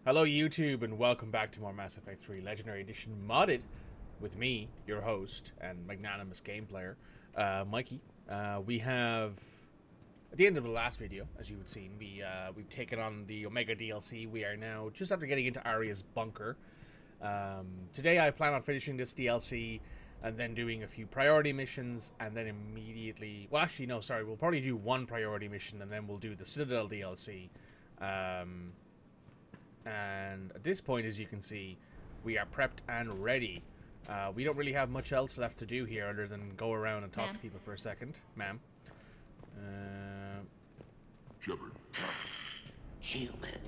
Hello YouTube and welcome back to more Mass Effect 3 Legendary Edition modded with me, your host and magnanimous game player, Mikey. We have, at the end of the last video, as you would seen, we've taken on the Omega DLC. We are now just after getting into Aria's bunker. Today I plan on finishing this DLC and then doing a few priority missions and then immediately, well actually no, sorry, we'll probably do one priority mission and then we'll do the Citadel DLC. And at this point, as you can see, we are prepped and ready. We don't really have much else left to do here other than go around and talk to people for a second. Ma'am. Shepard. Human.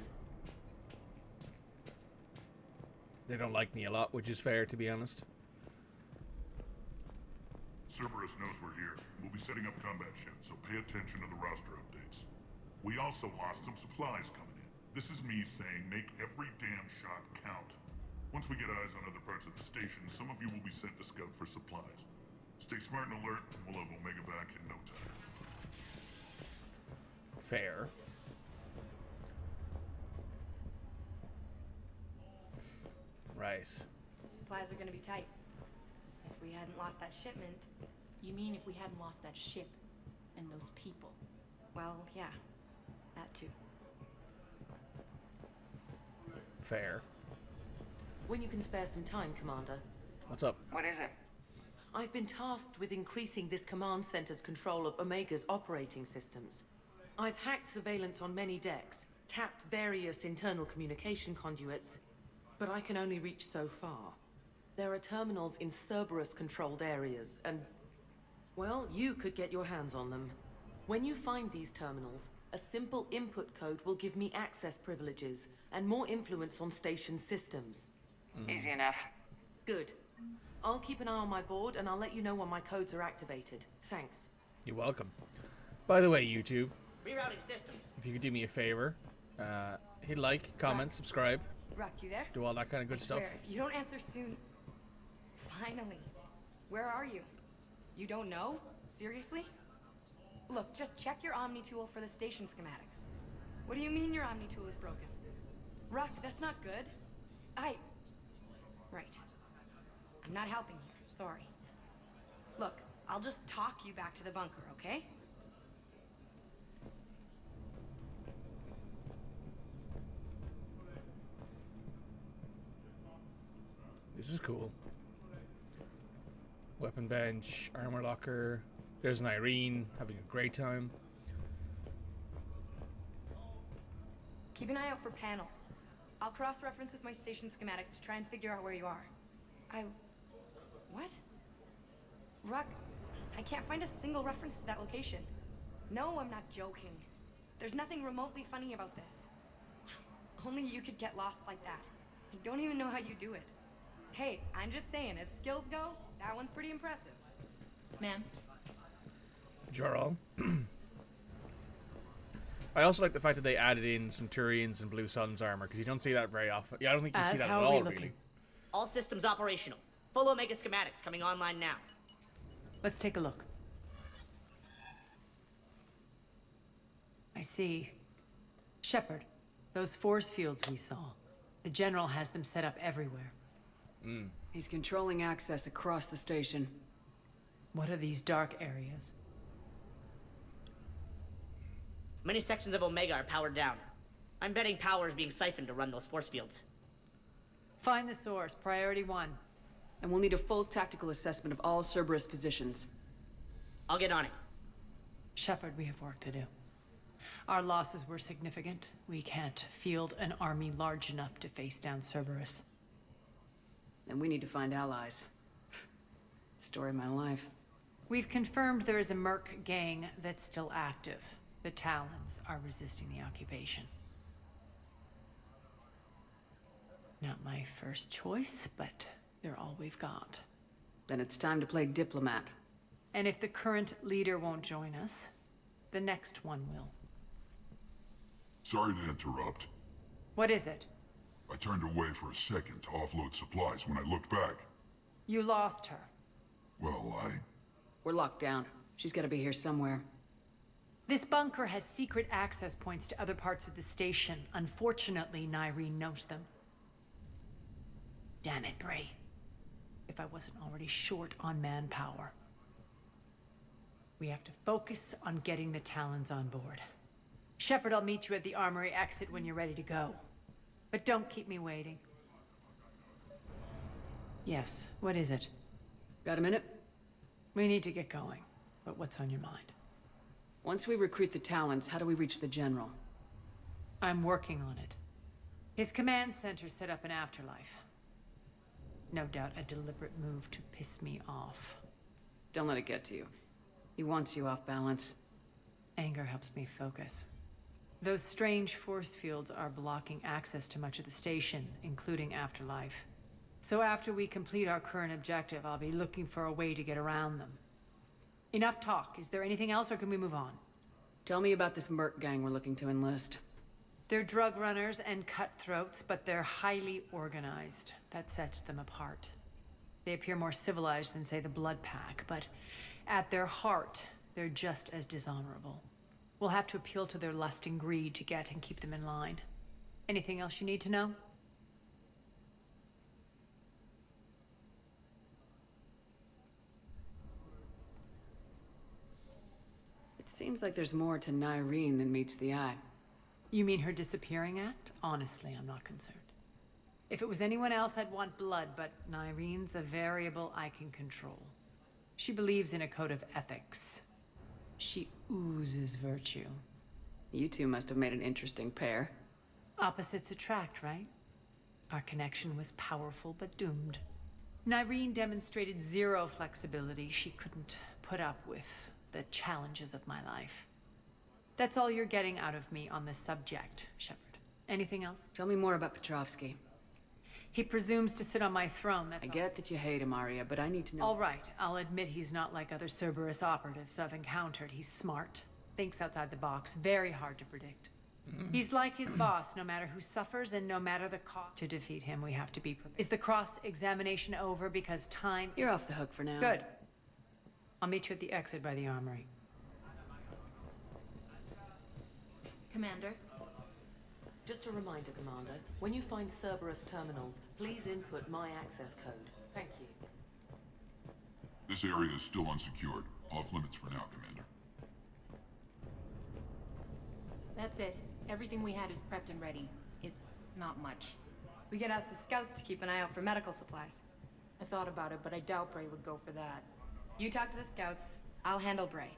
They don't like me a lot, which is fair, to be honest. Cerberus knows we're here. We'll be setting up combat shifts, so pay attention to the roster updates. We also lost some supplies coming in. This is me saying make every damn shot count. Once we get eyes on other parts of the station, some of you will be sent to scout for supplies. Stay smart and alert, and we'll have Omega back in no time. Fair. Right. Supplies are gonna be tight. If we hadn't lost that shipment... You mean if we hadn't lost that ship and those people? Well, yeah. That too. Fair. When you can spare some time, Commander. What's up? What is it? I've been tasked with increasing this command center's control of Omega's operating systems. I've hacked surveillance on many decks, tapped various internal communication conduits, but I can only reach so far. There are terminals in Cerberus-controlled areas, and, well, you could get your hands on them. When you find these terminals, a simple input code will give me access privileges and more influence on station systems. Easy enough. Good. I'll keep an eye on my board and I'll let you know when my codes are activated. Thanks. You're welcome. By the way, YouTube, Rerouting system. if you could do me a favor, hit like, comment, subscribe, Rock, you there? do all that kind of good I stuff. swear, if you don't answer soon... Finally. Where are you? You don't know? Seriously? Look, just check your Omni tool for the station schematics. What do you mean your Omni tool is broken? Rock, that's not good. Right. I'm not helping here, sorry. Look, I'll just talk you back to the bunker, okay? This is cool. Weapon bench, armor locker. There's an Irene having a great time. Keep an eye out for panels. I'll cross-reference with my station schematics to try and figure out where you are. What? Ruck, I can't find a single reference to that location. No, I'm not joking. Theru's nothing remotely funny about this. Only you could get lost like that. I don't even know how you do it. Hey, I'm just saying, as skills go, that one's pretty impressive. Ma'am? Jorol. I also like the fact that they added in some Turians and Blue Sun's armor, because you don't see that very often. Yeah, I don't think you see that at all, really. All systems operational. Full Omega schematics coming online now. Let's take a look. I see. Shepard, those force fields we saw. The General has them set up everywhere. He's controlling access across the station. What are these dark areas? Many sections of Omega are powered down. I'm betting power is being siphoned to run those force fields. Find the source, priority 1. And we'll need a full tactical assessment of all Cerberus positions. I'll get on it. Shepard, we have work to do. Our losses were significant. We can't field an army large enough to face down Cerberus. And we need to find allies. Story of my life. We've confirmed there is a Merc gang that's still active. The Talons are resisting the occupation. Not my first choice, but they're all we've got. Then it's time to play diplomat. And if the current leader won't join us, the next one will. Sorry to interrupt. What is it? I turned away for a second to offload supplies when I looked back. You lost her. Well, We're locked down. She's gotta be here somewhere. This bunker has secret access points to other parts of the station. Unfortunately, Nyreen knows them. Damn it, Bray. If I wasn't already short on manpower. We have to focus on getting the Talons on board. Shepard, I'll meet you at the armory exit when you're ready to go. But don't keep me waiting. Yes, what is it? Got a minute? We need to get going. But what's on your mind? Once we recruit the Talons, how do we reach the General? I'm working on it. His command center set up an afterlife. No doubt a deliberate move to piss me off. Don't let it get to you. He wants you off balance. Anger helps me focus. Those strange force fields are blocking access to much of the station, including afterlife. So after we complete our current objective, I'll be looking for a way to get around them. Enough talk. Is there anything else, or can we move on? Tell me about this merc gang we're looking to enlist. They're drug runners and cutthroats, but they're highly organized. That sets them apart. They appear more civilized than, say, the Blood Pack, but at their heart, they're just as dishonorable. We'll have to appeal to their lust and greed to get and keep them in line. Anything else you need to know? It seems like there's more to Nyreen than meets the eye. You mean her disappearing act? Honestly, I'm not concerned. If it was anyone else, I'd want blood, but Nyreen's a variable I can control. She believes in a code of ethics. She oozes virtue. You two must have made an interesting pair. Opposites attract, right? Our connection was powerful but doomed. Nyreen demonstrated zero flexibility. She couldn't put up with the challenges of my life. That's all you're getting out of me on this subject, Shepard. Anything else? Tell me more about Petrovsky. He presumes to sit on my throne, that's I all. get that you hate him, Arya, but I need to know. All right, I'll admit he's not like other Cerberus operatives I've encountered. He's smart, thinks outside the box, very hard to predict. He's like his boss, no matter who suffers and no matter the cost. To defeat him, we have to be prepared. Is the cross-examination over because time... You're off the hook for now. Good. I'll meet you at the exit by the armory. Commander? Just a reminder, Commander. When you find Cerberus terminals, please input my access code. Thank you. This area is still unsecured. Off limits for now, Commander. That's it. Everything we had is prepped and ready. It's not much. We could ask the scouts to keep an eye out for medical supplies. I thought about it, but I doubt Bray would go for that. You talk to the scouts. I'll handle Bray.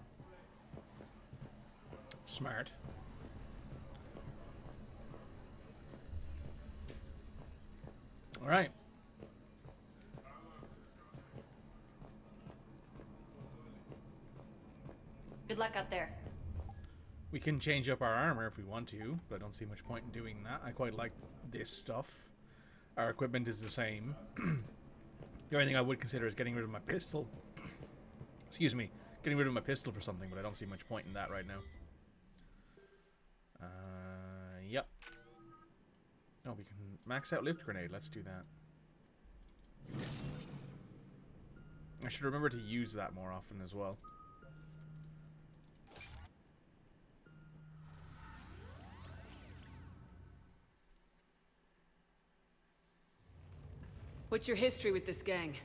Smart. All right. Good luck out there. We can change up our armor if we want to, but I don't see much point in doing that. I quite like this stuff. Our equipment is the same. The only thing I would consider is getting rid of my pistol. Excuse me. Getting rid of my pistol for something, but I don't see much point in that right now. Yep. Oh, we can max out lift grenade. Let's do that. I should remember to use that more often as well. What's your history with this gang?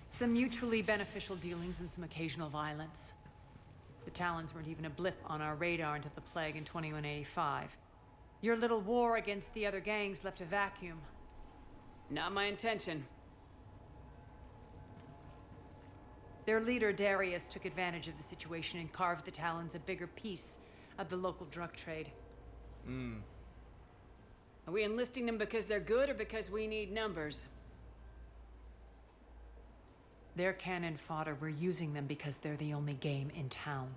Some mutually beneficial dealings and some occasional violence. The Talons weren't even a blip on our radar until the plague in 2185. Your little war against the other gangs left a vacuum. Not my intention. Their leader, Darius, took advantage of the situation and carved the Talons a bigger piece of the local drug trade. Are we enlisting them because they're good or because we need numbers? They're cannon fodder. We're using them because they're the only game in town.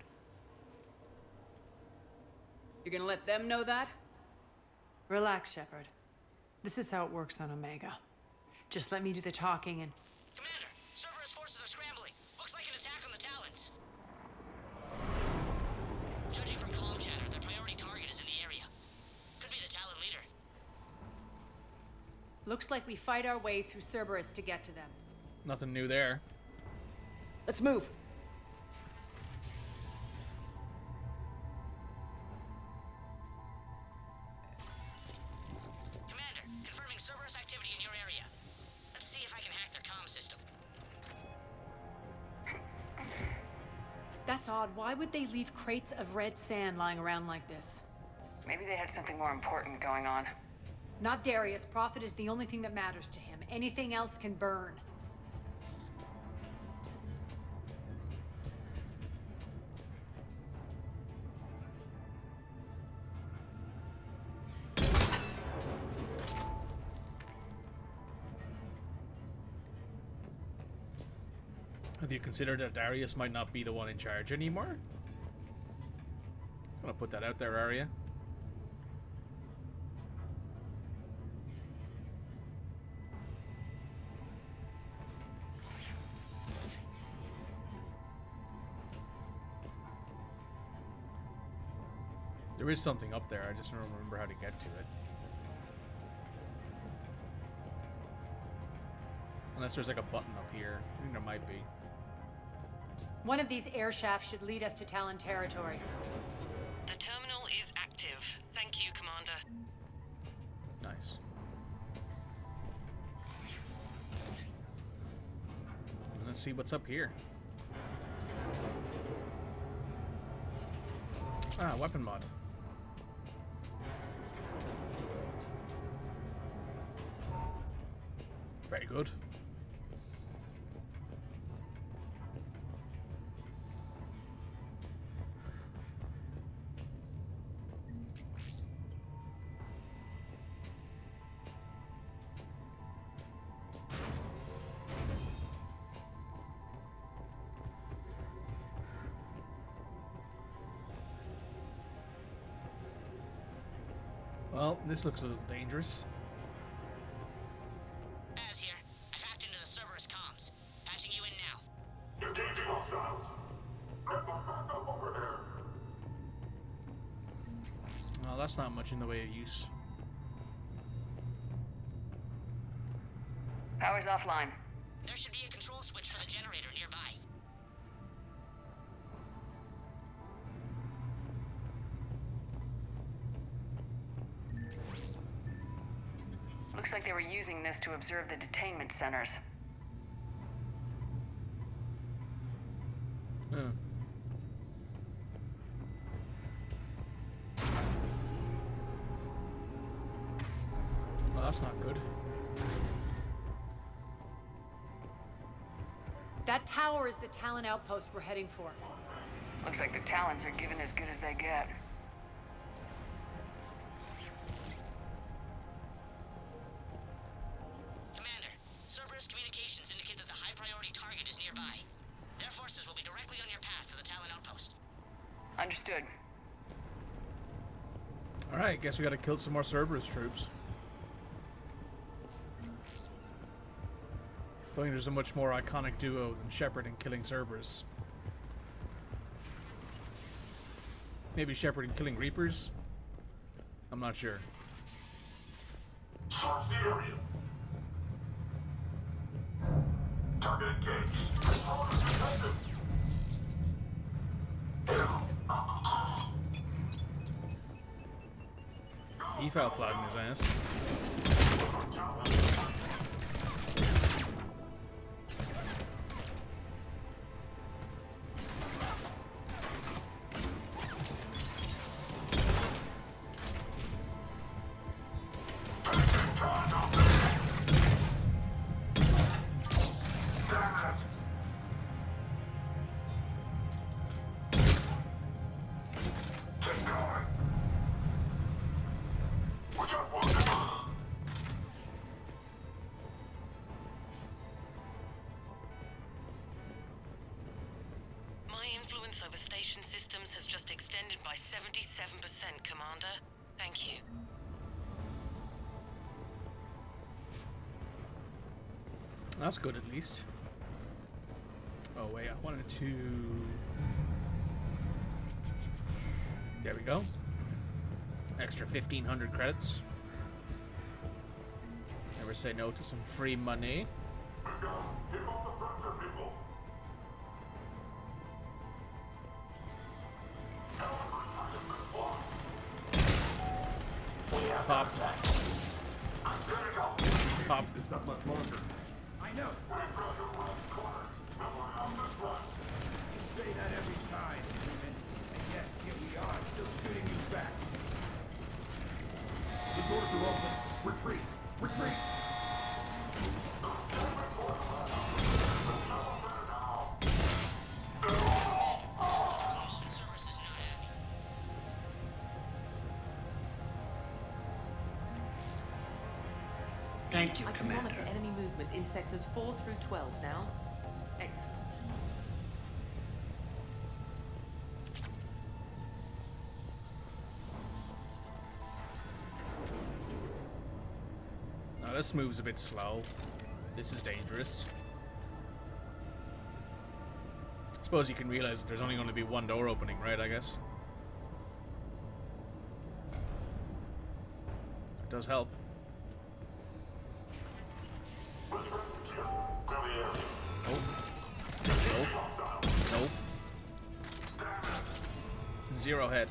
You're gonna let them know that? Relax, Shepard. This is how it works on Omega. Just let me do the talking and... Commander, Cerberus forces are scrambling. Looks like an attack on the Talons. Judging from comm chatter, their priority target is in the area. Could be the Talon leader. Looks like we fight our way through Cerberus to get to them. Nothing new there. Let's move. Assad, why would they leave crates of red sand lying around like this? Maybe they had something more important going on. Not Darius. Profit is the only thing that matters to him. Anything else can burn. Have you considered that Darius might not be the one in charge anymore? I'm gonna put that out there, Arya. There is something up there, I just don't remember how to get to it. Unless there's like a button up here. I think there might be. One of these air shafts should lead us to Talon territory. The terminal is active. Thank you, Commander. Nice. Let's see what's up here. Ah, weapon mod. Very good. Well, this looks a little dangerous. Az here. I've hacked into the Cerberus comms. Patching you in now. Engaging hostiles. Get the back up over there. Well, that's not much in the way of use. Power's offline. There should be a control switch for the generator nearby. Looks like they were using this to observe the detainment centers. Oh. Well, that's not good. That tower is the Talon outpost we're heading for. Looks like the Talons are giving as good as they get. Commander, Cerberus communications indicate that the high-priority target is nearby. Their forces will be directly on your path to the Talon outpost. Understood. Alright, guess we gotta kill some more Cerberus troops. Don't think there's a much more iconic duo than Shepard and killing Cerberus. Maybe Shepard and killing Reapers? I'm not sure. Search the area. Target engaged. He fell flat in his ass. Over station systems has just extended by 77%, Commander. Thank you. That's good, at least. Oh, wait, I wanted to... There we go. Extra 1,500 credits. Never say no to some free money. Pop. Pop. It's not much longer. I know. Say that every time. I'm still shooting you back. The doors are open. Retreat! Retreat! Thank you, I can Commander. monitor enemy movement in sectors 4 through 12 now. Excellent. Now this move's a bit slow. This is dangerous. I suppose you can realize that there's only going to be one door opening, right, I guess? That does help. Nope. Zero head.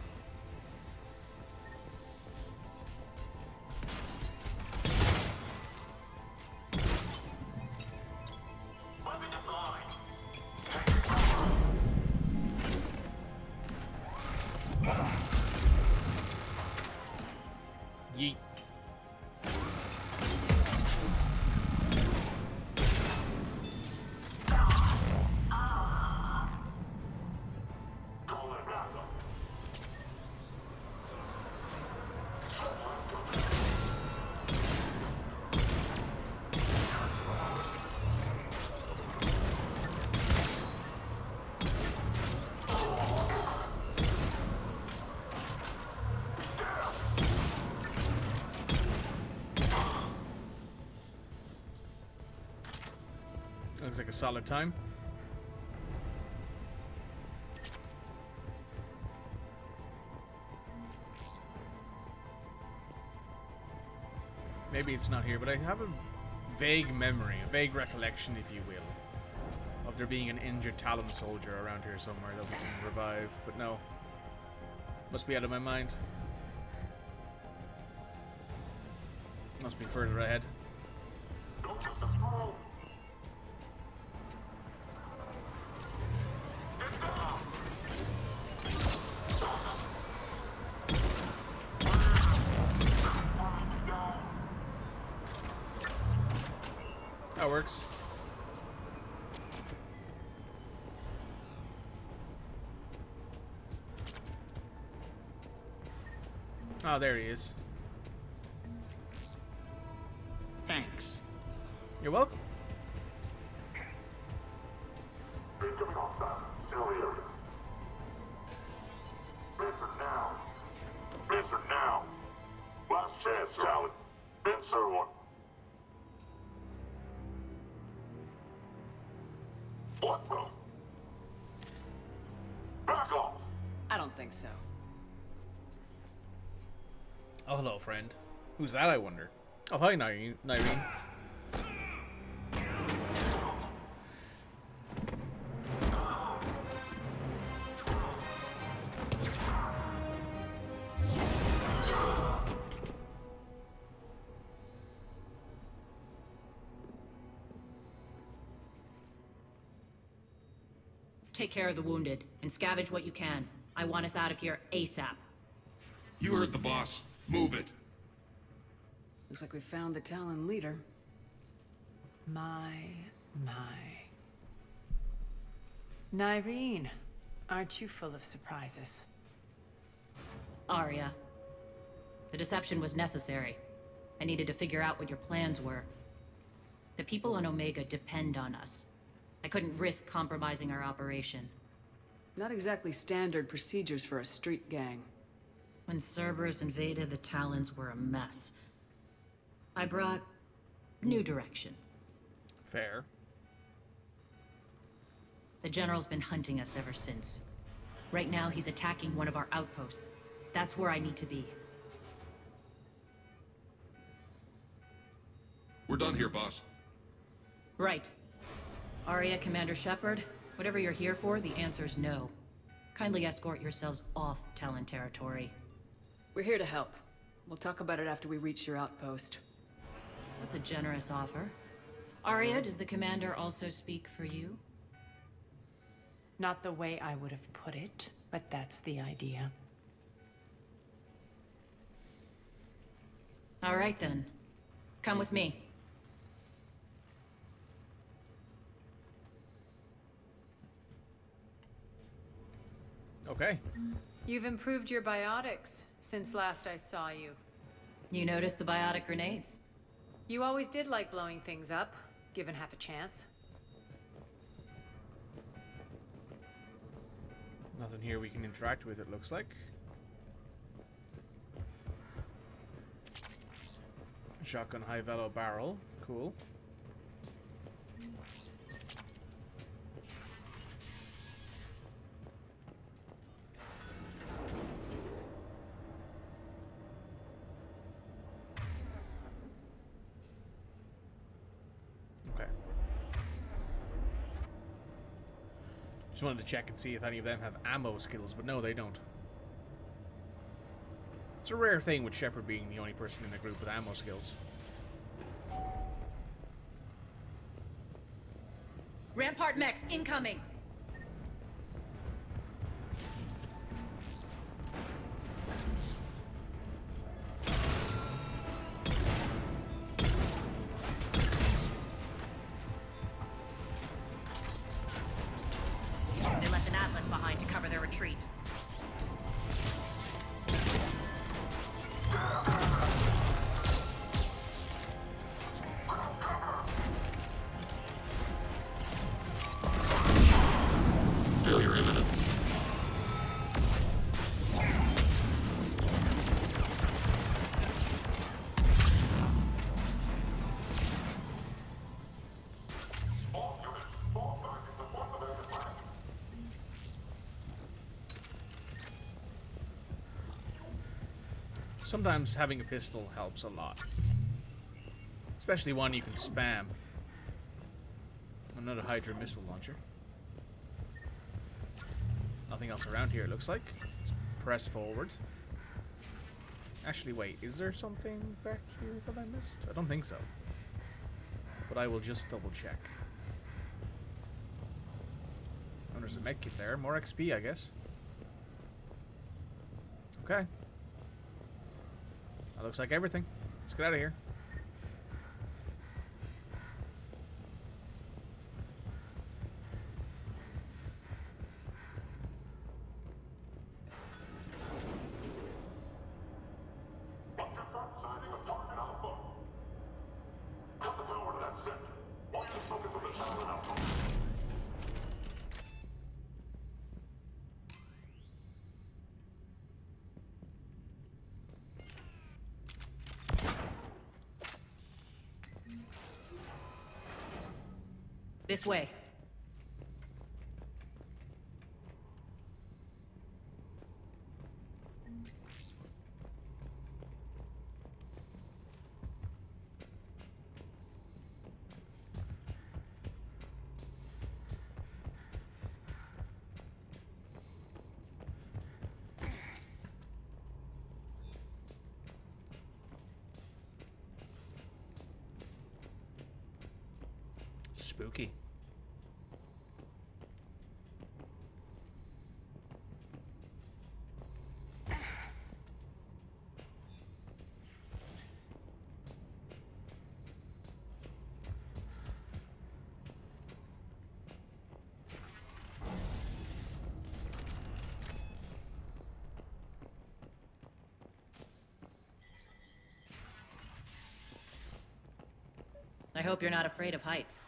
Yeet. Looks like a solid time. Maybe it's not here, but I have a vague memory, a vague recollection, if you will, of there being an injured Talon soldier around here somewhere that we can revive, but no. Must be out of my mind. Must be further ahead. That works. Oh, there he is. Thanks. You're welcome. Answer now. Last chance, Talon. Answer one. What the? Back off! I don't think so. Oh, hello, friend. Who's that, I wonder? Oh, hi, Nyreen. Take care of the wounded, and scavenge what you can. I want us out of here ASAP. You heard the boss. Move it. Looks like we found the Talon leader. My. Nyreen, aren't you full of surprises? Arya. The deception was necessary. I needed to figure out what your plans were. The people on Omega depend on us. I couldn't risk compromising our operation. Not exactly standard procedures for a street gang. When Cerberus invaded, the Talons were a mess. I brought new direction. Fair. The General's been hunting us ever since. Right now, he's attacking one of our outposts. That's where I need to be. We're done here, boss. Right. Arya, Commander Shepard, whatever you're here for, the answer's no. Kindly escort yourselves off Talon territory. We're here to help. We'll talk about it after we reach your outpost. That's a generous offer. Arya, does the Commander also speak for you? Not the way I would have put it, but that's the idea. All right then. Come with me. Okay. You've improved your biotics since last I saw you. You noticed the biotic grenades? You always did like blowing things up, given half a chance. Nothing here we can interact with, it looks like. Shotgun high velo barrel. Cool. Okay. Just wanted to check and see if any of them have ammo skills, but no, they don't. It's a rare thing with Shepard being the only person in the group with ammo skills. Rampart mechs incoming! They left an atlas behind to cover their retreat. Failure imminent. Sometimes having a pistol helps a lot. Especially one you can spam. Another Hydra missile launcher. Nothing else around here, it looks like. Let's press forward. Actually, wait, is there something back here that I missed? I don't think so. But I will just double check. Oh, there's a med kit there. More XP, I guess. Okay. That looks like everything. Let's get out of here. This way. Spooky. I hope you're not afraid of heights.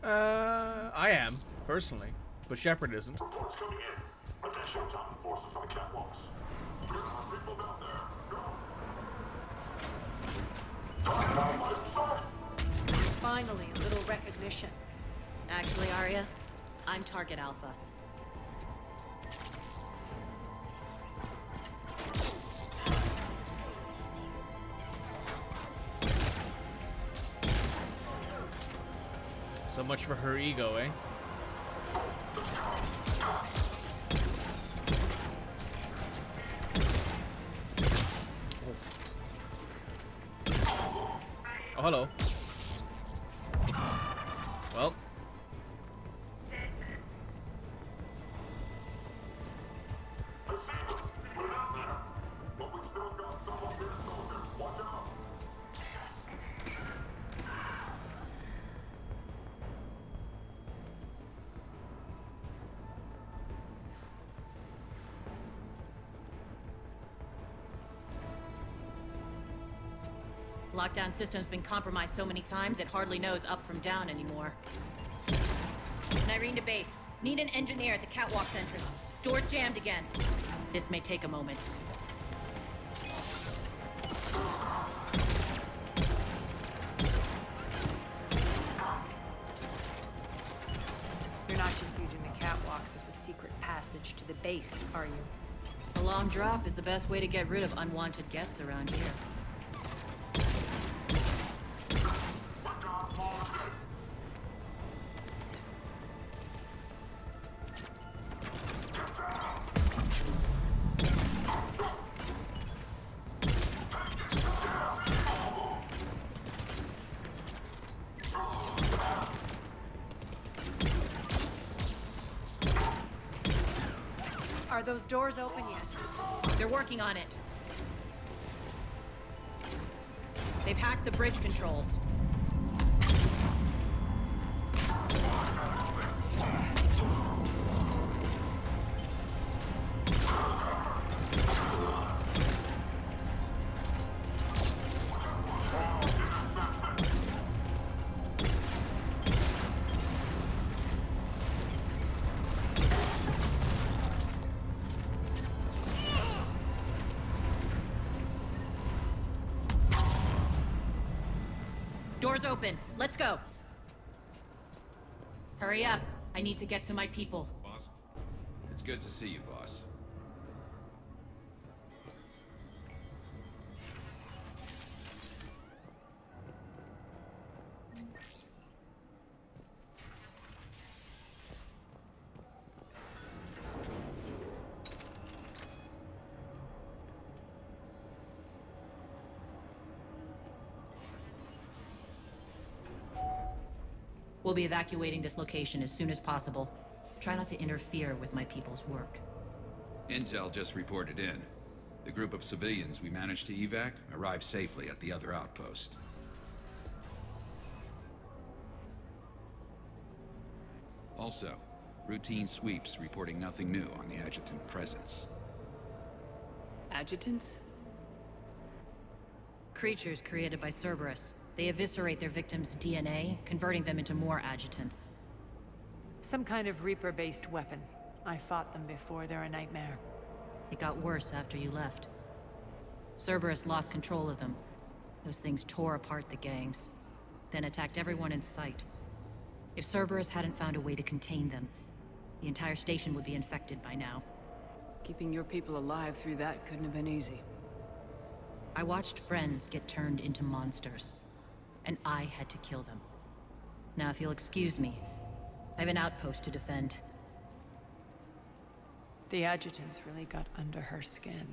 I am, personally. But Shepard isn't. Reports coming in. Additional Titan forces on the catwalks. There are people down there. Finally, a little recognition. Actually, Arya, I'm Target Alpha. So much for her ego, eh? Oh, hello. Well. Lockdown system's been compromised so many times it hardly knows up from down anymore. Nyrene to base. Need an engineer at the catwalk's entrance. Door's jammed again. This may take a moment. You're not just using the catwalks as a secret passage to the base, are you? A long drop is the best way to get rid of unwanted guests around here. Are those doors open yet? They're working on it. They've hacked the bridge controls. Doors open. Let's go. Hurry up. I need to get to my people. Boss? It's good to see you, boss. We'll be evacuating this location as soon as possible. Try not to interfere with my people's work. Intel just reported in. The group of civilians we managed to evac arrived safely at the other outpost. Also, routine sweeps reporting nothing new on the adjutant presence. Adjutants? Creatures created by Cerberus. They eviscerate their victims' DNA, converting them into more adjutants. Some kind of Reaper-based weapon. I fought them before, they're a nightmare. It got worse after you left. Cerberus lost control of them. Those things tore apart the gangs, then attacked everyone in sight. If Cerberus hadn't found a way to contain them, the entire station would be infected by now. Keeping your people alive through that couldn't have been easy. I watched friends get turned into monsters, and I had to kill them. Now, if you'll excuse me, I have an outpost to defend. The adjutants really got under her skin.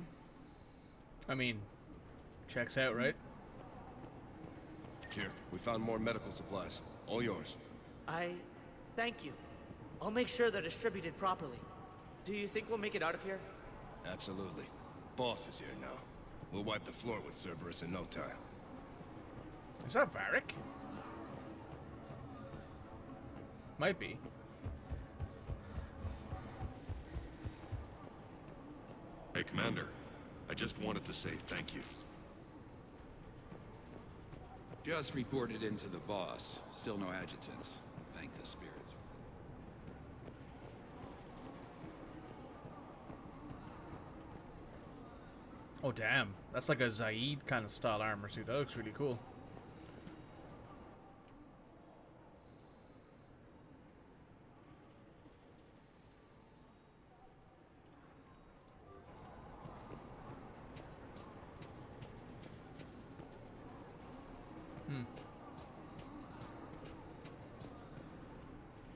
I mean, checks out, right? Here, we found more medical supplies. All yours. Thank you. I'll make sure they're distributed properly. Do you think we'll make it out of here? Absolutely. Boss is here now. We'll wipe the floor with Cerberus in no time. Is that Varric? Might be. Hey, Commander. I just wanted to say thank you. Just reported into the boss. Still no adjutants. Thank the spirits. Oh, damn. That's like a Zaid kind of style armor suit. That looks really cool.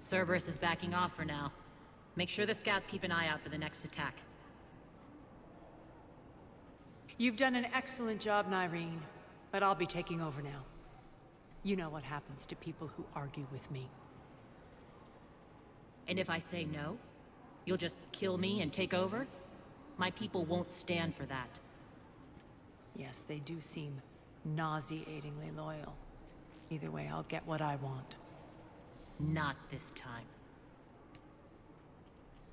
Cerberus is backing off for now. Make sure the scouts keep an eye out for the next attack. You've done an excellent job, Nyrene, but I'll be taking over now. You know what happens to people who argue with me. And if I say no, you'll just kill me and take over? My people won't stand for that. Yes, they do seem nauseatingly loyal. Either way, I'll get what I want. Not this time.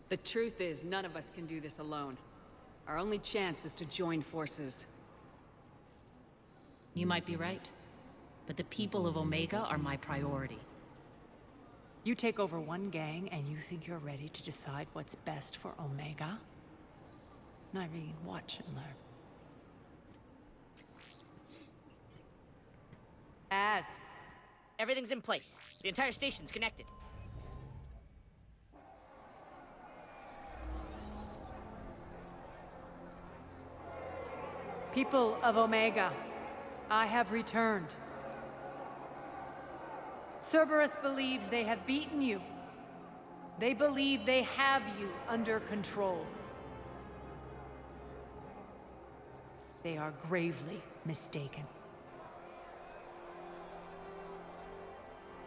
The truth is, none of us can do this alone. Our only chance is to join forces. You might be right, but the people of Omega are my priority. You take over one gang and you think you're ready to decide what's best for Omega? Nyreen, watch and learn. Everything's in place. The entire station's connected. People of Omega, I have returned. Cerberus believes they have beaten you. They believe they have you under control. They are gravely mistaken.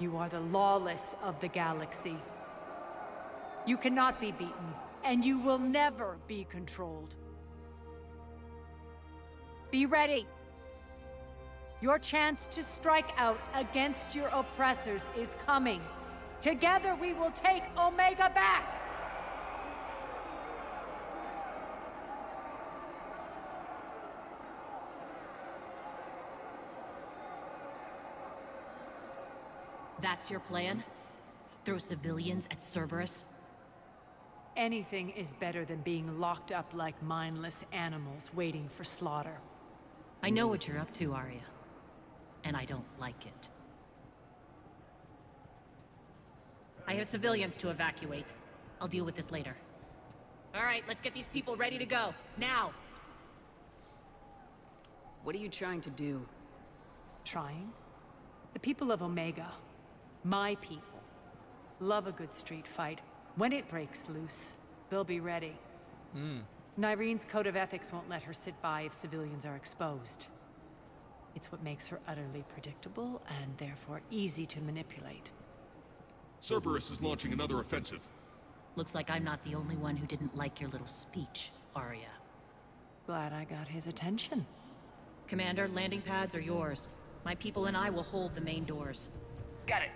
You are the lawless of the galaxy. You cannot be beaten, and you will never be controlled. Be ready. Your chance to strike out against your oppressors is coming. Together we will take Omega back! That's your plan? Throw civilians at Cerberus? Anything is better than being locked up like mindless animals waiting for slaughter. I know what you're up to, Arya. And I don't like it. I have civilians to evacuate. I'll deal with this later. All right, let's get these people ready to go. Now! What are you trying to do? Trying? The people of Omega, my people, love a good street fight. When it breaks loose, they'll be ready. Nyreen's code of ethics won't let her sit by if civilians are exposed. It's what makes her utterly predictable and therefore easy to manipulate. Cerberus is launching another offensive. Looks like I'm not the only one who didn't like your little speech, Arya. Glad I got his attention. Commander, landing pads are yours. My people and I will hold the main doors. Got it.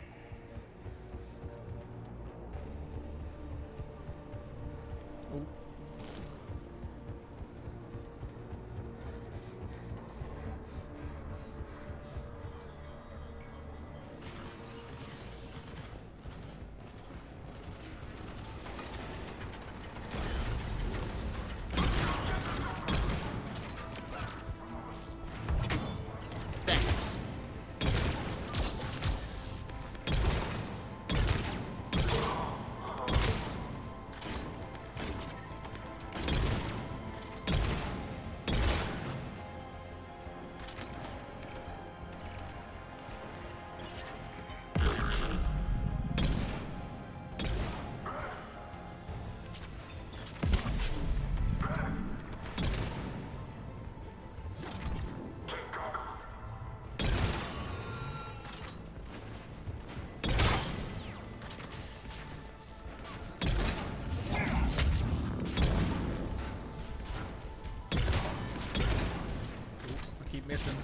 Missing.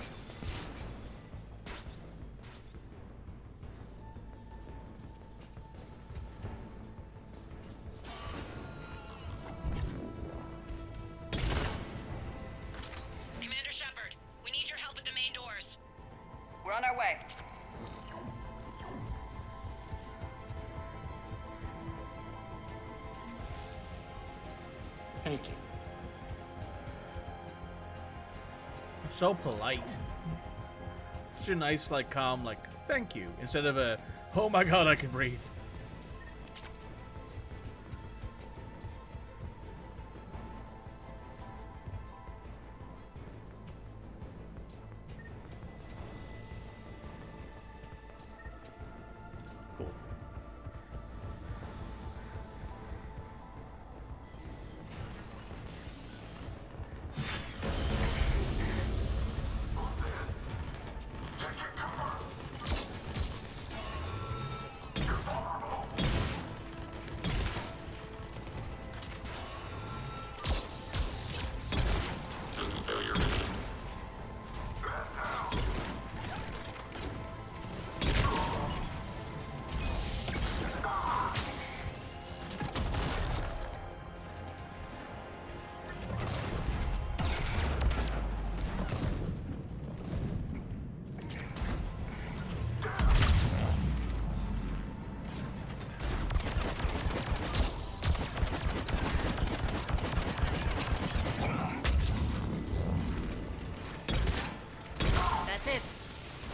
Commander Shepard, we need your help at the main doors. We're on our way. Thank you. It's so polite. Such a nice, like, calm, like, thank you, instead of a, oh my god, I can breathe. Cool.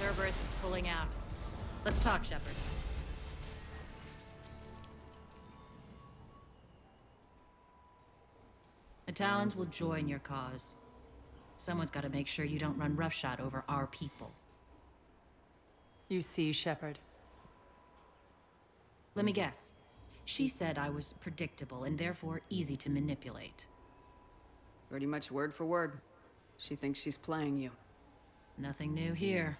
Cerberus is pulling out. Let's talk, Shepard. The Talons will join your cause. Someone's got to make sure you don't run roughshod over our people. You see, Shepard. Let me guess. She said I was predictable and therefore easy to manipulate. Pretty much word for word. She thinks she's playing you. Nothing new here.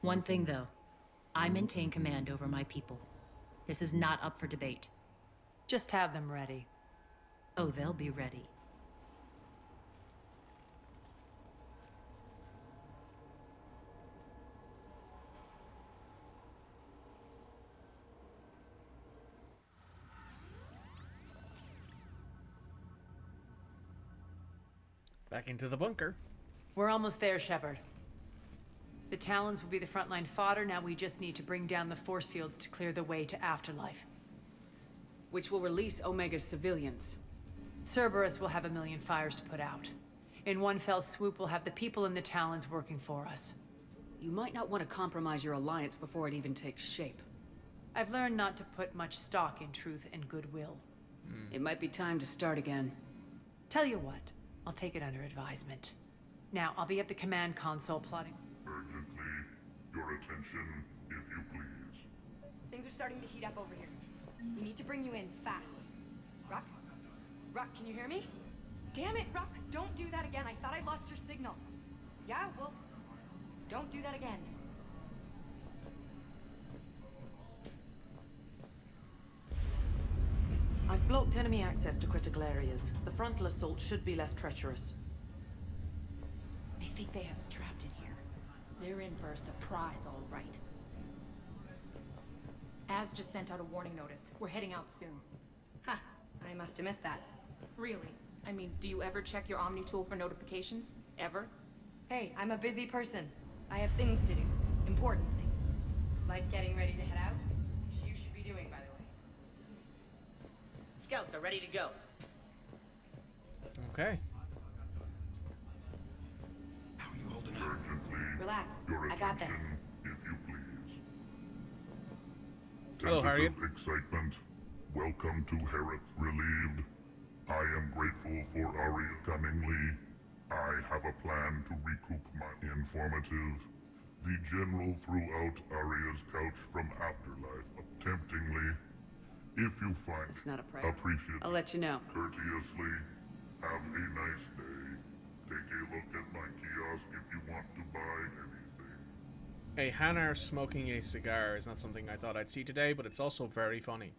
One thing, though. I maintain command over my people. This is not up for debate. Just have them ready. Oh, they'll be ready. Back into the bunker. We're almost there, Shepard. The Talons will be the frontline fodder. Now we just need to bring down the force fields to clear the way to Afterlife. Which will release Omega's civilians. Cerberus will have a million fires to put out. In one fell swoop, we'll have the people in the Talons working for us. You might not want to compromise your alliance before it even takes shape. I've learned not to put much stock in truth and goodwill. It might be time to start again. Tell you what, I'll take it under advisement. Now, I'll be at the command console plotting. Urgently, your attention, if you please. Things are starting to heat up over here. We need to bring you in fast. Ruck? Ruck, can you hear me? Damn it, Ruck! Don't do that again. I thought I lost your signal. Yeah, well, don't do that again. I've blocked enemy access to critical areas. The frontal assault should be less treacherous. I think they have us trapped in here. They're in for a surprise, all right. Az just sent out a warning notice. We're heading out soon. Huh. I must have missed that. Really? I mean, do you ever check your Omni tool for notifications? Ever? Hey, I'm a busy person. I have things to do. Important things. Like getting ready to head out. Which you should be doing, by the way. Scouts are ready to go. Okay. How are you holding up? Urgently, Relax. your I got this. attention, if you please. Hello, Harriet. Tentative excitement. Welcome to Herod. Relieved. I am grateful for Aria cunningly. I have a plan to recoup my informative. The general threw out Aria's couch from Afterlife temptingly. If you find It's not a it prayer. appreciative, I'll let you know. courteously, have a nice day. Take a look at my kiosk if you want to buy anything. A Hanar smoking a cigar is not something I thought I'd see today, but it's also very funny.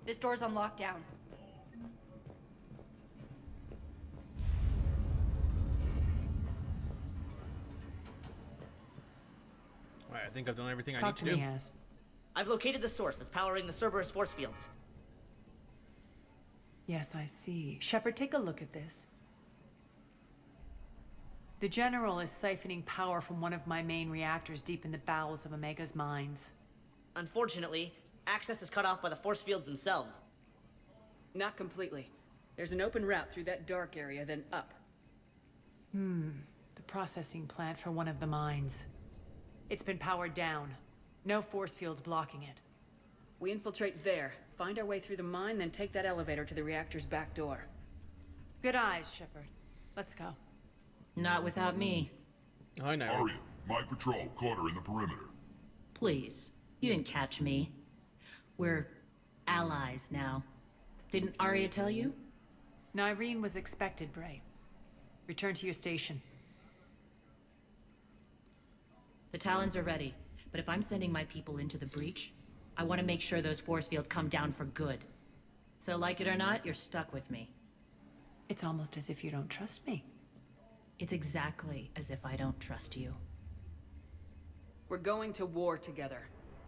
This door's on lockdown. Alright, I think I've done everything I Talk need to to do. me, Az. I've located the source that's powering the Cerberus force fields. Yes, I see. Shepard, take a look at this. The General is siphoning power from one of my main reactors deep in the bowels of Omega's mines. Unfortunately, access is cut off by the force fields themselves. Not completely. There's an open route through that dark area, then up. The processing plant for one of the mines. It's been powered down. No force fields blocking it. We infiltrate there, Find our way through the mine, then take that elevator to the reactor's back door. Good eyes, Shepard. Let's go. Not without me. I know. Arya, my patrol, caught her in the perimeter. Please. You didn't catch me. We're allies now. Didn't Arya tell you? Nyreen was expected, Bray. Return to your station. The Talons are ready, but if I'm sending my people into the breach, I want to make sure those force fields come down for good. So like it or not, you're stuck with me. It's almost as if you don't trust me. It's exactly as if I don't trust you. We're going to war together.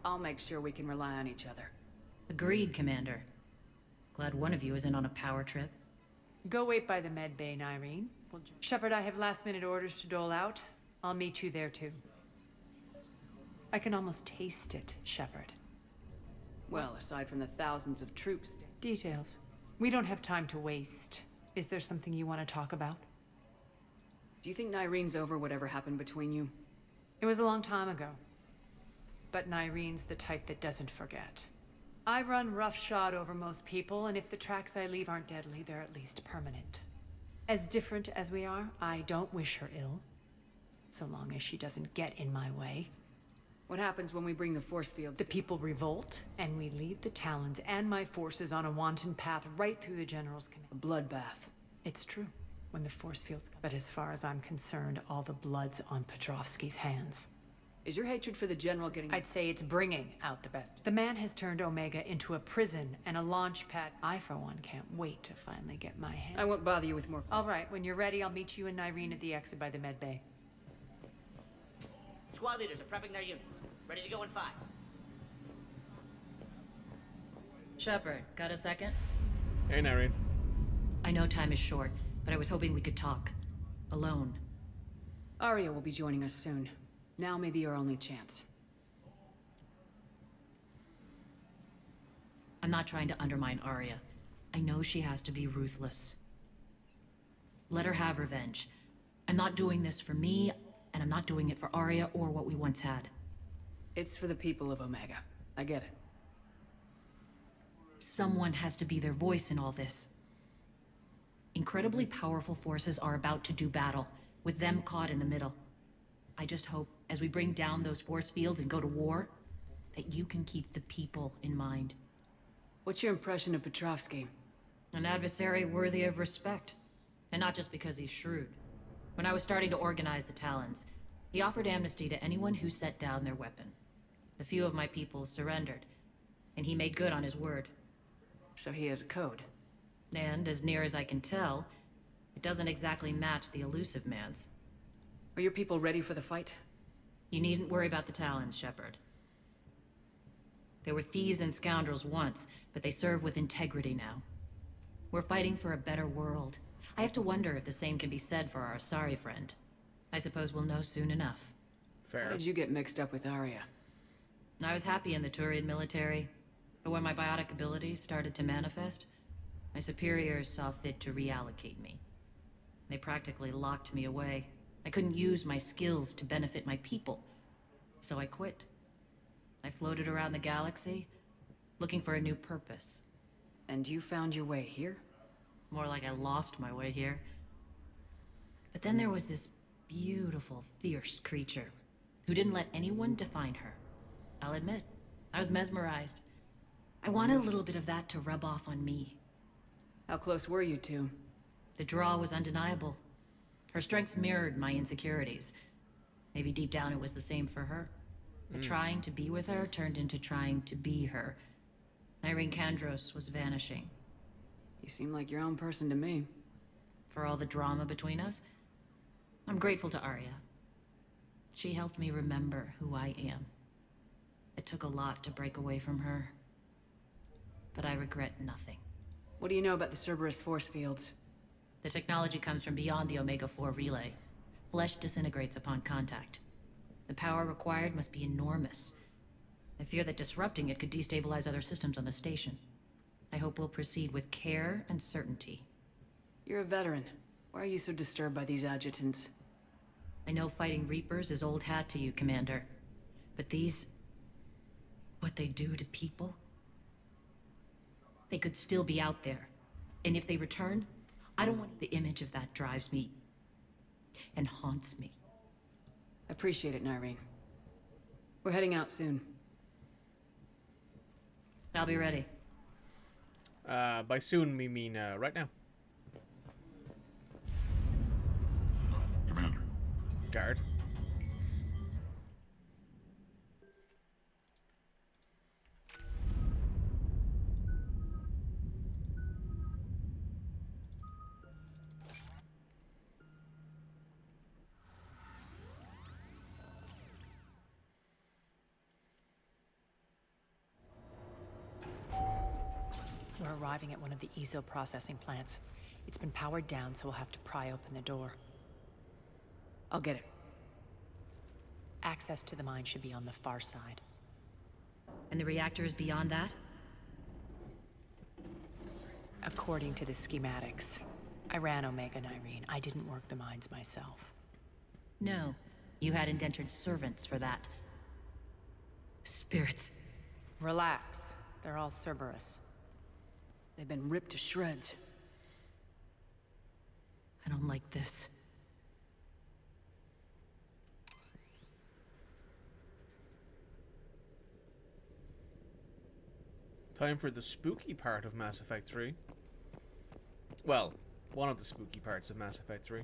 I'll make sure we can rely on each other. Agreed, Commander. Glad one of you isn't on a power trip. Go wait by the med bay, Nyreen. Shepard, I have last-minute orders to dole out. I'll meet you there, too. I can almost taste it, Shepard. Well, aside from the thousands of troops... Details. We don't have time to waste. Is there something you want to talk about? Do you think Nyreen's over whatever happened between you? It was a long time ago. But Nyreen's the type that doesn't forget. I run roughshod over most people, and if the tracks I leave aren't deadly, they're at least permanent. As different as we are, I don't wish her ill. So long as she doesn't get in my way. What happens when we bring the force fields? The people revolt, and we lead the Talons and my forces on a wanton path right through the General's command. A bloodbath. It's true, when the force fields come. But as far as I'm concerned, all the blood's on Petrovsky's hands. Is your hatred for the General getting... I'd say it's bringing out the best. The man has turned Omega into a prison and a launch pad. I, for one, can't wait to finally get my hand. I won't bother you with more questions. All right, when you're ready, I'll meet you and Nyreen at the exit by the med bay. Squad leaders are prepping their units. Ready to go in 5. Shepard, got a second? Hey, Nyreen. I know time is short, but I was hoping we could talk. Alone. Arya will be joining us soon. Now may be our only chance. I'm not trying to undermine Arya. I know she has to be ruthless. Let her have revenge. I'm not doing this for me, and I'm not doing it for Arya or what we once had. It's for the people of Omega. I get it. Someone has to be their voice in all this. Incredibly powerful forces are about to do battle, with them caught in the middle. I just hope, as we bring down those force fields and go to war, that you can keep the people in mind. What's your impression of Petrovsky? An adversary worthy of respect. And not just because he's shrewd. When I was starting to organize the Talons, he offered amnesty to anyone who set down their weapon. A few of my people surrendered, and he made good on his word. So he has a code. And, as near as I can tell, it doesn't exactly match the elusive man's. Are your people ready for the fight? You needn't worry about the Talons, Shepard. They were thieves and scoundrels once, but they serve with integrity now. We're fighting for a better world. I have to wonder if the same can be said for our Asari friend. I suppose we'll know soon enough. Fair. How did you get mixed up with Arya? I was happy in the Turian military, but when my biotic abilities started to manifest, my superiors saw fit to reallocate me. They practically locked me away. I couldn't use my skills to benefit my people, so I quit. I floated around the galaxy, looking for a new purpose. And you found your way here? More like I lost my way here. But then there was this beautiful, fierce creature who didn't let anyone define her. I'll admit, I was mesmerized. I wanted a little bit of that to rub off on me. How close were you two? The draw was undeniable. Her strengths mirrored my insecurities. Maybe deep down it was the same for her. But trying to be with her turned into trying to be her. Irene Kandros was vanishing. You seem like your own person to me. For all the drama between us, I'm grateful to Arya. She helped me remember who I am. It took a lot to break away from her, but I regret nothing. What do you know about the Cerberus force fields? The technology comes from beyond the Omega-4 relay. Flesh disintegrates upon contact. The power required must be enormous. I fear that disrupting it could destabilize other systems on the station. I hope we'll proceed with care and certainty. You're a veteran. Why are you so disturbed by these adjutants? I know fighting Reapers is old hat to you, Commander. But these... what they do to people? They could still be out there. And if they return, I don't want the image of that drives me and haunts me. Appreciate it, Nyreen. We're heading out soon. I'll be ready. By soon, we mean right now. Commander. Guard. We're arriving at one of the ESO processing plants. It's been powered down, so we'll have to pry open the door. I'll get it. Access to the mine should be on the far side. And the reactor is beyond that? According to the schematics. I ran Omega, Nyreen. I didn't work the mines myself. No. You had indentured servants for that. Spirits. Relax. They're all Cerberus. They've been ripped to shreds. I don't like this. Time for the spooky part of Mass Effect 3. Well, one of the spooky parts of Mass Effect 3.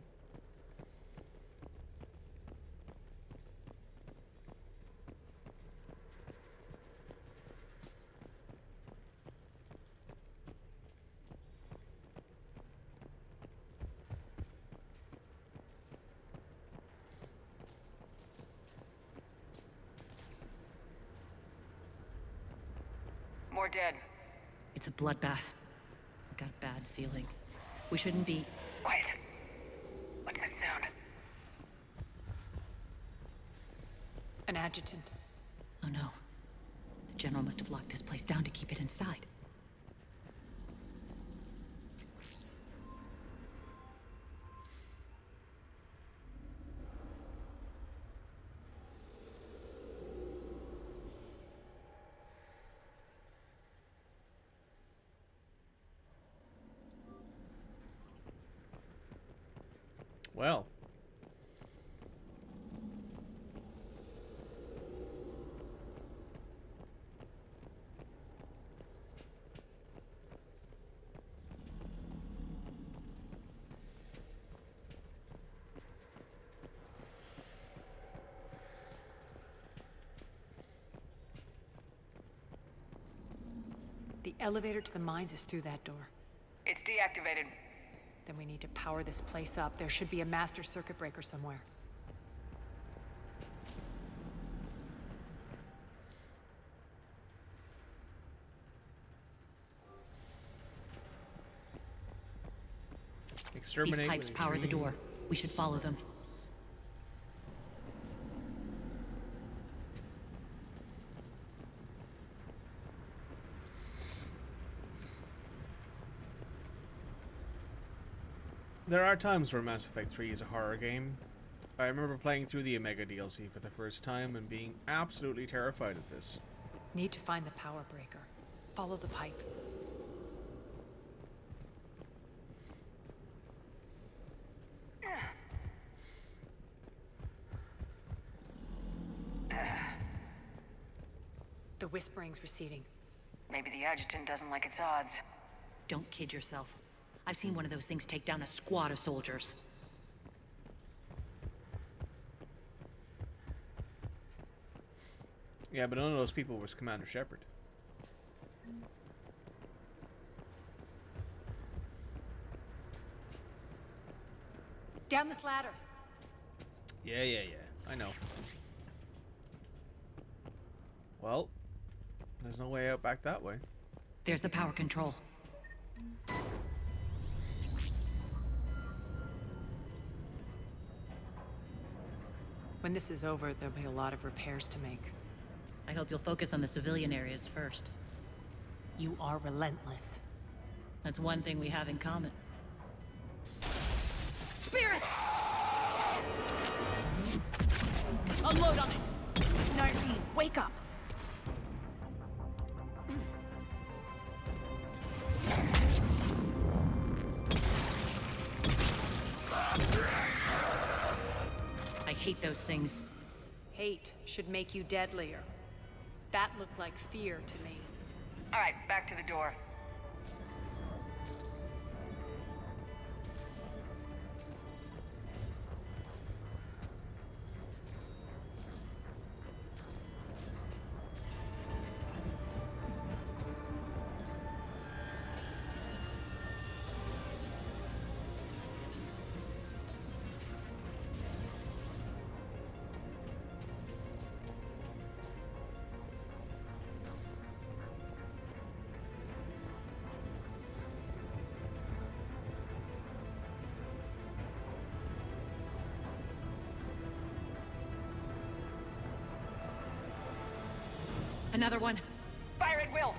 More dead. It's a bloodbath. I got a bad feeling. We shouldn't be... Quiet. What's that sound? An adjutant. Oh no. The General must have locked this place down to keep it inside. Well. The elevator to the mines is through that door. It's deactivated. Then we need to power this place up. There should be a master circuit breaker somewhere. Exterminate. These pipes power the door. We should follow them. There are times where Mass Effect 3 is a horror game. I remember playing through the Omega DLC for the first time and being absolutely terrified of this. Need to find the power breaker. Follow the pipe. The whispering's receding. Maybe the adjutant doesn't like its odds. Don't kid yourself. I've seen one of those things take down a squad of soldiers. Yeah, but none of those people was Commander Shepard. Down this ladder. Yeah. I know. Well, there's no way out back that way. There's the power control. When this is over, there'll be a lot of repairs to make. I hope you'll focus on the civilian areas first. You are relentless. That's one thing we have in common. Spirit! Unload on it! Nyreen, wake up! hate those things. Hate should make you deadlier. That looked like fear to me. All right, back to the door. Another one. Fire at will!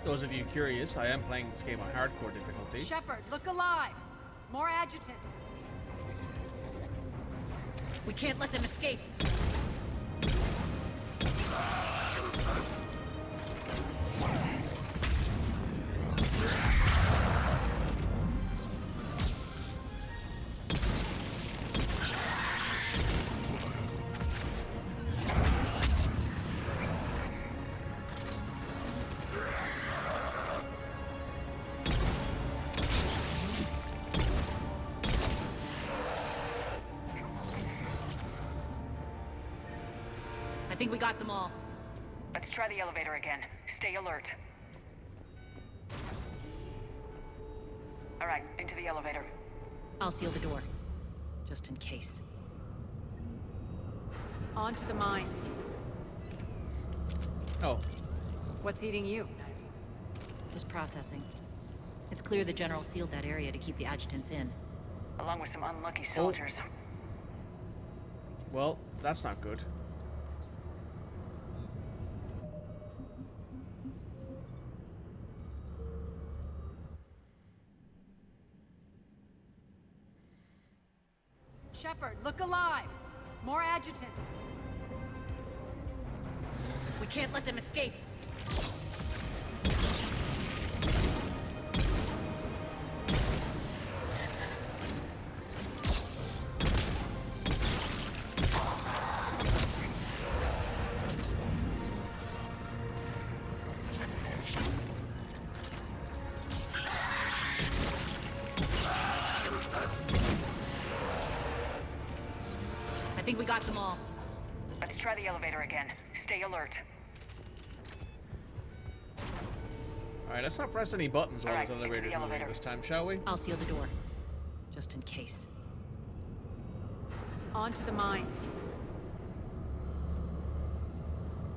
Those of you curious, I am playing this game on hardcore difficulty. Shepard, look alive! More adjutants! We can't let them escape. I think we got them all. Let's try the elevator again. Stay alert. All right, into the elevator. I'll seal the door, just in case. On to the mines. Oh. What's eating you? Just processing. It's clear the General sealed that area to keep the adjutants in. Along with some unlucky soldiers. Well, that's not good. Shepard, look alive! More adjutants! We can't let them escape. I think we got them all. Let's try the elevator again. Stay alert. Alright, let's not press any buttons while this elevator's moving this time, shall we? I'll seal the door, just in case. On to the mines.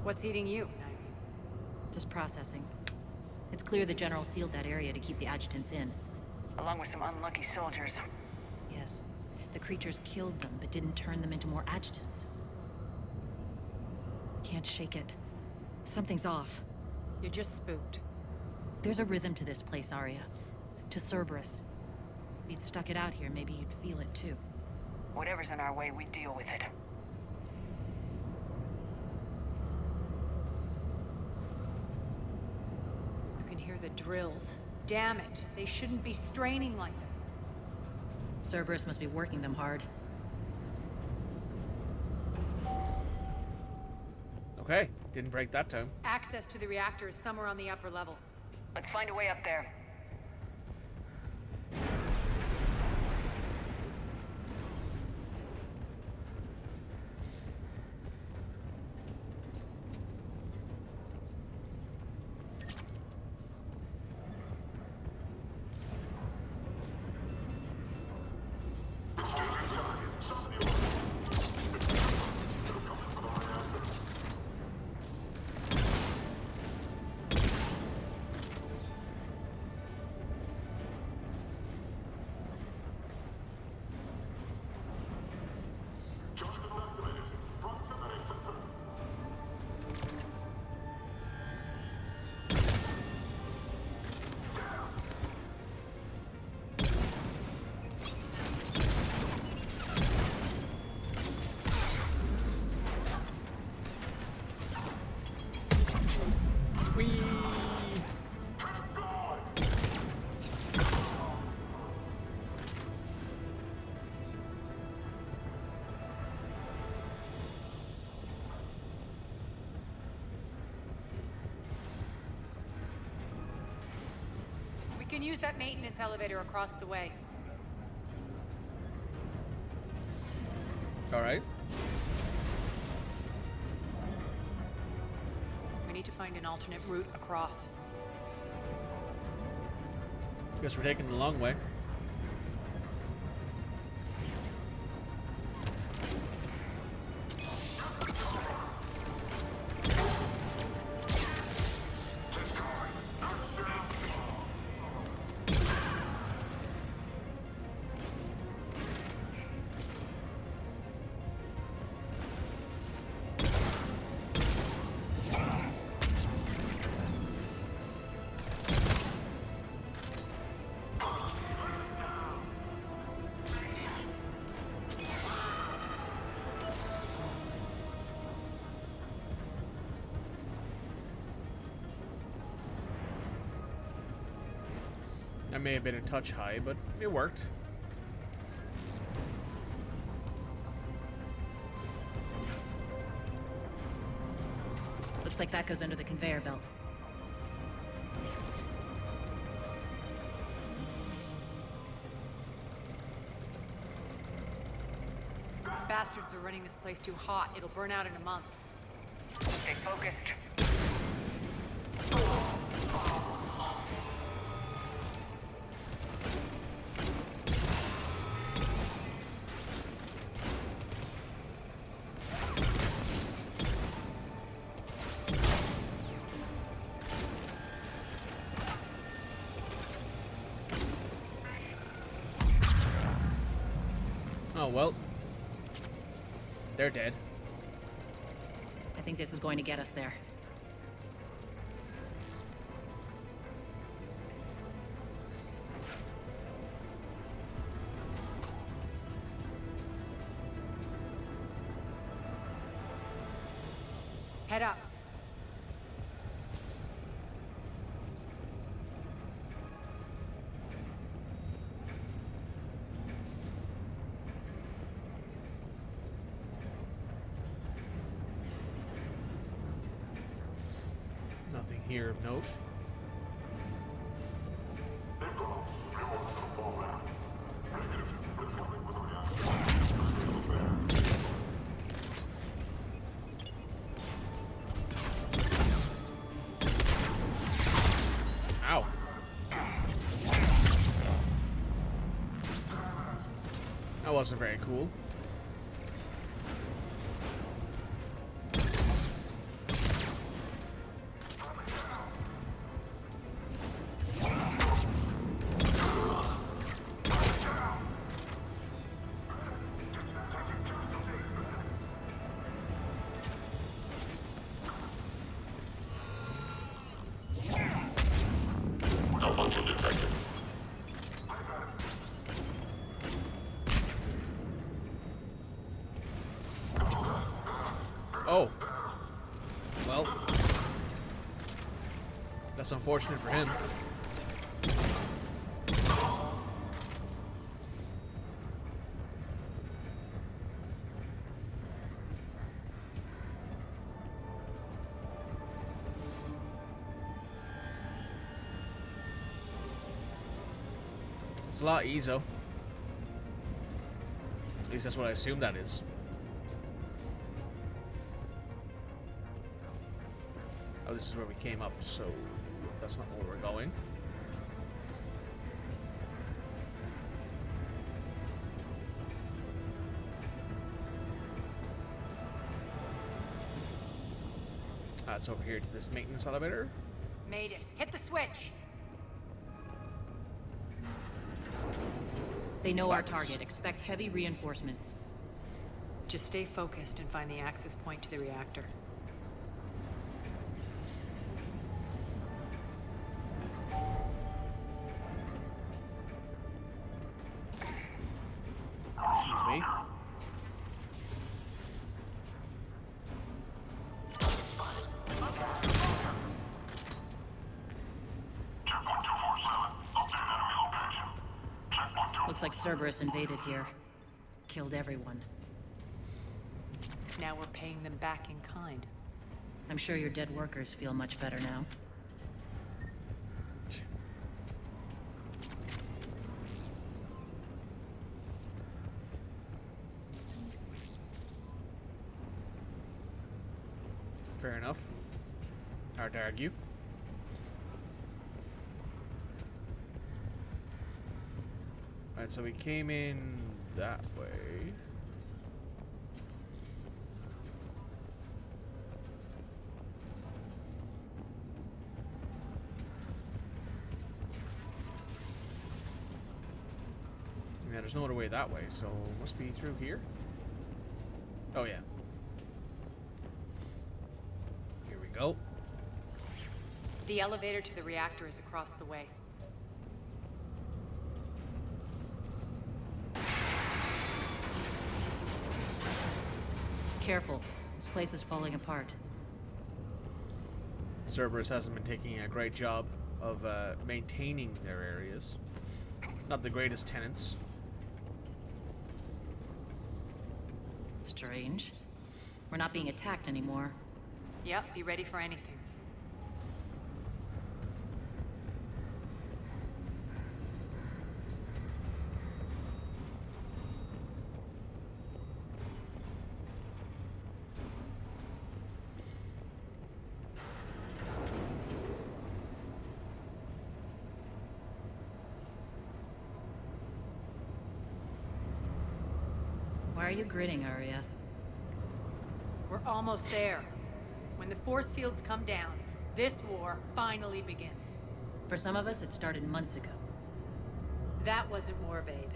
What's eating you? Just processing. It's clear the General sealed that area to keep the adjutants in. Along with some unlucky soldiers. Yes. The creatures killed them, but didn't turn them into more adjutants. Can't shake it. Something's off. You're just spooked. There's a rhythm to this place, Arya. To Cerberus. If you'd stuck it out here, maybe you'd feel it too. Whatever's in our way, we deal with it. You can hear the drills. Damn it. They shouldn't be straining like that. Cerberus must be working them hard. Okay, didn't break that time. Access to the reactor is somewhere on the upper level. Let's find a way up there. can use that maintenance elevator across the way. All right. We need to find an alternate route across. Guess we're taking the long way. That may have been a touch high, but it worked. Looks like that goes under the conveyor belt. Bastards are running this place too hot. It'll burn out in a month. Stay focused. Oh, well. They're dead. I think this is going to get us there. Head up. Nothing here of note. Ow. That wasn't very cool. Malfunction detected. Oh. Well. That's unfortunate for him. It's a lot easier. At least that's what I assume that is. Oh, this is where we came up, so that's not where we're going. It's over here to this maintenance elevator. Made it. Hit the switch. They know our target. Expect heavy reinforcements. Just stay focused and find the access point to the reactor. Excuse me. Looks like Cerberus invaded here. Killed everyone. Now we're paying them back in kind. I'm sure your dead workers feel much better now. Fair enough. Hard to argue. Alright, so we came in that way. Yeah, there's no other way that way, so it must be through here. Oh yeah. Here we go. The elevator to the reactor is across the way. Careful. This place is falling apart. Cerberus hasn't been taking a great job of maintaining their areas. Not the greatest tenants. Strange. We're not being attacked anymore. Yep, be ready for anything. Why are you grinning, Arya? We're almost there. When the force fields come down, this war finally begins. For some of us, it started months ago. That wasn't war, babe.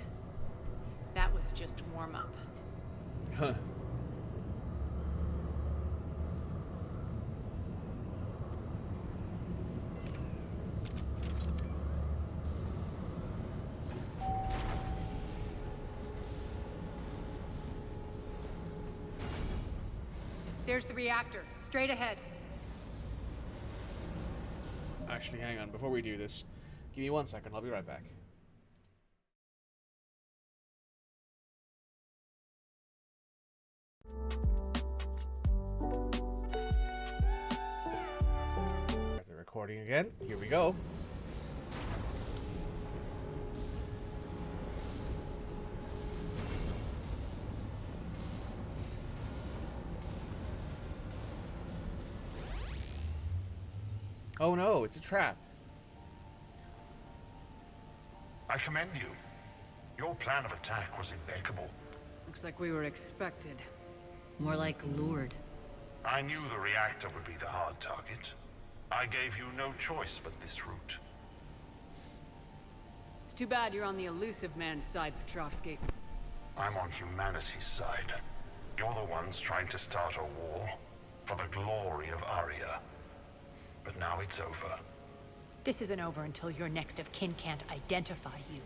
That was just warm-up. Huh. There's the reactor, straight ahead. Actually, hang on. Before we do this, give me 1 second. I'll be right back. Got the recording again. Here we go. Oh no, it's a trap. I commend you. Your plan of attack was impeccable. Looks like we were expected. More like lured. I knew the reactor would be the hard target. I gave you no choice but this route. It's too bad you're on the elusive man's side, Petrovsky. I'm on humanity's side. You're the ones trying to start a war for the glory of Arya. But now it's over. This isn't over until your next of kin can't identify you.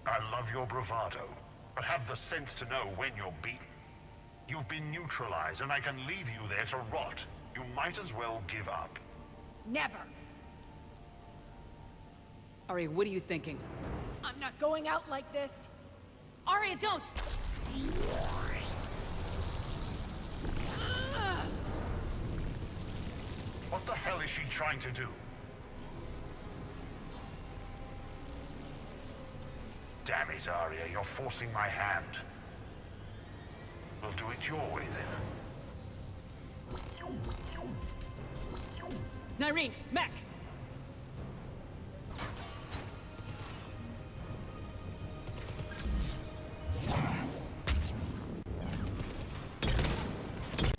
I love your bravado, but have the sense to know when you're beaten. You've been neutralized, and I can leave you there to rot. You might as well give up. Never! Arya, what are you thinking? I'm not going out like this! Arya, don't! What the hell is she trying to do? Damn it, Arya, you're forcing my hand. We'll do it your way, then. Nyreen, Max!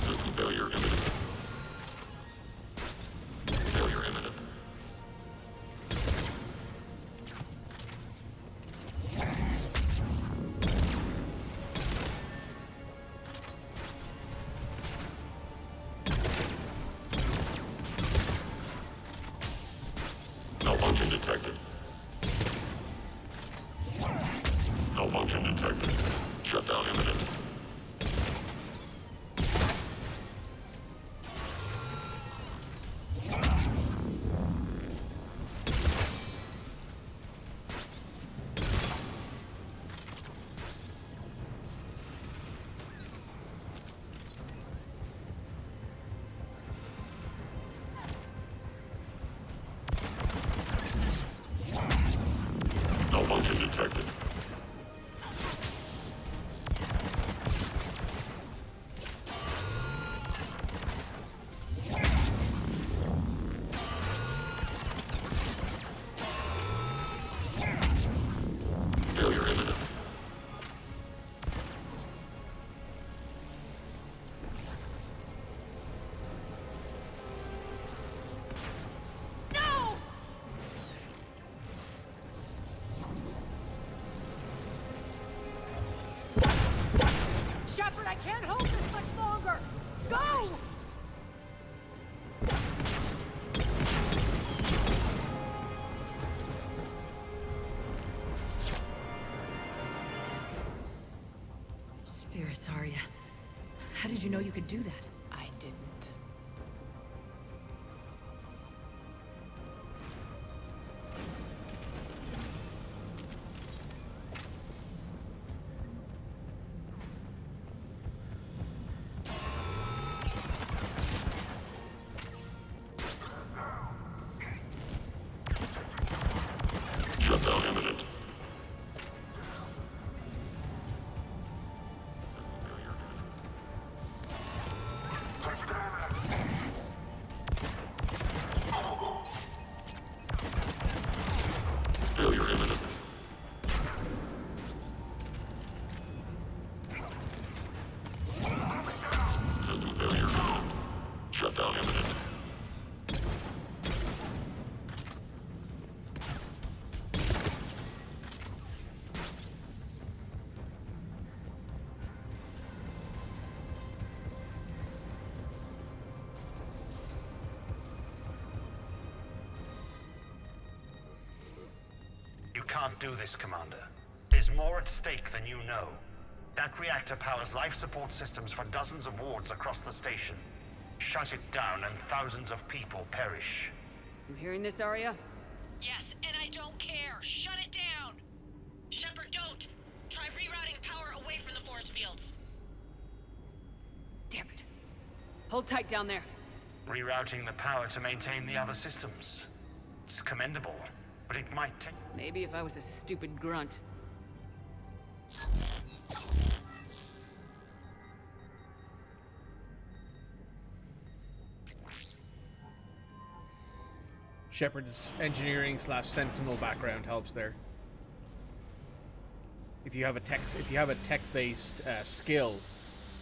System failure imminent. Failure imminent. Malfunction detected. Malfunction detected. Shutdown imminent. Malfunction detected. Failure imminent. No! Shepard, I can't hold this much longer! Go! Spirits, Arya. How did you know you could do that? I didn't. Shutdown imminent. Failure imminent. System failure imminent. Shutdown imminent. You can't do this, Commander. There's more at stake than you know. That reactor powers life support systems for dozens of wards across the station. Shut it down and thousands of people perish. You hearing this, Arya? Yes, and I don't care. Shut it down. Shepard, don't. Try rerouting power away from the force fields. Damn it. Hold tight down there. Rerouting the power to maintain the other systems. It's commendable, but it might take... Maybe if I was a stupid grunt. Shepard's engineering / Sentinel background helps there. If you have a tech-based skill,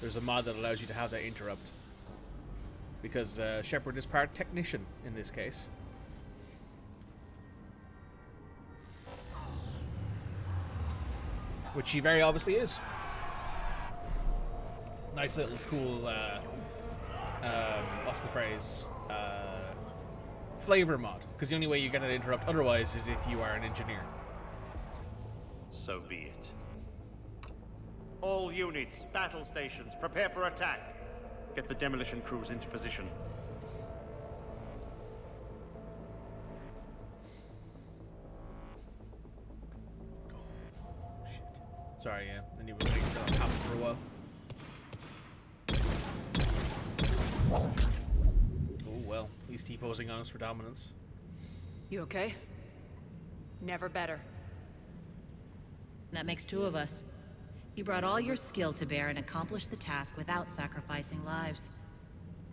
there's a mod that allows you to have that interrupt. Because Shepard is part technician in this case. Which she very obviously is. Nice little cool, what's the phrase? Flavor mod. Because the only way you get an interrupt otherwise is if you are an engineer. So be it. All units, battle stations, prepare for attack. Get the demolition crews into position. Sorry, yeah. Then you were waiting for that to happen for a while. Oh, well. He's T-posing on us for dominance. You okay? Never better. That makes two of us. You brought all your skill to bear and accomplished the task without sacrificing lives.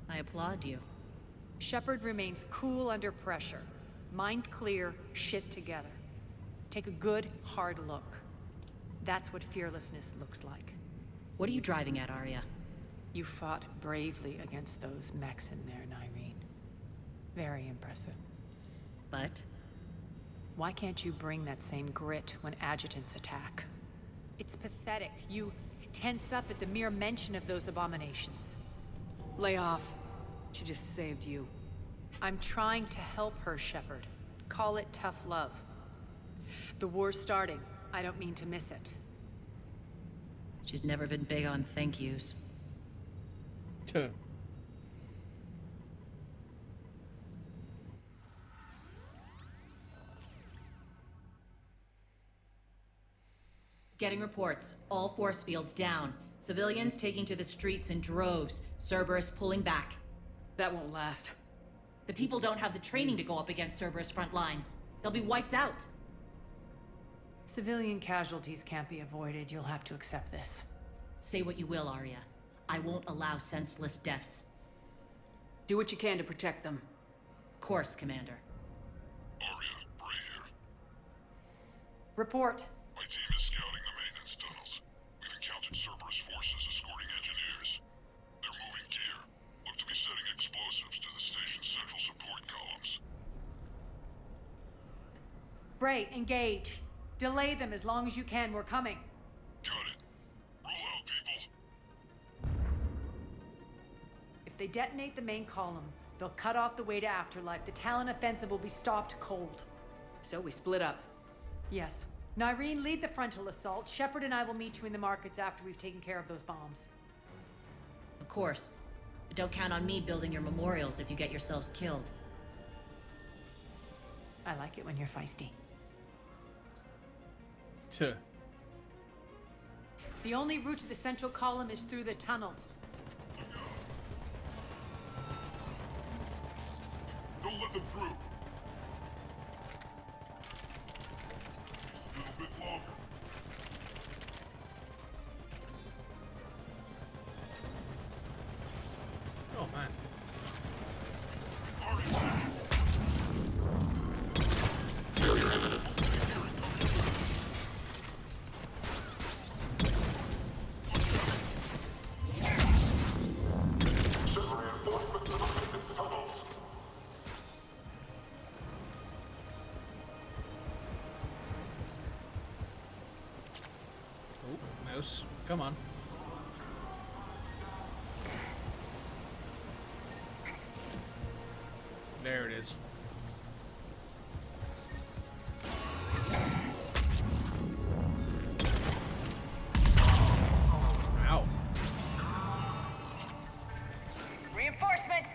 I applaud you. Shepard remains cool under pressure. Mind clear, shit together. Take a good, hard look. That's what fearlessness looks like. What are you driving at, Arya? You fought bravely against those mechs in there, Nyreen. Very impressive. But? Why can't you bring that same grit when adjutants attack? It's pathetic. You tense up at the mere mention of those abominations. Lay off. She just saved you. I'm trying to help her, Shepard. Call it tough love. The war's starting. I don't mean to miss it. She's never been big on thank yous. Getting reports. All force fields down. Civilians taking to the streets in droves. Cerberus pulling back. That won't last. The people don't have the training to go up against Cerberus front lines. They'll be wiped out. Civilian casualties can't be avoided. You'll have to accept this. Say what you will, Arya. I won't allow senseless deaths. Do what you can to protect them. Of course, Commander. Arya, Bray here. Report. My team is Bray, engage. Delay them as long as you can. We're coming. Got it. Roll out, people. If they detonate the main column, they'll cut off the way to Afterlife. The Talon offensive will be stopped cold. So we split up. Yes. Nyreen, lead the frontal assault. Shepard and I will meet you in the markets after we've taken care of those bombs. Of course. But don't count on me building your memorials if you get yourselves killed. I like it when you're feisty. Tuh. The only route to the central column is through the tunnels. Don't let them through. A little bit longer. Oh man. Failure imminent. Oh, mouse. Come on. There it is. Ow. Reinforcements!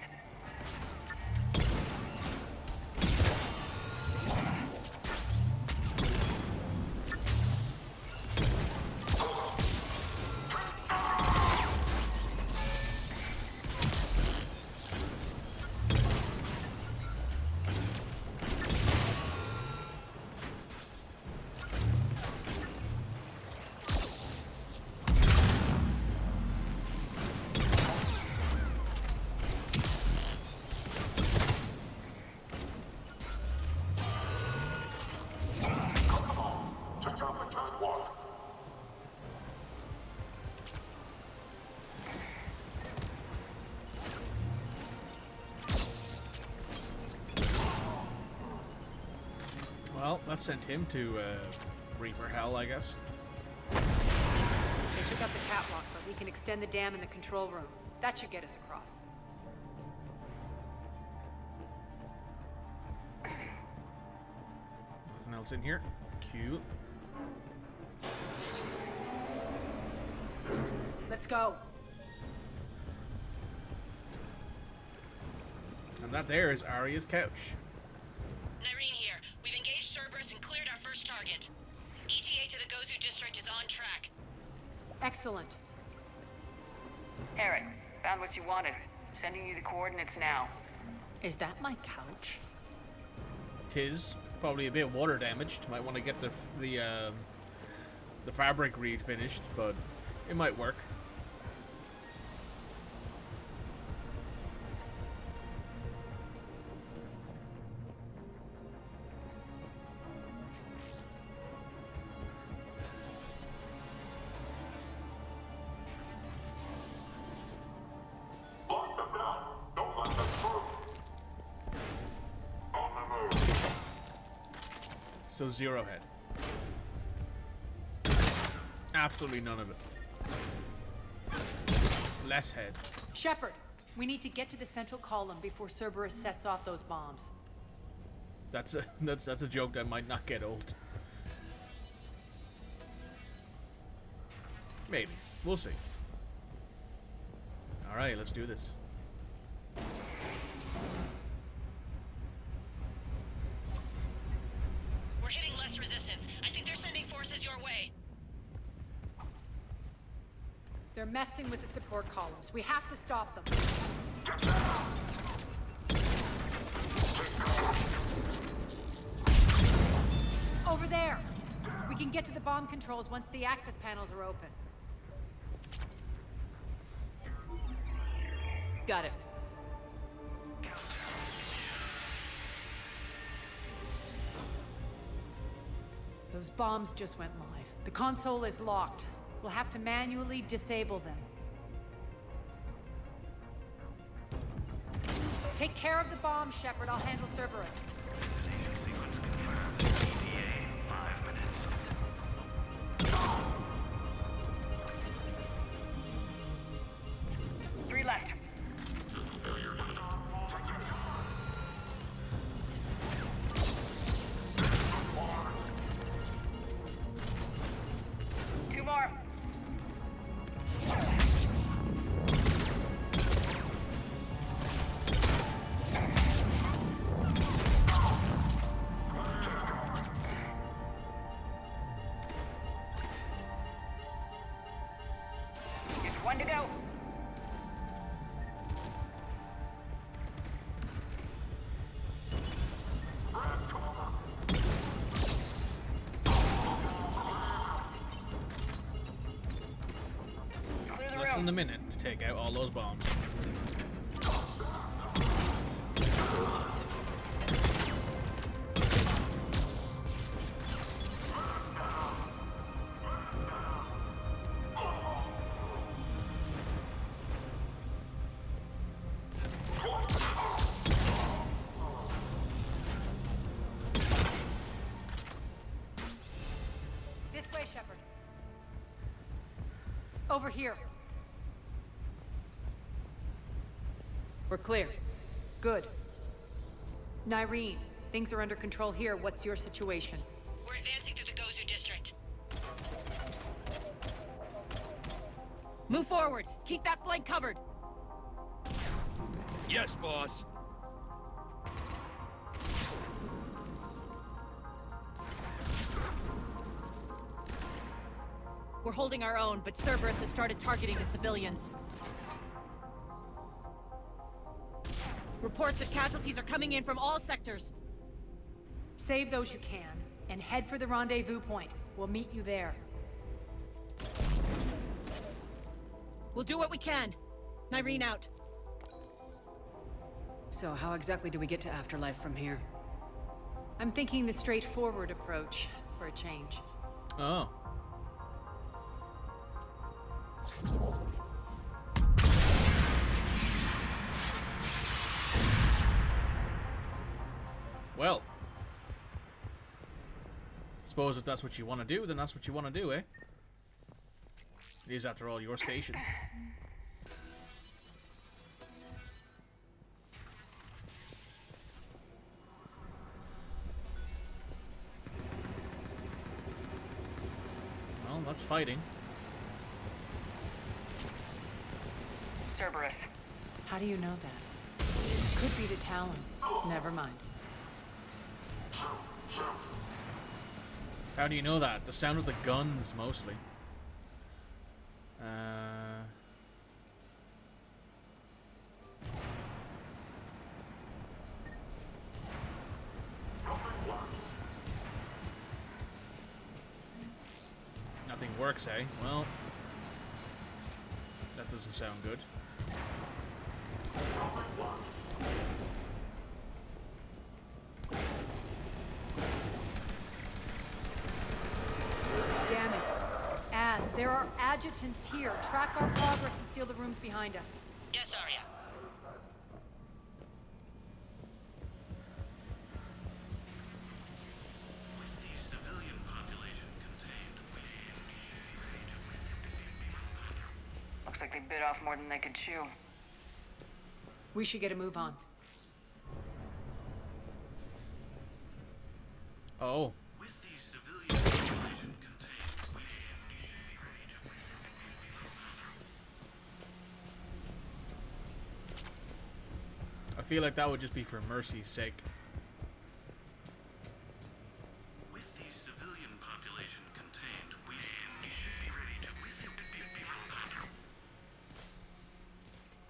Well, that sent him to Reaper Hell, I guess. They took out the catwalk, but we can extend the dam in the control room. That should get us across. Nothing else in here. Cute. Let's go. And that there is Arya's couch. Nyreen here. We've engaged Cerberus and cleared our first target. ETA to the Gozu district is on track. Excellent. Eric, found what you wanted. Sending you the coordinates now. Is that my couch? Tis probably a bit water damaged. Might want to get the fabric read finished, but it might work. Lock them down. Don't let them through. On the move. So zero head. Absolutely none of it. Less head. Shepard, we need to get to the central column before Cerberus sets off those bombs. That's a joke that might not get old. Maybe. We'll see. Alright, let's do this. We're hitting less resistance. I think they're sending forces your way. They're messing with the support columns. We have to stop them. Over there! We can get to the bomb controls once the access panels are open. Got it. Those bombs just went live. The console is locked. We'll have to manually disable them. Take care of the bombs, Shepard. I'll handle Cerberus. One to go. Less than a minute to take out all those bombs. This way, Shepard. Over here. We're clear. Good. Nyreen, things are under control here. What's your situation? We're advancing through the Gozu district. Move forward. Keep that flank covered. Yes, boss. We're holding our own, but Cerberus has started targeting the civilians. Reports of casualties are coming in from all sectors. Save those you can, and head for the rendezvous point. We'll meet you there. We'll do what we can. Nyreen out. So how exactly do we get to Afterlife from here? I'm thinking the straightforward approach for a change. Oh. Well, suppose if that's what you want to do, then that's what you want to do, eh? It is, after all, your station. Well, that's fighting. Cerberus. How do you know that? Could be the Talons. Never mind. How do you know that? The sound of the guns, mostly. Nothing works, eh? Well, that doesn't sound good. Damn it. Az, there are adjutants here. Track our progress and seal the rooms behind us. Yes, Arya. Looks like they bit off more than they could chew. We should get a move on. Oh. I feel like that would just be for mercy's sake. With the civilian population contained, we should be ready to...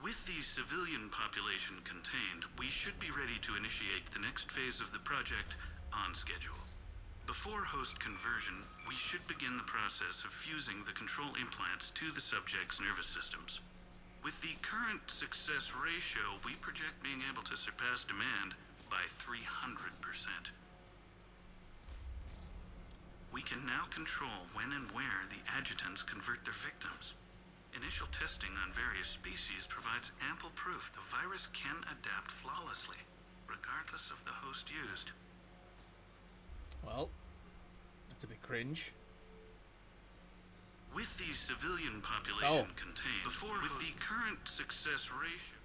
With the civilian population contained, we should be ready to initiate the next phase of the project on schedule. Before host conversion, we should begin the process of fusing the control implants to the subject's nervous systems. With the current success ratio, we project being able to surpass demand by 300%. We can now control when and where the adjutants convert their victims. Initial testing on various species provides ample proof the virus can adapt flawlessly, regardless of the host used. Well, that's a bit cringe. With the civilian population contained, with the current success ratio,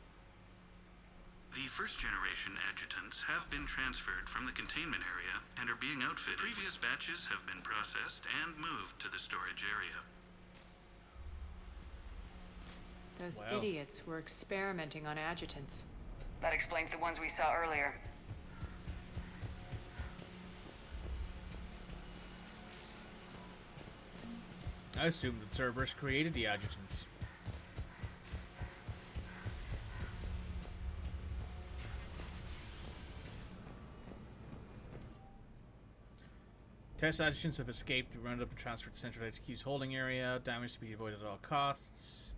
the first generation adjutants have been transferred from the containment area and are being outfitted. Previous batches have been processed and moved to the storage area. Those idiots were experimenting on adjutants. That explains the ones we saw earlier. I assumed that Cerberus created the adjutants. Test agents have escaped, rounded up and transferred to Central HQ's holding area. Damage to be avoided at all costs.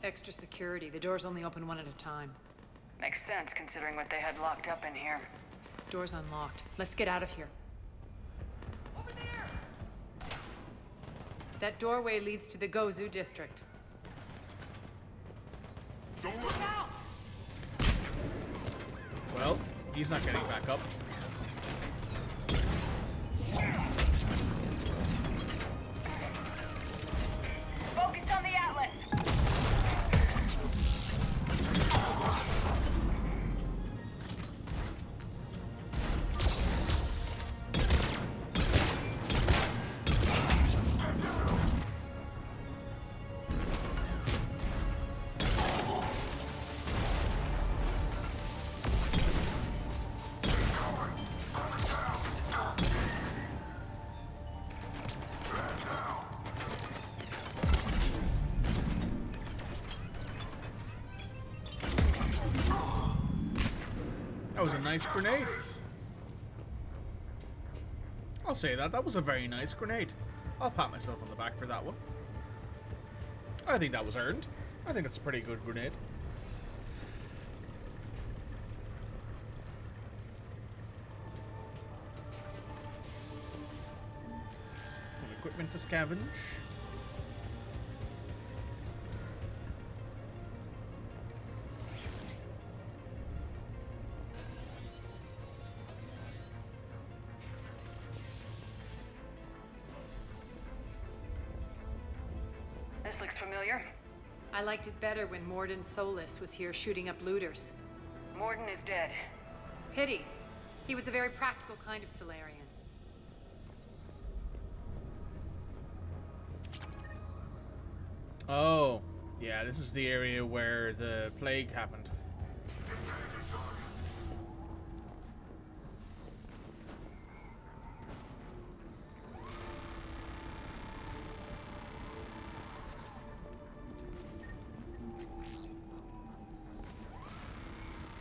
Extra security. The doors only open one at a time. Makes sense, considering what they had locked up in here. Door's unlocked. Let's get out of here. Over there! That doorway leads to the Gozu district. Don't look out! Well, he's not getting back up. Focus on the Atlas! That was a nice grenade. I'll say that. That was a very nice grenade. I'll pat myself on the back for that one. I think that was earned. I think it's a pretty good grenade. Some equipment to scavenge. This looks familiar. I liked it better when Morden Solis was here shooting up looters. Morden is dead. Pity. He was a very practical kind of Solarian. Oh, yeah, this is the area where the plague happened.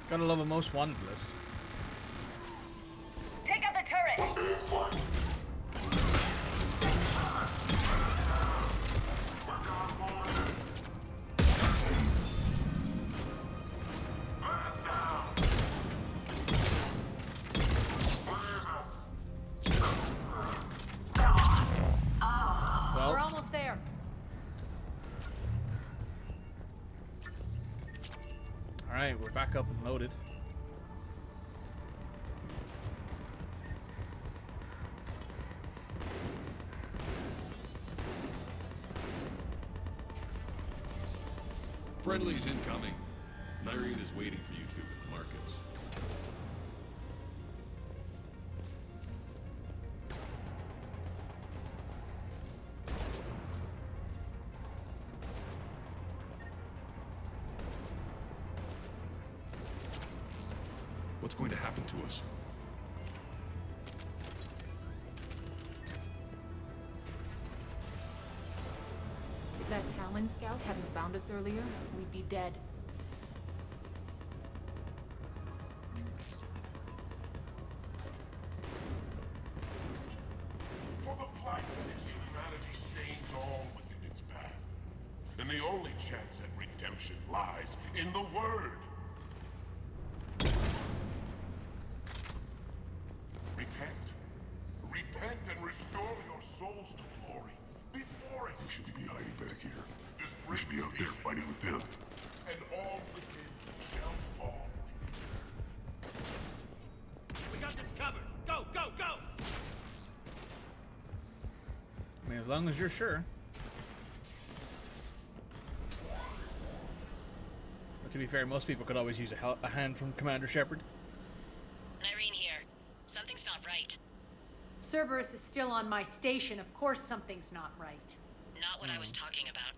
Gotta love a most wanted list. Take out the turret! Well, we're almost there. Alright, we're back up and loaded. Friendly's incoming. Nyreen is waiting for you two at the markets. What's going to happen to us? If that Talon scout hadn't found us earlier, we'd be dead. For the plight of its humanity stains all within its path. And the only chance at redemption lies in the Word. Repent. Repent and restore your souls to glory before it. We should be hiding back here. This We should be out there fighting with them. and all within shall fall. We got this covered. Go, go, go! I mean, as long as you're sure. But to be fair, most people could always use a hand from Commander Shepard. Nyreen here. Something's not right. Cerberus is still on my station. Of course something's not right. Not what I was talking about.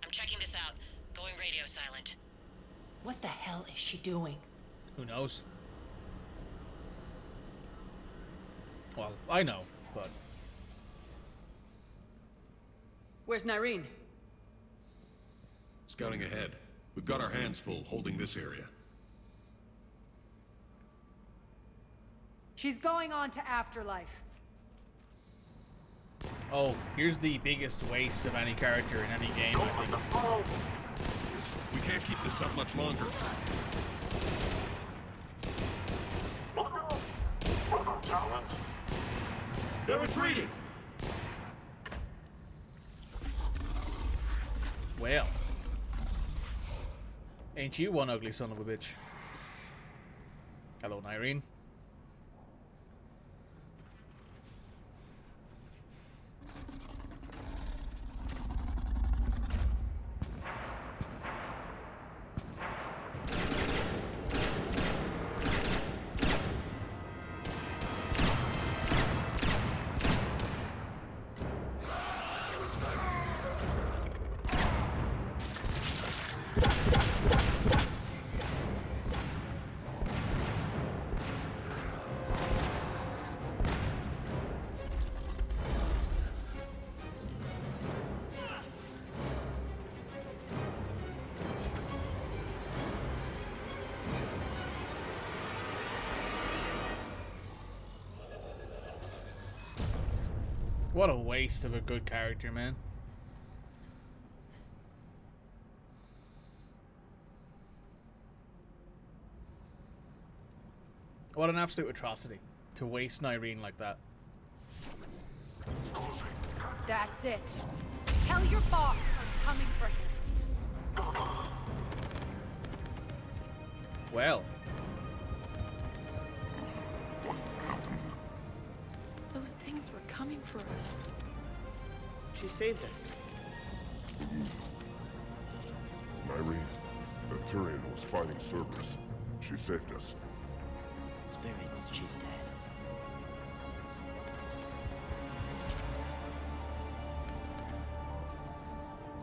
I'm checking this out. Going radio silent. What the hell is she doing? Who knows? Well, I know, but... Where's Nyreen? Scouting ahead. We've got our hands full holding this area. She's going on to Afterlife. Oh, here's the biggest waste of any character in any game, I think. We can't keep this up much longer. They're retreating! Well. Ain't you one ugly son of a bitch? Hello, Nyreen. What a waste of a good character, man. What an absolute atrocity to waste Nyreen like that. That's it. Tell your boss I'm coming for him. Well. Those things were coming for us. She saved us. Nyreen, the Turian was fighting Cerberus. She saved us. Spirits, she's dead.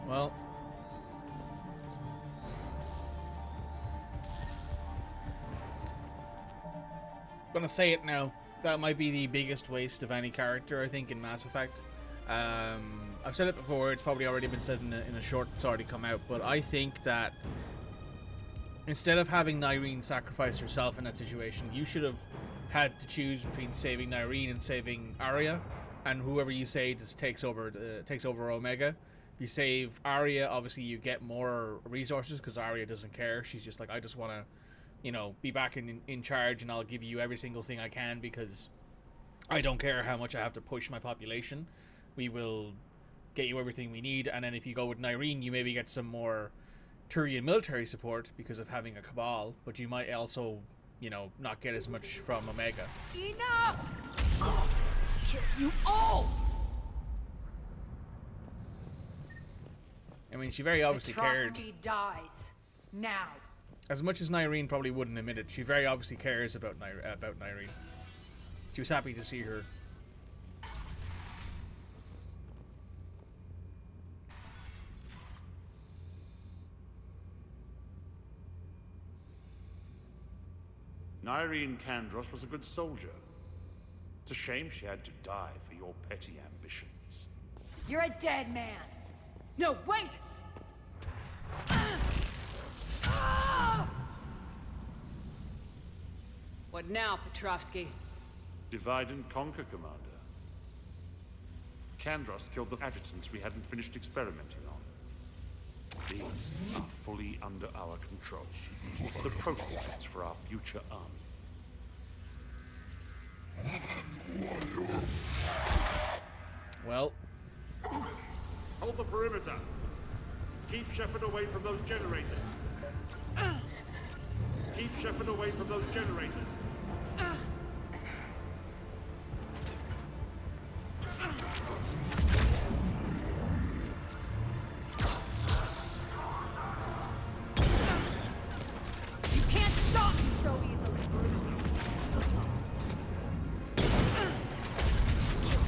Well. Gonna say it now. That might be the biggest waste of any character, I think, in Mass Effect. I've said it before, it's probably already been said in a short that's already come out, but I think that instead of having Nyreen sacrifice herself in that situation, you should have had to choose between saving Nyreen and saving Arya, and whoever you say just takes over Omega. If you save Arya, obviously you get more resources because Arya doesn't care. She's just like, I just want to, you know, be back in charge, and I'll give you every single thing I can because I don't care how much I have to push my population. We will get you everything we need. And then if you go with Nyreen, you maybe get some more Turian military support because of having a cabal, but you might also, you know, not get as much from Omega. Enough! Kill you all! I mean, she very obviously cared. Atrocity dies. Now. As much as Nyreen probably wouldn't admit it, she very obviously cares about Nyreen. She was happy to see her. Nyreen Kandros was a good soldier. It's a shame she had to die for your petty ambitions. You're a dead man. No, wait! What now, Petrovsky? Divide and conquer, Commander. Kandros killed the adjutants we hadn't finished experimenting on. These are fully under our control. The prototypes for our future army. Well. Hold the perimeter. Keep Shepard away from those generators. Keep Shepard away from those generators. You can't stop me so easily.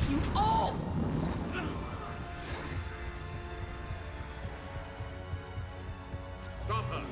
You all! Stop her!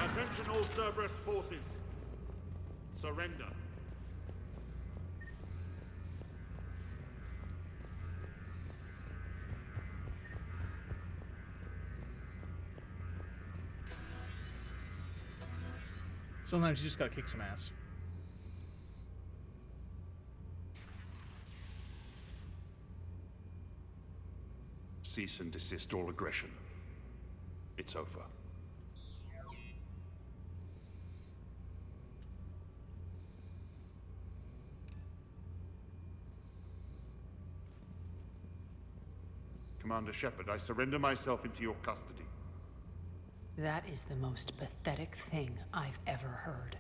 Attention all Cerberus forces. Surrender. Sometimes you just gotta kick some ass. Cease and desist all aggression. It's over. Commander Shepard, I surrender myself into your custody. That is the most pathetic thing I've ever heard.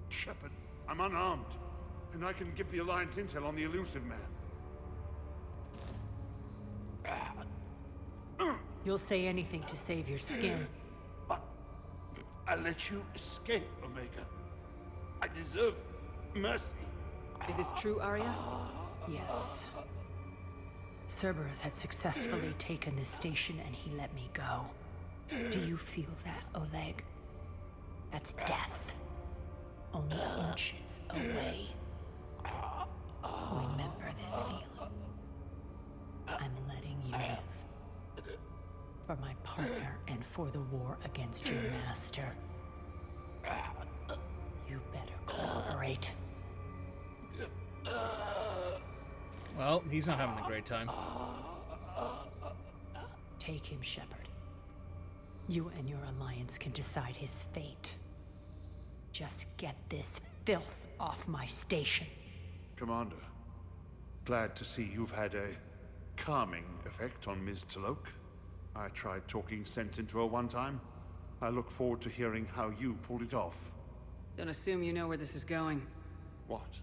Shepard, I'm unarmed, and I can give the Alliance intel on the elusive man. You'll say anything to save your skin. But I let you escape, Omega. I deserve mercy. Is this true, Arya? Yes. Cerberus had successfully taken this station and he let me go. Do you feel that, Oleg? That's death. Only inches away. Remember this feeling. I'm letting you live. For my partner and for the war against your master. You better cooperate. Well, he's not having a great time. Take him, Shepard. You and your alliance can decide his fate. Just get this filth off my station. Commander, glad to see you've had a calming effect on Ms. T'Loak. I tried talking sense into her one time. I look forward to hearing how you pulled it off. Don't assume you know where this is going. What?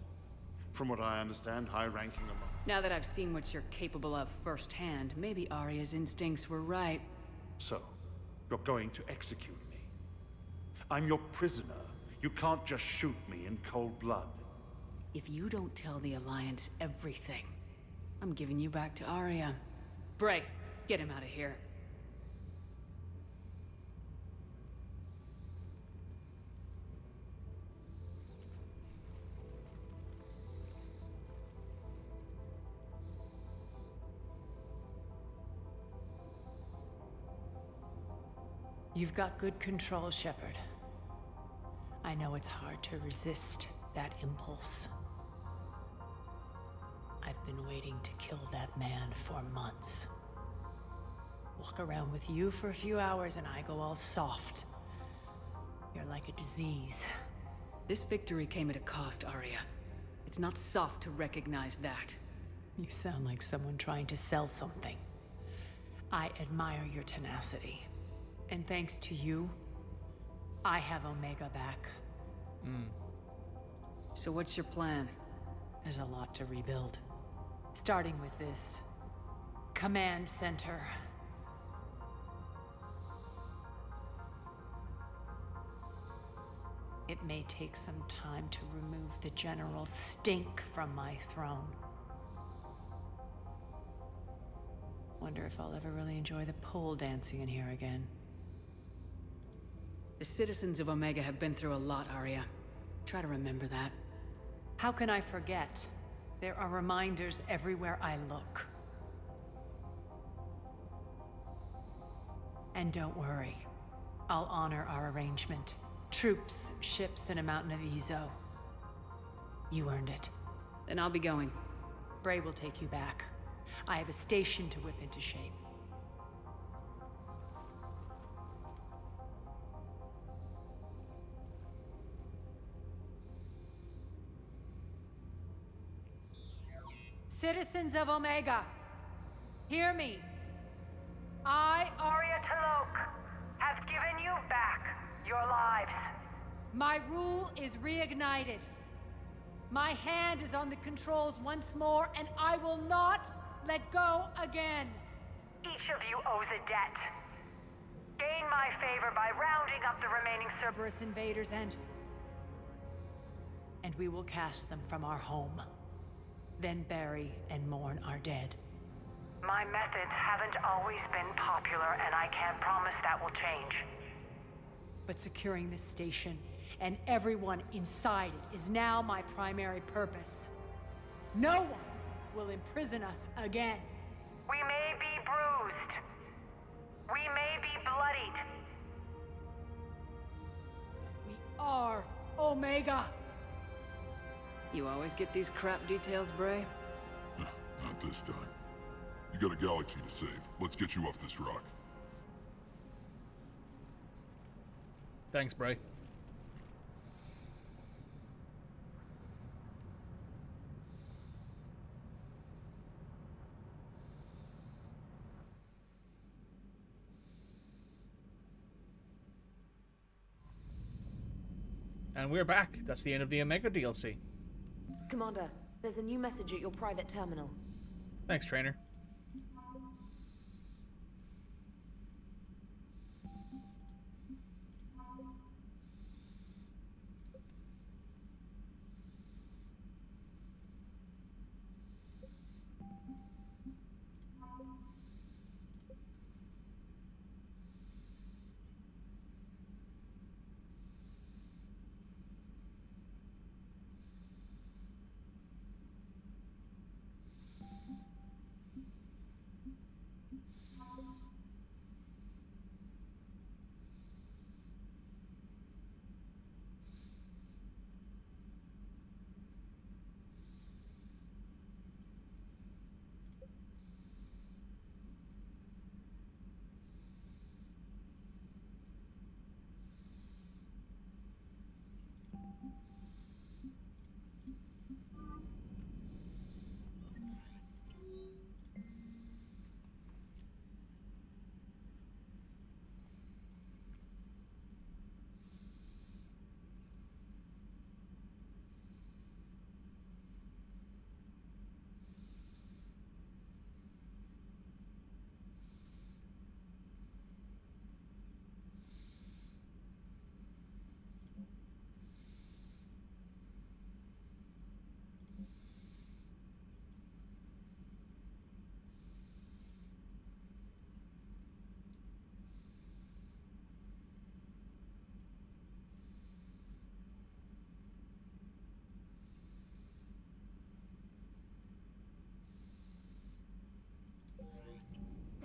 From what I understand, high-ranking among... Now that I've seen what you're capable of firsthand, maybe Arya's instincts were right. So, you're going to execute me. I'm your prisoner. You can't just shoot me in cold blood. If you don't tell the Alliance everything, I'm giving you back to Arya. Bray, get him out of here. You've got good control, Shepard. I know it's hard to resist that impulse. I've been waiting to kill that man for months. Walk around with you for a few hours and I go all soft. You're like a disease. This victory came at a cost, Arya. It's not soft to recognize that. You sound like someone trying to sell something. I admire your tenacity. And thanks to you, I have Omega back. So what's your plan? There's a lot to rebuild. Starting with this command center. It may take some time to remove the general stink from my throne. Wonder if I'll ever really enjoy the pole dancing in here again. The citizens of Omega have been through a lot, Arya. Try to remember that. How can I forget? There are reminders everywhere I look. And don't worry. I'll honor our arrangement. Troops, ships, and a mountain of Ezo. You earned it. Then I'll be going. Bray will take you back. I have a station to whip into shape. Citizens of Omega, hear me. I, Arya T'Loak, have given you back your lives. My rule is reignited. My hand is on the controls once more, and I will not let go again. Each of you owes a debt. Gain my favor by rounding up the remaining Cerberus invaders and we will cast them from our home. Then bury and mourn our dead. My methods haven't always been popular, and I can't promise that will change. But securing this station and everyone inside it is now my primary purpose. No one will imprison us again. We may be bruised. We may be bloodied. We are Omega. You always get these crap details, Bray? Not this time. You got a galaxy to save. Let's get you off this rock. Thanks, Bray. And we're back. That's the end of the Omega DLC. Commander, there's a new message at your private terminal. Thanks, Trainer.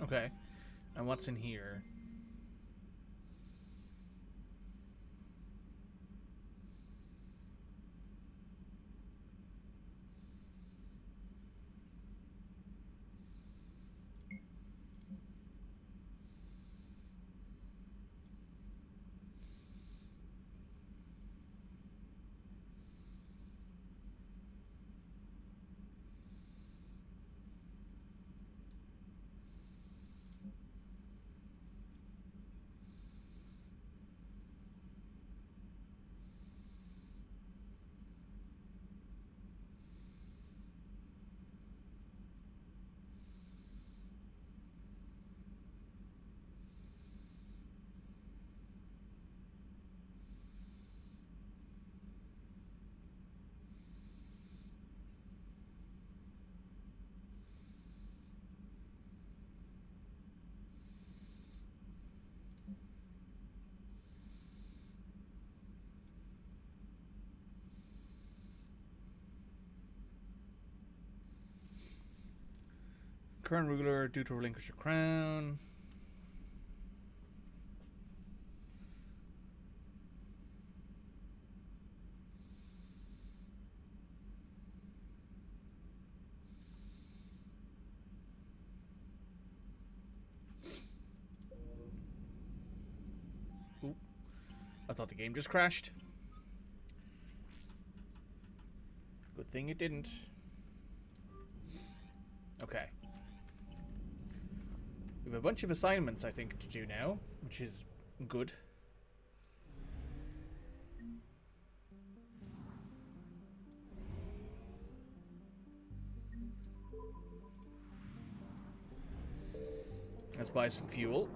Okay. And what's in here? Current ruler due to relinquish your crown. Ooh. I thought the game just crashed. Good thing it didn't. Okay. We have a bunch of assignments, I think, to do now, which is good. Let's buy some fuel.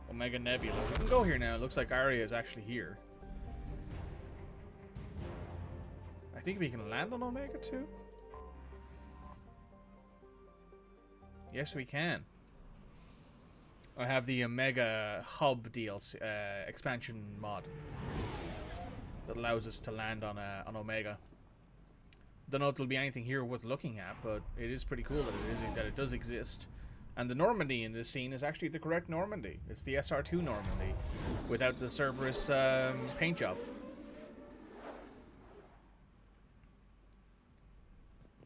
Omega Nebula. We can go here now. It looks like Arya is actually here. I think we can land on Omega too. Yes, we can. I have the Omega Hub DLC expansion mod that allows us to land on Omega. Don't know if there'll be anything here worth looking at, but it is pretty cool that it does exist. And the Normandy in this scene is actually the correct Normandy. It's the SR2 Normandy without the Cerberus paint job.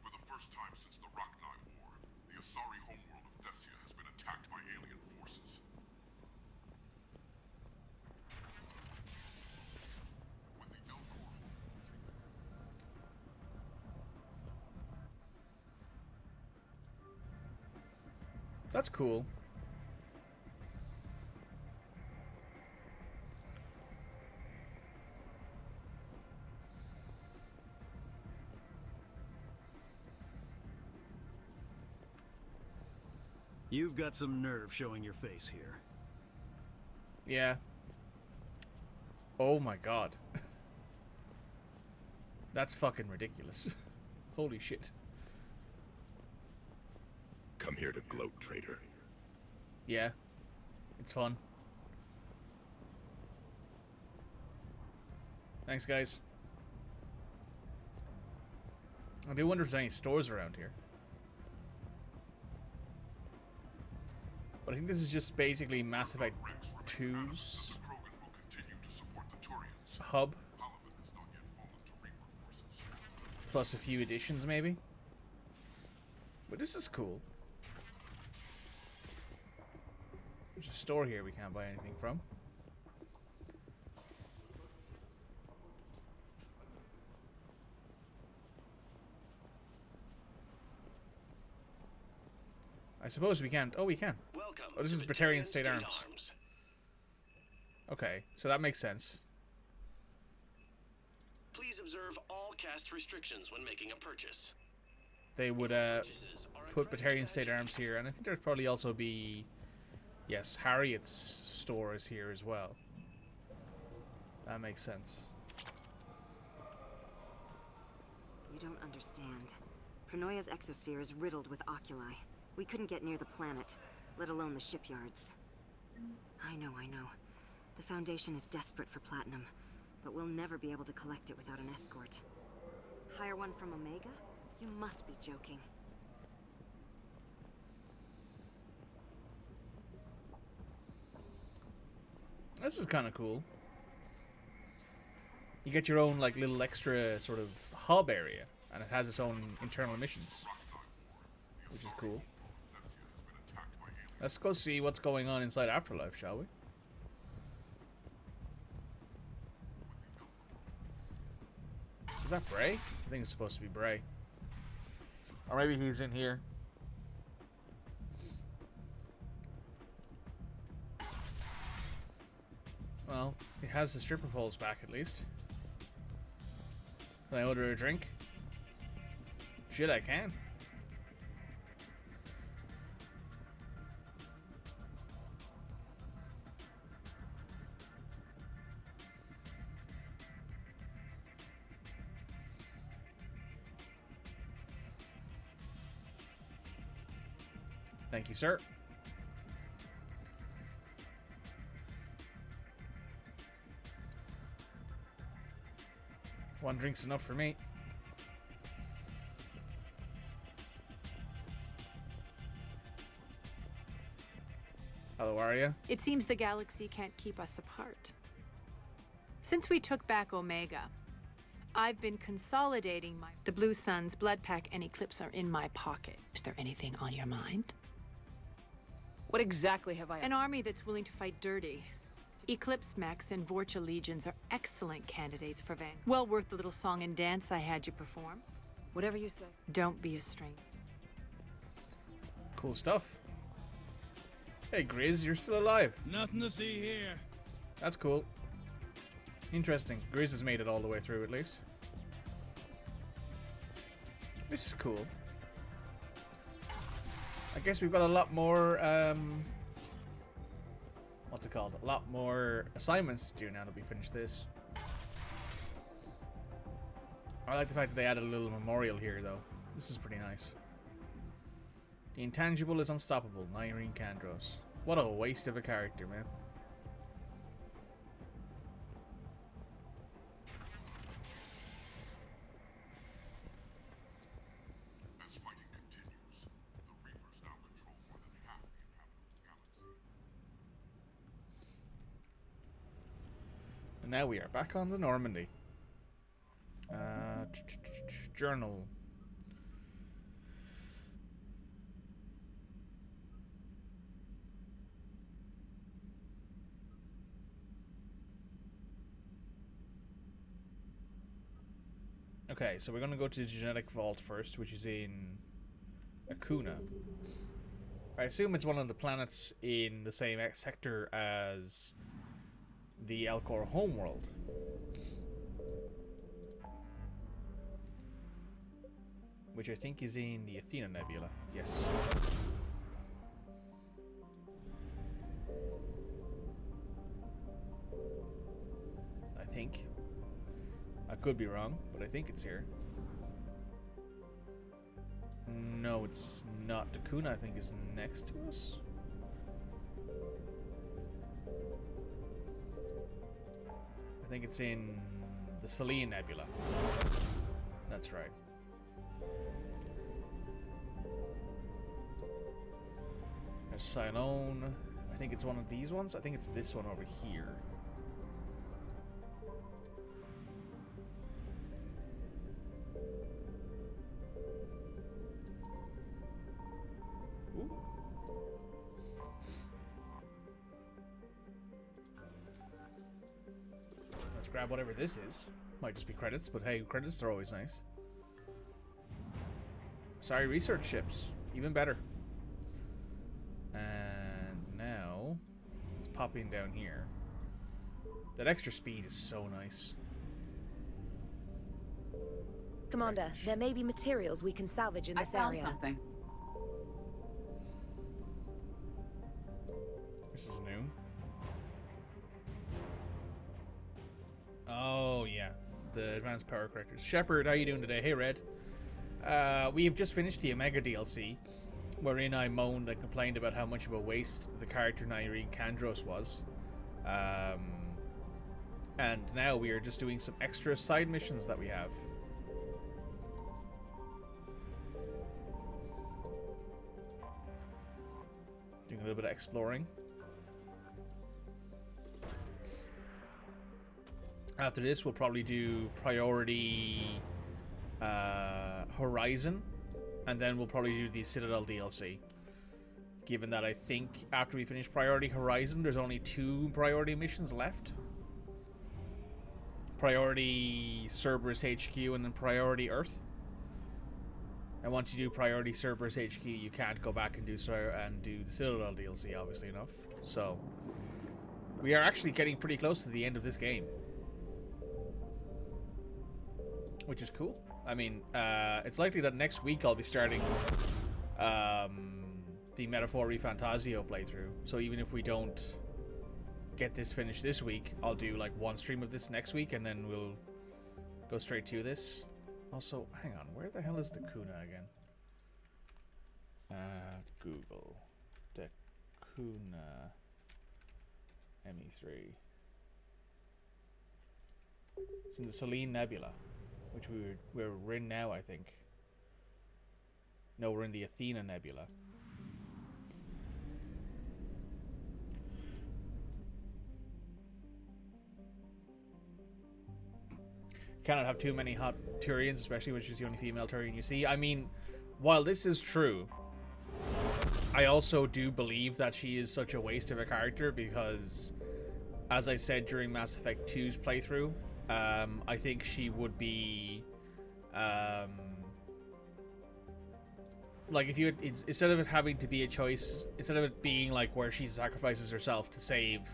For the first time since the Rachni War, the Asari homeworld of Thessia has been attacked by alien forces. With the Elcor That's cool. You've got some nerve showing your face here. Yeah. Oh my god. That's fucking ridiculous. Holy shit. Come here to gloat, traitor. Yeah. It's fun. Thanks, guys. I do wonder if there's any stores around here. But I think this is just basically Mass Effect 2's hub. Plus a few additions, maybe. But this is cool. There's a store here we can't buy anything from. I suppose we can't. Oh, we can. Welcome. Oh, this is Batarian State Arms. Okay, so that makes sense. Please observe all caste restrictions when making a purchase. They would put Batarian State Arms here, and I think there'd probably also be, yes, Harriet's store is here as well. That makes sense. You don't understand. Pronoia's exosphere is riddled with oculi. We couldn't get near the planet, let alone the shipyards. I know. The Foundation is desperate for platinum, but we'll never be able to collect it without an escort. Hire one from Omega? You must be joking. This is kind of cool. You get your own like little extra sort of hub area, and it has its own internal missions, which is cool. Let's go see what's going on inside Afterlife, shall we? Is that Bray? I think it's supposed to be Bray. Or maybe he's in here. Well, he has the stripper poles back at least. Can I order a drink? Shit, I can. Thank you, sir. One drink's enough for me. Hello, Arya. It seems the galaxy can't keep us apart. Since we took back Omega, I've been consolidating the Blue Suns, Bloodpack, and Eclipse are in my pocket. Is there anything on your mind? What exactly have I... An army that's willing to fight dirty. Eclipse Mechs and Vorcha Legions are excellent candidates for Van. Well worth the little song and dance I had you perform. Whatever you say. Don't be a stranger. Cool stuff. Hey, Grizz, you're still alive. Nothing to see here. That's cool. Interesting. Grizz has made it all the way through, at least. This is cool. I guess we've got a lot more, what's what's it called? A lot more assignments to do now that we finish this. I like the fact that they added a little memorial here, though. This is pretty nice. The intangible is unstoppable, Nyreen Kandros. What a waste of a character, man. As fighting continues, the Reapers now control more than half the inhabitable galaxy. And now we are back on the Normandy. Journal. Okay, so we're going to go to the genetic vault first, which is in Akuna. I assume it's one of the planets in the same sector as the Elcor homeworld. Which I think is in the Athena Nebula. Yes. I think. I could be wrong, but I think it's here. No, it's not. Dakuna, I think, is next to us. I think it's in the Selene Nebula. That's right. There's Cylone. I think it's one of these ones. I think it's this one over here. Ooh. Let's grab whatever this is. Might just be credits, but hey, credits are always nice. Sorry, research ships. Even better. And now, let's pop in down here. That extra speed is so nice. Commander, there may be materials we can salvage in this area. Something. This is new. Oh, yeah. The advanced power correctors. Shepard, how you doing today? Hey, Red. We have just finished the Omega DLC, wherein I moaned and complained about how much of a waste the character Nyreen Kandros was. And now we are just doing some extra side missions that we have. Doing a little bit of exploring. After this, we'll probably do Priority Horizon, and then we'll probably do the Citadel DLC. Given that I think after we finish Priority Horizon, there's only 2 priority missions left. Priority Cerberus HQ and then Priority Earth. And once you do Priority Cerberus HQ, you can't go back and do the Citadel DLC, obviously enough. So, we are actually getting pretty close to the end of this game. Which is cool. I mean, it's likely that next week I'll be starting the Metaphor Refantasio playthrough. So even if we don't get this finished this week, I'll do like one stream of this next week and then we'll go straight to this. Also, hang on, where the hell is Dakuna again? Google. Dakuna ME3. It's in the Selene Nebula, which we're in now, I think. No, we're in the Athena Nebula. Cannot have too many hot Turians, especially when she's the only female Turian you see. I mean, while this is true, I also do believe that she is such a waste of a character because, as I said during Mass Effect 2's playthrough, I think she would be, like if you, instead of it having to be a choice, instead of it being like where she sacrifices herself to save,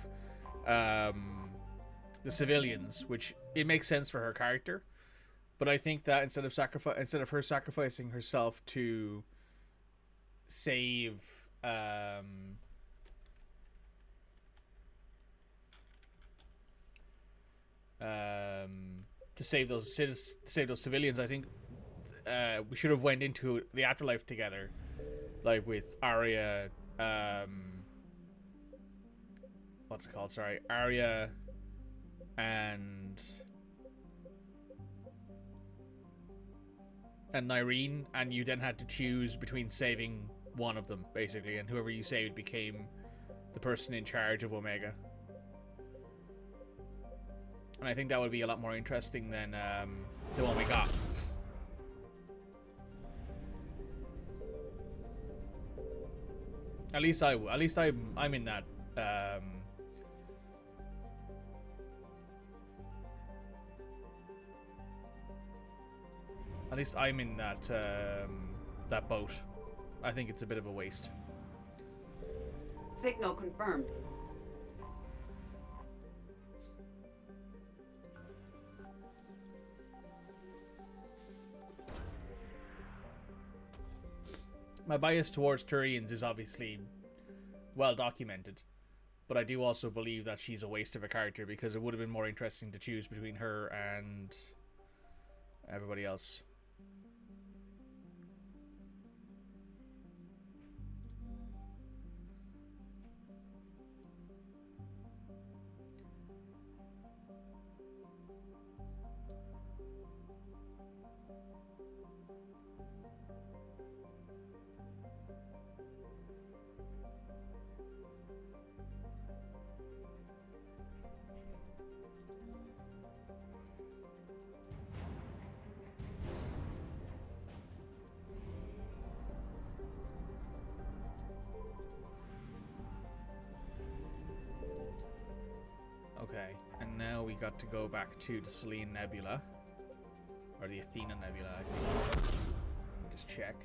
the civilians, which it makes sense for her character, but I think that instead of her sacrificing herself to save to save those civilians, I think we should have went into the afterlife together, like with Arya. What's it called? Sorry, Arya and Nyreen, and you then had to choose between saving one of them, basically, and whoever you saved became the person in charge of Omega. And I think that would be a lot more interesting than the one we got. At least I'm in that. At least I'm in that that boat. I think it's a bit of a waste. Signal confirmed. My bias towards Turians is obviously well documented, but I do also believe that she's a waste of a character because it would have been more interesting to choose between her and everybody else. Okay, and now we got to go back to the Selene Nebula. Or the Athena Nebula, I think. Let me just check.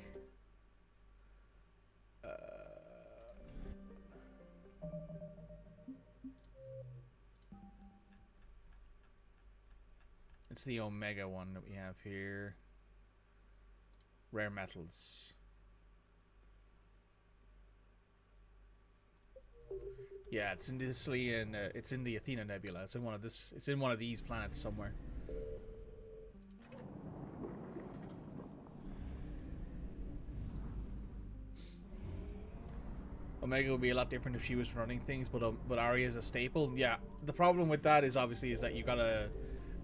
It's the Omega one that we have here. Rare metals. Yeah, it's in the Selene, it's in the Athena Nebula. It's in one of this. It's in one of these planets somewhere. Omega would be a lot different if she was running things, but Arya is a staple. Yeah, the problem with that is obviously is that you gotta.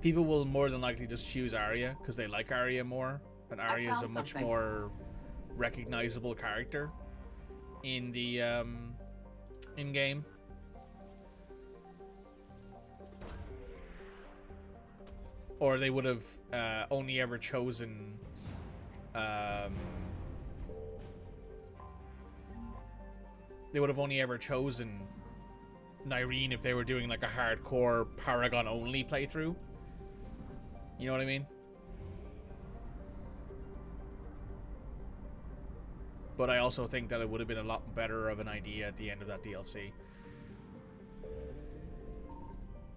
People will more than likely just choose Arya because they like Arya more, and Arya is a much more recognizable character in the in game. Or they would have only ever chosen they would have only ever chosen Nyreen if they were doing like a hardcore Paragon only playthrough. You know what I mean? But I also think that it would have been a lot better of an idea at the end of that DLC.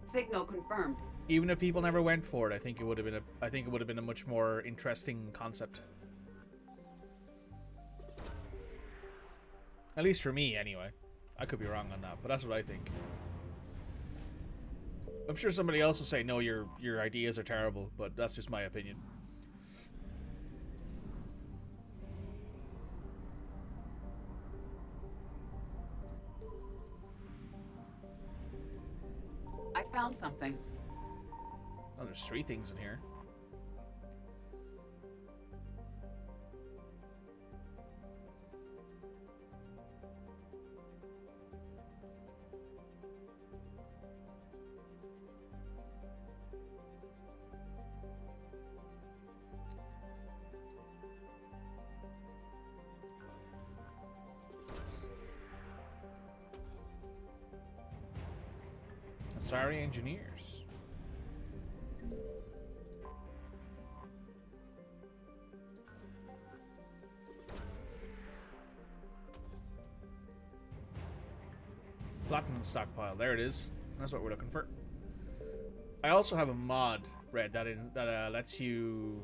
Signal confirmed. Even if people never went for it, I think it would have been a much more interesting concept. At least for me, anyway. I could be wrong on that, but that's what I think. I'm sure somebody else will say, no, your ideas are terrible, but that's just my opinion. I found something. Oh, there's 3 things in here. Sorry, engineers. Platinum stockpile. There it is. That's what we're looking for. I also have a mod, Red, that lets you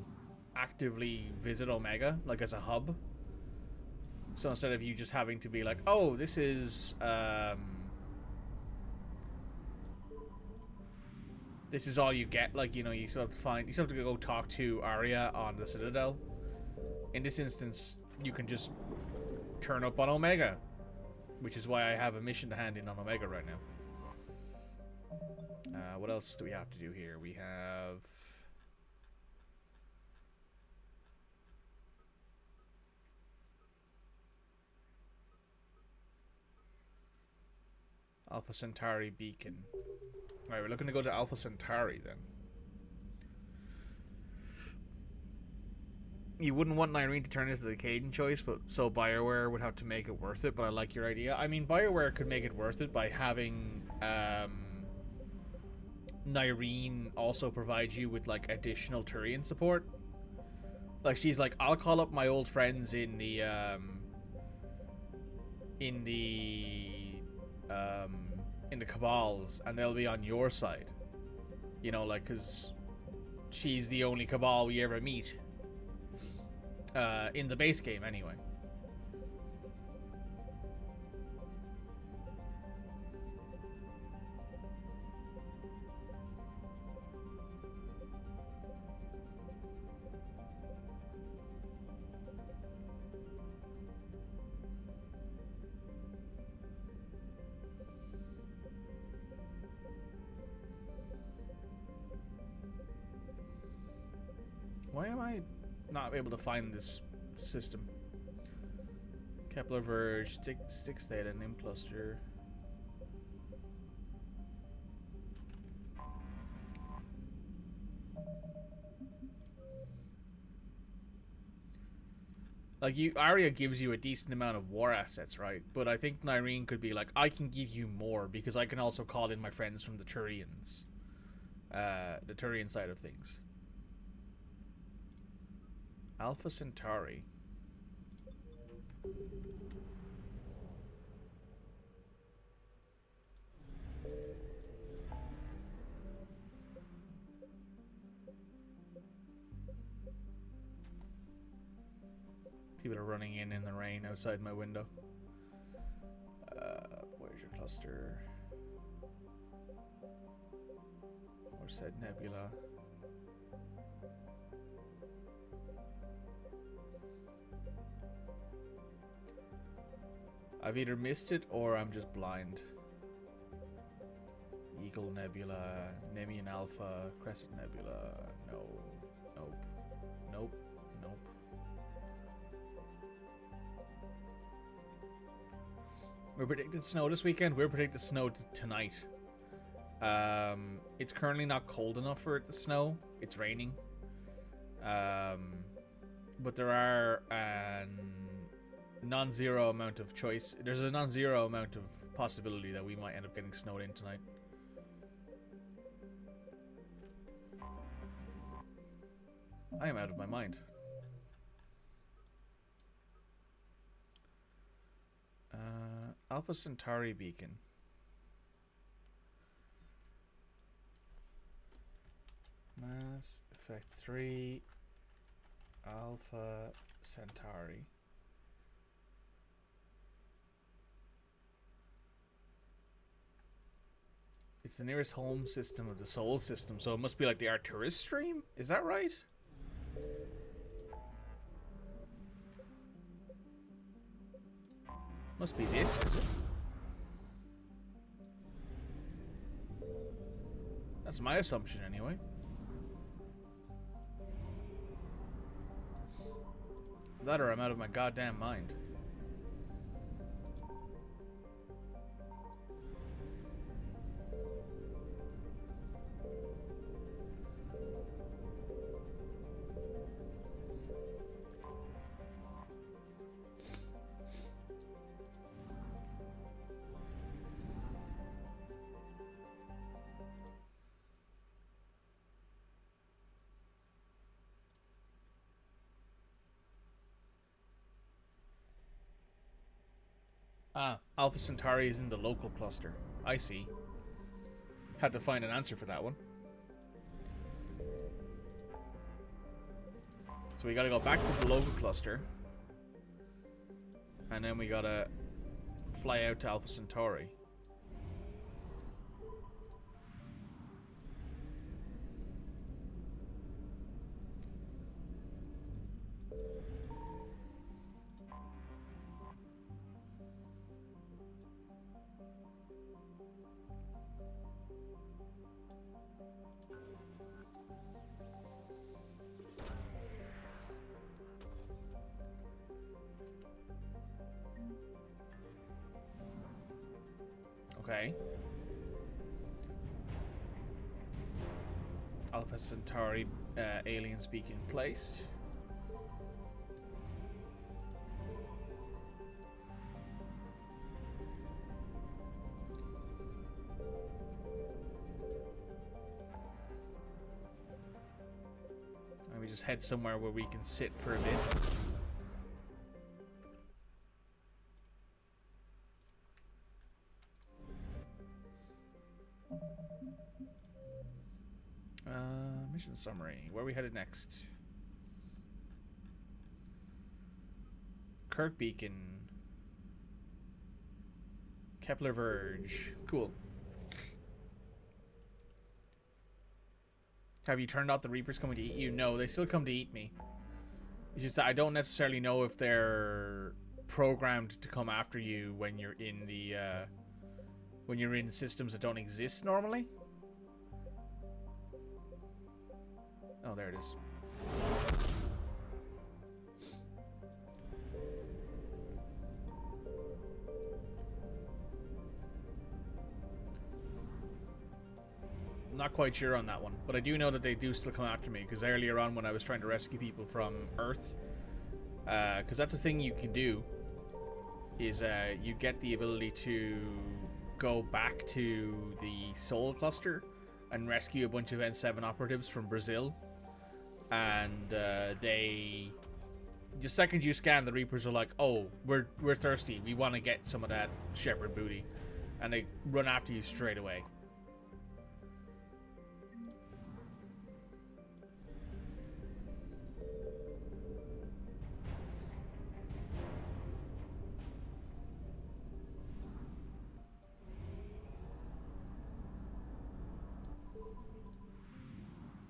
actively visit Omega, like as a hub. So instead of you just having to be like, oh, this is this is all you get. Like, you know, you still have to go talk to Arya on the Citadel. In this instance, you can just turn up on Omega, which is why I have a mission to hand in on Omega right now. What else do we have to do here? We have... Alpha Centauri beacon. Alright, we're looking to go to Alpha Centauri then. You wouldn't want Nyreen to turn into the Caden choice, but so BioWare would have to make it worth it, but I like your idea. I mean, BioWare could make it worth it by having Nyreen also provide you with like additional Turian support. Like, she's like, I'll call up my old friends in the Cabals, and they'll be on your side. You know, like, because she's the only Cabal we ever meet. In the base game, anyway. Why am I not able to find this system? Kepler Verge, Sticks Theta, Nim Cluster. Like, Arya gives you a decent amount of war assets, right? But I think Nyreen could be like, I can give you more because I can also call in my friends from the Turians. The Turian side of things. Alpha Centauri. People are running in the rain outside my window. Where's your cluster? Or said Nebula. I've either missed it or I'm just blind. Eagle Nebula, Nemean Alpha, Crescent Nebula. No. Nope. Nope. Nope. We're predicted snow this weekend. We're predicted snow tonight. It's currently not cold enough for it to snow. It's raining. But there are non-zero amount of choice. There's a non-zero amount of possibility that we might end up getting snowed in tonight. I am out of my mind. Alpha Centauri beacon. Mass Effect 3 Alpha Centauri. It's the nearest home system of the Sol system, so it must be like the Arcturus stream? Is that right? Must be this, is it? That's my assumption, anyway. That or I'm out of my goddamn mind. Ah, Alpha Centauri is in the local cluster. I see. Had to find an answer for that one. So we gotta go back to the local cluster. And then we gotta fly out to Alpha Centauri. Okay. Alpha Centauri aliens beacon placed. Let me just head somewhere where we can sit for a bit. Mission summary. Where are we headed next? Kirk Beacon. Kepler Verge. Cool. Have you turned out the Reapers coming to eat you? No, they still come to eat me. It's just that I don't necessarily know if they're programmed to come after you when you're in the when you're in systems that don't exist normally. Oh, there it is. I'm not quite sure on that one, but I do know that they do still come after me, because earlier on when I was trying to rescue people from Earth, because that's a thing you can do, is you get the ability to go back to the Sol cluster and rescue a bunch of N7 operatives from Brazil. And the second you scan, the Reapers are like, oh, we're thirsty, we want to get some of that Shepard booty, and they run after you straight away.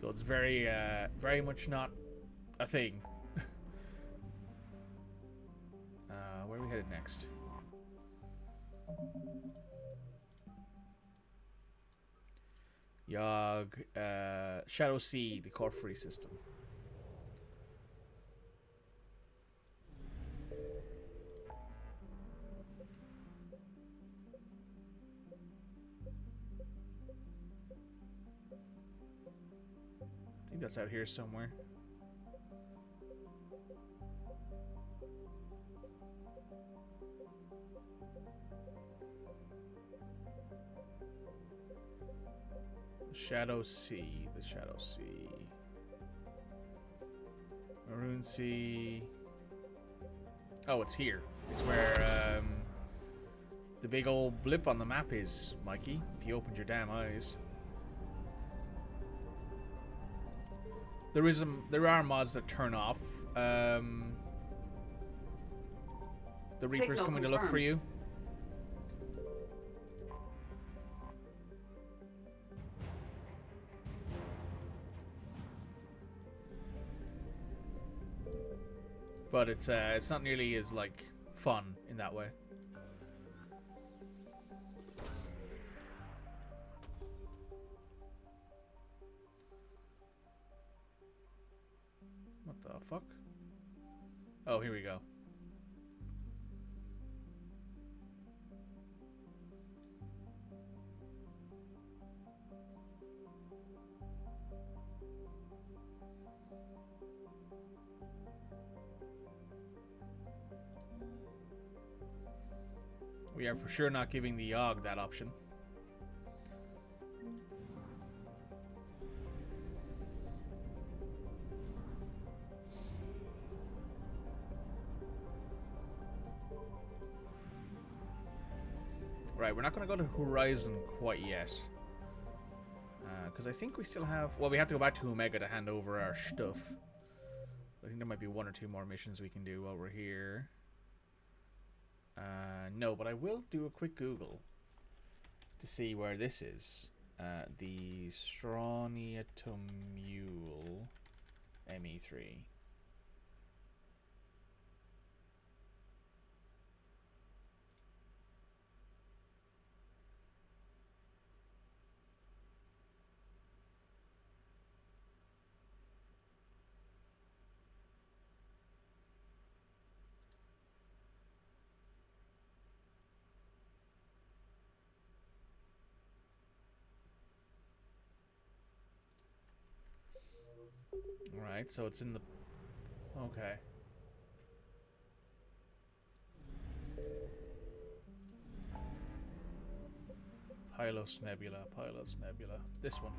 So it's very, very much not a thing. Where are we headed next? Yogg, Shadow Sea, the core free system. I think that's out here somewhere. The Shadow Sea, the Shadow Sea. Maroon Sea. Oh, it's here. It's where the big old blip on the map is, Mikey, if you opened your damn eyes. There are mods that turn off the Reapers Signal coming to look for confirmed. you. But it's not nearly as like fun in that way. What the fuck? Oh, here we go. We are for sure not giving the Yogg that option. Right, we're not going to go to Horizon quite yet. Because I think we still have... Well, we have to go back to Omega to hand over our stuff. I think there might be one or two more missions we can do while we're here. No, but I will do a quick Google to see where this is. The Stroniatumule ME3. Right, so it's in the... Okay. Pylos Nebula, Pylos Nebula. This one.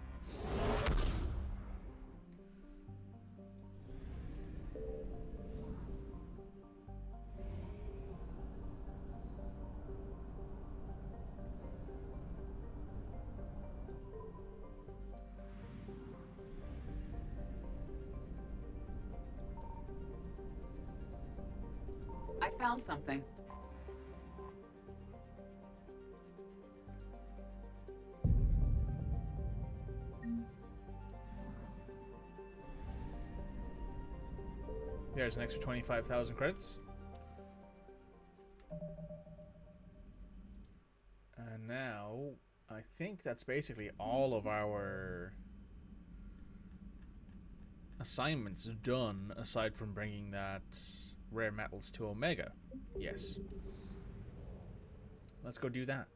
I found something. There's an extra 25,000 credits. And now, I think that's basically all of our assignments done, aside from bringing that rare metals to Omega. Yes. Let's go do that.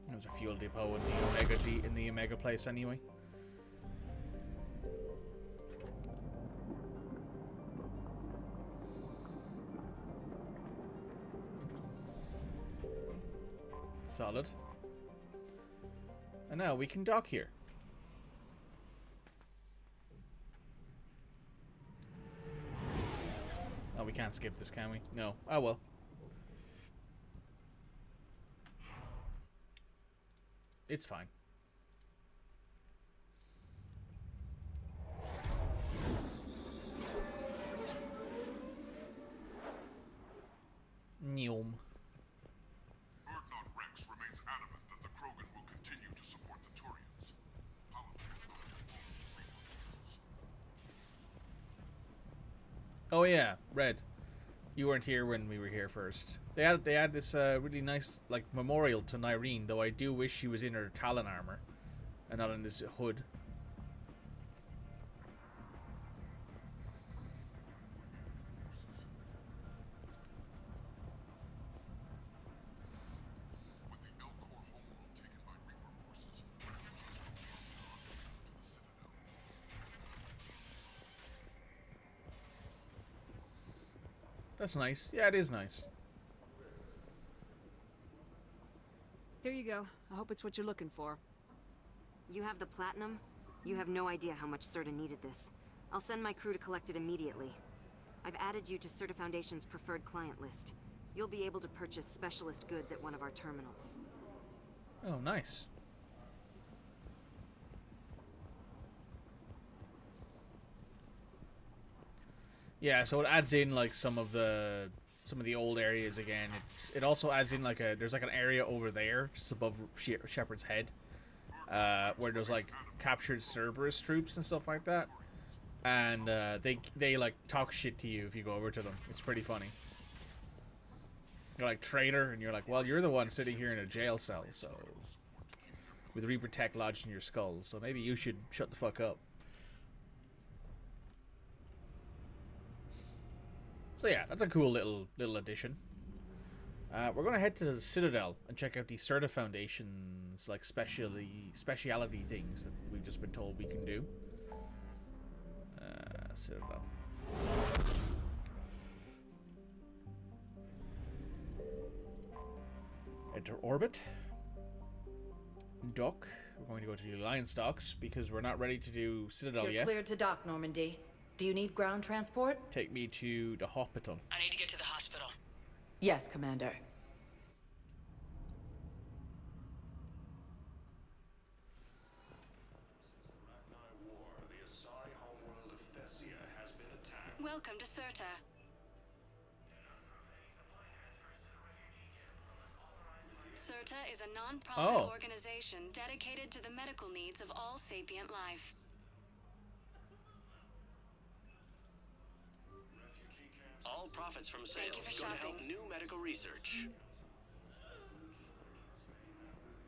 There's a fuel depot in the Omega place anyway. Solid. And now we can dock here. Oh, we can't skip this, can we? No. Oh well. It's fine. Neom. Urdnot Rex remains adamant that the Krogan will continue to support the Turians. Oh yeah, Red. You weren't here when we were here first. They had this really nice like memorial to Nyreen, though I do wish she was in her Talon armor and not in this hood. With the Elcor homeworld taken by Reaper forces, refugees from the to the Citadel. That's nice. Yeah, it is nice. Here you go. I hope it's what you're looking for. You have the platinum? You have no idea how much Serta needed this. I'll send my crew to collect it immediately. I've added you to Serta Foundation's preferred client list. You'll be able to purchase specialist goods at one of our terminals. Oh, nice. Yeah, so it adds in like some of the old areas again. It also adds in like there's like an area over there just above Shepard's head, where there's like captured Cerberus troops and stuff like that, and they like talk shit to you if you go over to them. It's pretty funny. You're like traitor, and you're like, well, you're the one sitting here in a jail cell, so with Reaper tech lodged in your skull, so maybe you should shut the fuck up. So yeah, that's a cool little addition. We're gonna head to the Citadel and check out the Serta Foundation's like speciality things that we've just been told we can do. Citadel. Enter orbit. Dock. We're going to go to the Alliance docks because we're not ready to do Citadel You're yet. cleared to dock, Normandy. Do you need ground transport? Take me to the hospital. I need to get to the hospital. Yes, Commander. Welcome to Serta. Serta is a non-profit organization dedicated to the medical needs of all sapient life. All profits from sales go to help new medical research.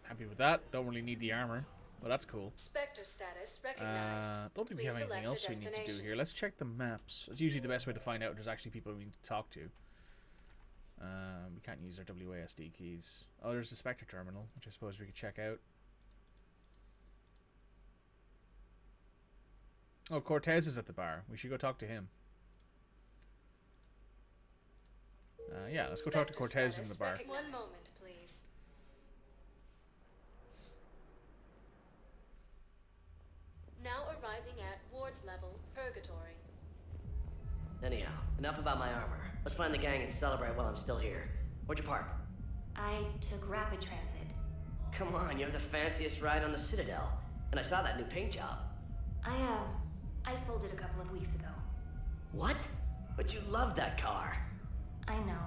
Happy with that. Don't really need the armor, but that's cool. Spectre status Don't think we have anything else we need to do here. Let's check the maps. It's usually the best way to find out if there's actually people we need to talk to. We can't use our WASD keys. Oh, there's the Spectre terminal, which I suppose we could check out. Oh, Cortez is at the bar. We should go talk to him. Yeah, let's go talk to Cortez in the bar. One moment, please. Now arriving at ward level purgatory. Anyhow, enough about my armor. Let's find the gang and celebrate while I'm still here. Where'd you park? I took rapid transit. Come on, you have the fanciest ride on the Citadel. And I saw that new paint job. I sold it a couple of weeks ago. What? But you loved that car. I know.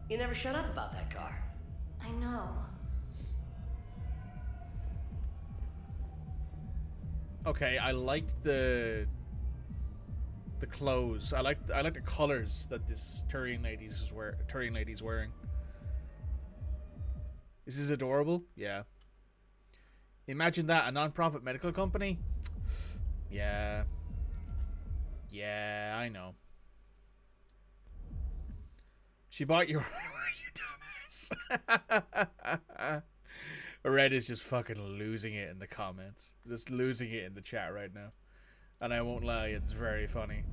You never shut up about that car. I know. Okay, I like the clothes. I like the colors that this Turian lady's wearing. This is adorable. Yeah. Imagine that, a non-profit medical company. Yeah. Yeah, I know. She bought your armor, you dumbass. Red is just fucking losing it in the comments. Just losing it in the chat right now. And I won't lie, it's very funny.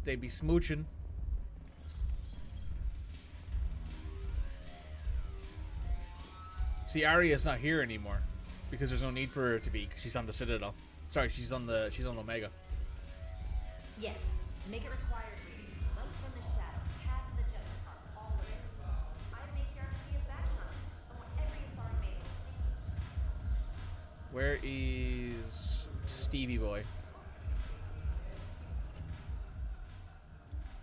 They be smooching. See, Arya's not here anymore because there's no need for her to be. Cause she's on the Citadel. Sorry, she's on Omega. Yes. Make it required. Light from the shadows, past the judgment arc, all of it. I have made sure he is back on us. I want every authority made. Where is Stevie boy?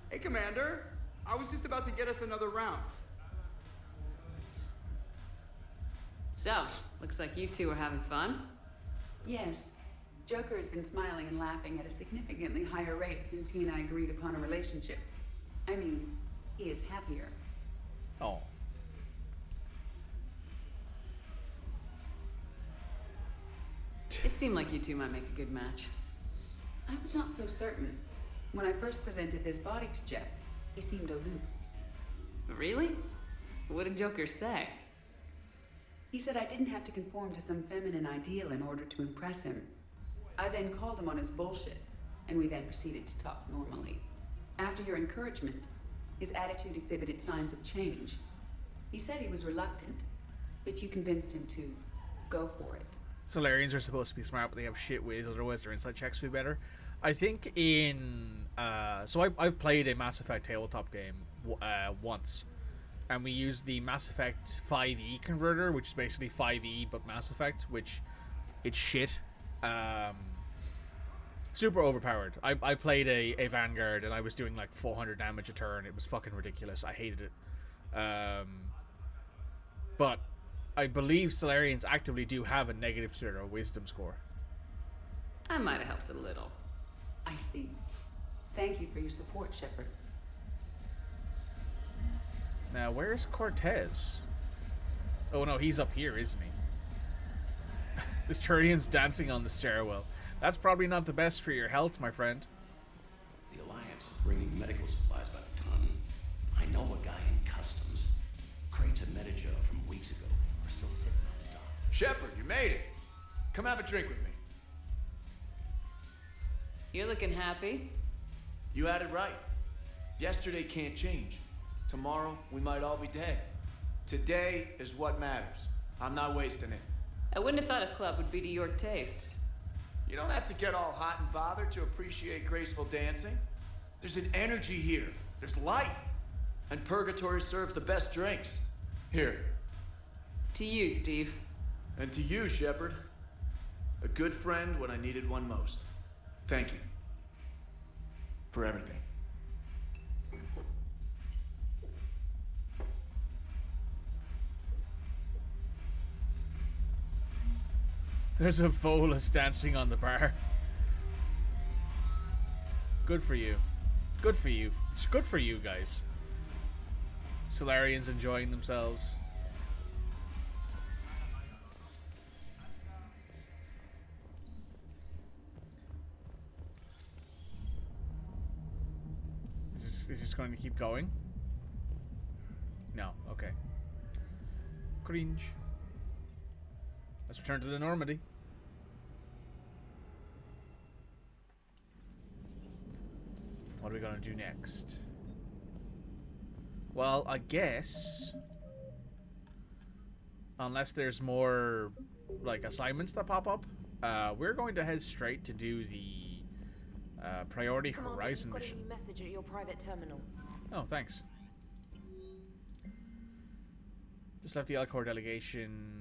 Hey, Commander. I was just about to get us another round. So, looks like you two are having fun. Yes. Joker has been smiling and laughing at a significantly higher rate since he and I agreed upon a relationship. I mean, he is happier. Oh. It seemed like you two might make a good match. I was not so certain. When I first presented this body to Jeff, he seemed aloof. Really? What did Joker say? He said I didn't have to conform to some feminine ideal in order to impress him. I then called him on his bullshit, and we then proceeded to talk normally. After your encouragement, his attitude exhibited signs of change. He said he was reluctant, but you convinced him to go for it. Solarians are supposed to be smart, but they have shit ways, otherwise their inside checks will be better. I think in... I've played a Mass Effect tabletop game once. And we used the Mass Effect 5e converter, which is basically 5e but Mass Effect, which it's shit. Super overpowered. I played a Vanguard and I was doing like 400 damage a turn. It was fucking ridiculous. I hated it. But I believe Solarians actively do have a negative to their wisdom score. I might have helped a little. I see. Thank you for your support, Shepard. Now, where's Cortez? Oh no, he's up here, isn't he? This Turian's dancing on the stairwell. That's probably not the best for your health, my friend. The Alliance is bringing medical supplies by the ton. I know a guy in customs. Crates of Metagel from weeks ago are still sitting on the dock. Shepard, you made it. Come have a drink with me. You're looking happy. You had it right. Yesterday can't change. Tomorrow, we might all be dead. Today is what matters. I'm not wasting it. I wouldn't have thought a club would be to your tastes. You don't have to get all hot and bothered to appreciate graceful dancing. There's an energy here. There's life. And Purgatory serves the best drinks. Here. To you, Steve. And to you, Shepard. A good friend when I needed one most. Thank you. For everything. There's a Volus dancing on the bar. Good for you. Good for you. It's good for you guys. Solarians enjoying themselves. Is this going to keep going? No. Okay. Cringe. Let's return to the Normandy. What are we gonna do next? Well, I guess, unless there's more like assignments that pop up, we're going to head straight to do the priority horizon mission. Got a new message at your private terminal. Oh, thanks. Just left the Alcor delegation.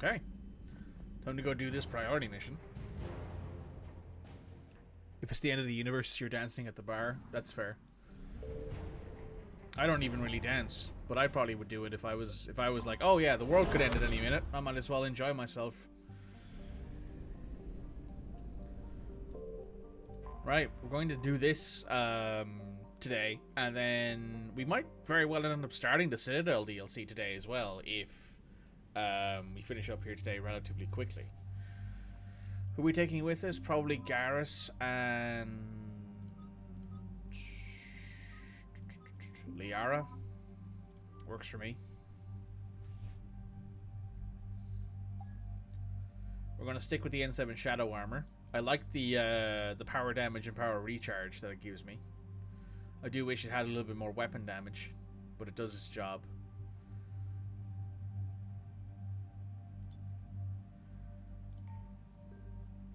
Okay. Time to go do this priority mission. If it's the end of the universe, you're dancing at the bar. That's fair. I don't even really dance, but I probably would do it if I was like, oh yeah, the world could end at any minute. I might as well enjoy myself. Right, we're going to do this today, and then we might very well end up starting the Citadel DLC today as well, if we finish up here today relatively quickly. Who are we taking with us? Probably Garrus and Liara. Works for me. We're going to stick with the N7 Shadow Armor. I like the power damage and power recharge that it gives me. I do wish it had a little bit more weapon damage, but it does its job.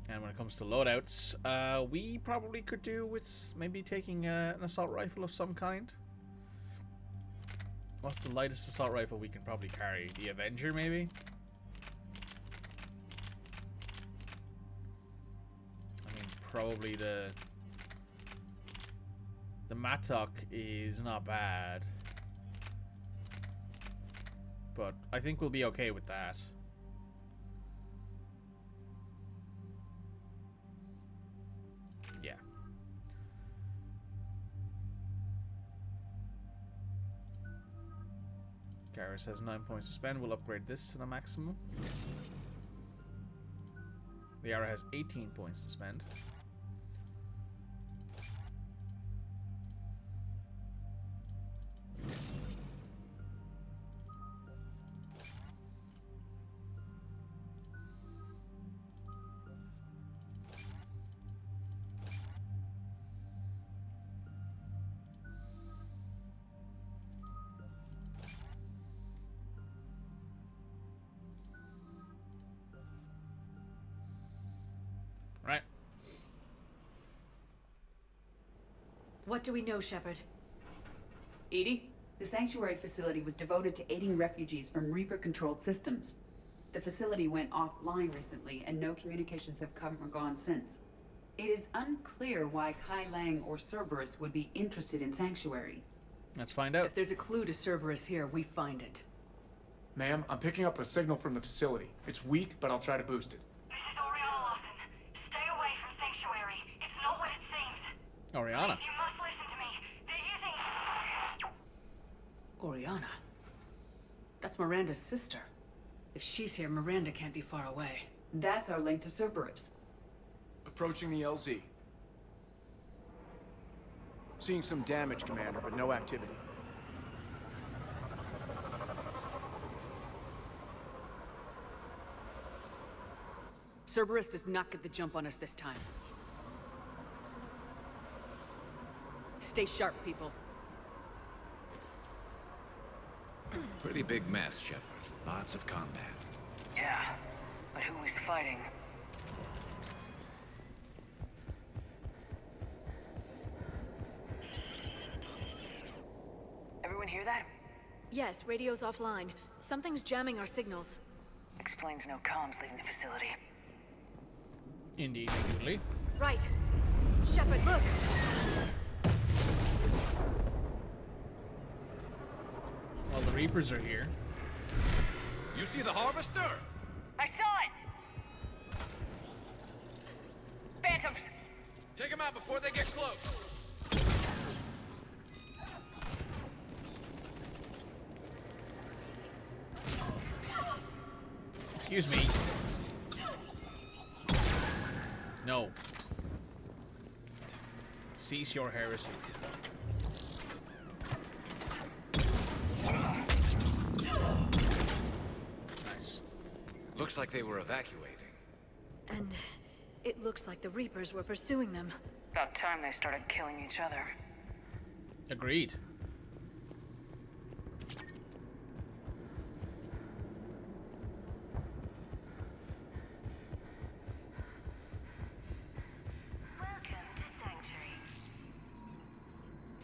And when it comes to loadouts, we probably could do with maybe taking an assault rifle of some kind. What's the lightest assault rifle we can probably carry? The Avenger, maybe? I mean, probably the Mattock is not bad. But I think we'll be okay with that. Yeah. Garrus has 9 points to spend. We'll upgrade this to the maximum. Liara has 18 points to spend. What do we know, Shepard? Edie? The Sanctuary facility was devoted to aiding refugees from Reaper-controlled systems. The facility went offline recently, and no communications have come or gone since. It is unclear why Kai Lang or Cerberus would be interested in Sanctuary. Let's find out. If there's a clue to Cerberus here, we find it. Ma'am, I'm picking up a signal from the facility. It's weak, but I'll try to boost it. This is Oriana Lawson. Stay away from Sanctuary. It's not what it seems. Oriana. You must listen to me. They're using... Oriana? That's Miranda's sister. If she's here, Miranda can't be far away. That's our link to Cerberus. Approaching the LZ. Seeing some damage, Commander, but no activity. Cerberus does not get the jump on us this time. Stay sharp, people. Pretty big mess, Shepard. Lots of combat. Yeah, but who is fighting? Everyone hear that? Yes, radio's offline. Something's jamming our signals. Explains no comms leaving the facility. Indeed, indeed. Right. Shepard, look! Well, the Reapers are here. You see the Harvester? I saw it! Phantoms! Take them out before they get close. Excuse me. No. Cease your heresy. Nice. Looks like they were evacuating. And it looks like the Reapers were pursuing them. About time they started killing each other. Agreed.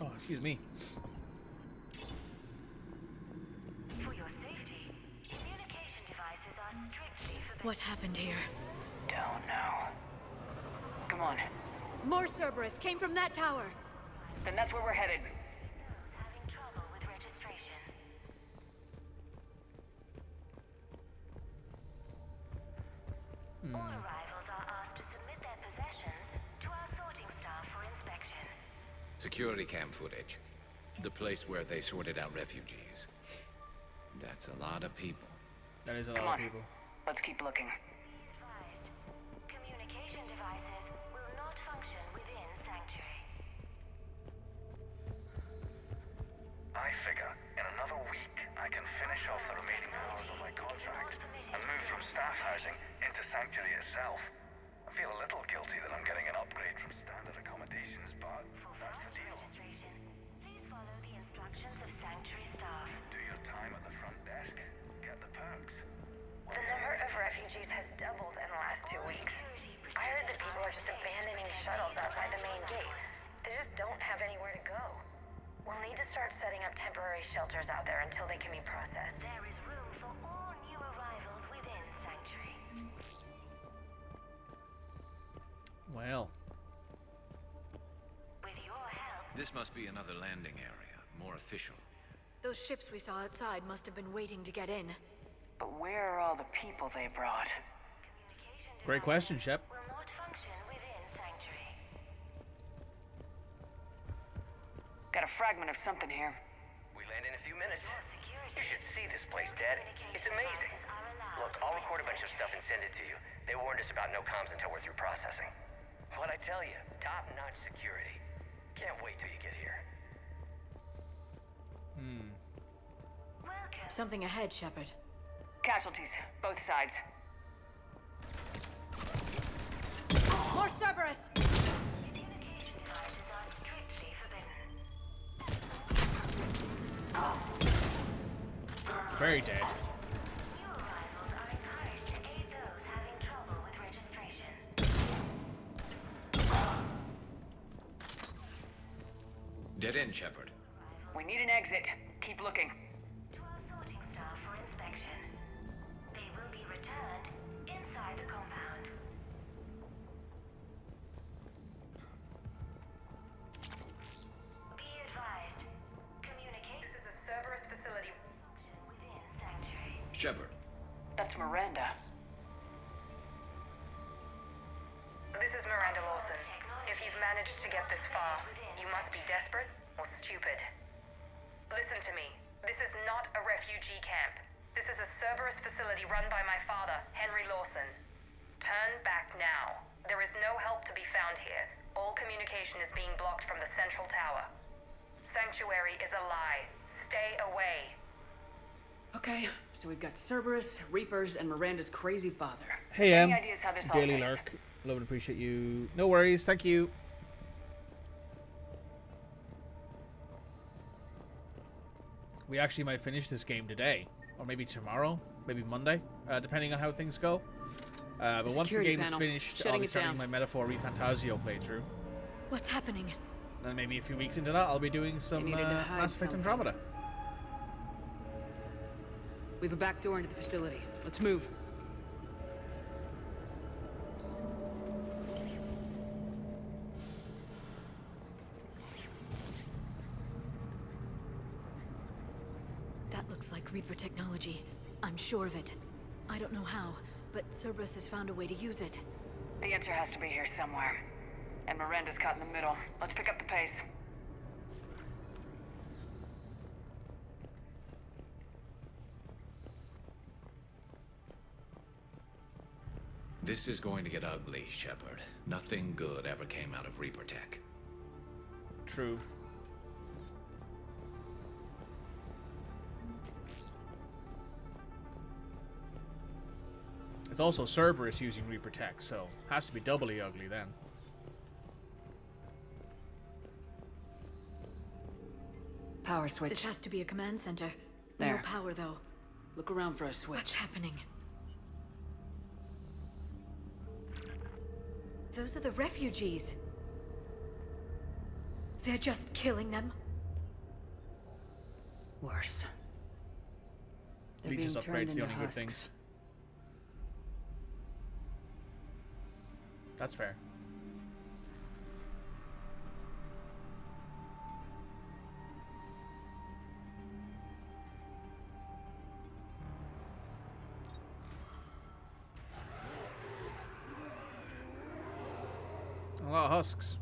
Oh, excuse me. For your safety, communication devices are strictly forbidden. What happened here? Don't know. Come on. More Cerberus came from that tower. Then that's where we're headed. Having trouble with registration. All arrivals are asked to submit their possessions to our sorting staff for inspection. Security cam footage. The place where they sorted out refugees. That's a lot of people. That is a Come lot on. of people. Let's keep looking. Communication devices will not function within Sanctuary. I figure in another week I can finish off the remaining hours of my contract and move from staff housing into Sanctuary itself. I feel a little guilty that I'm getting an upgrade from standard accommodations, but that's the deal. Please follow the instructions of Sanctuary staff. Do your time at the front desk, get the perks. The number of refugees has doubled in the last 2 weeks. I heard that people are just abandoning shuttles outside the main gate. They just don't have anywhere to go. We'll need to start setting up temporary shelters out there until they can be processed. There is room for all new arrivals within Sanctuary. Well. With your help, This must be another landing area, more official. Those ships we saw outside must have been waiting to get in. But where are all the people they brought? Great question, Shep. will not function within Sanctuary. Got a fragment of something here. We land in a few minutes. You should see this place, Dad. It's amazing. Look, I'll record a bunch of stuff and send it to you. They warned us about no comms until we're through processing. What'd I tell you? Top-notch security. Can't wait till you get here. Something ahead, Shepard. Casualties, both sides. More Cerberus! Communication devices are strictly forbidden. Very dead. New arrivals are encouraged to aid those having trouble with registration. Get in, Shepard. We need an exit. Keep looking. Sorting staff for inspection. They will be returned inside the compound. Be advised. Communicate. This is a Cerberus facility within Sanctuary. Shepard. That's Miranda. This is Miranda Lawson. If you've managed to get this far, you must be desperate or stupid. Listen to me. This is not a refugee camp. This is a Cerberus facility run by my father, Henry Lawson. Turn back now. There is no help to be found here. All communication is being blocked from the central tower. Sanctuary is a lie. Stay away. Okay, so we've got Cerberus, Reapers, and Miranda's crazy father. Hey, Any ideas how this all Daily fits? Lark. Love and appreciate you. No worries, thank you. We actually might finish this game today, or maybe tomorrow, maybe Monday, depending on how things go. But once the game is finished, I'll be starting my Metaphor ReFantasio playthrough. What's happening? Then maybe a few weeks into that, I'll be doing some Mass Effect Andromeda. We have a back door into the facility. Let's move. That looks like Reaper technology. I'm sure of it. I don't know how, but Cerberus has found a way to use it. The answer has to be here somewhere. And Miranda's caught in the middle. Let's pick up the pace. This is going to get ugly, Shepard. Nothing good ever came out of Reaper tech. True. It's also Cerberus using Reaper tech, so has to be doubly ugly then. Power switch. This has to be a command center. There. No power, though. Look around for a switch. What's happening? Those are the refugees. They're just killing them. Worse. They're Legious being turned upgrades the into only good husks. things. That's fair. A lot of husks.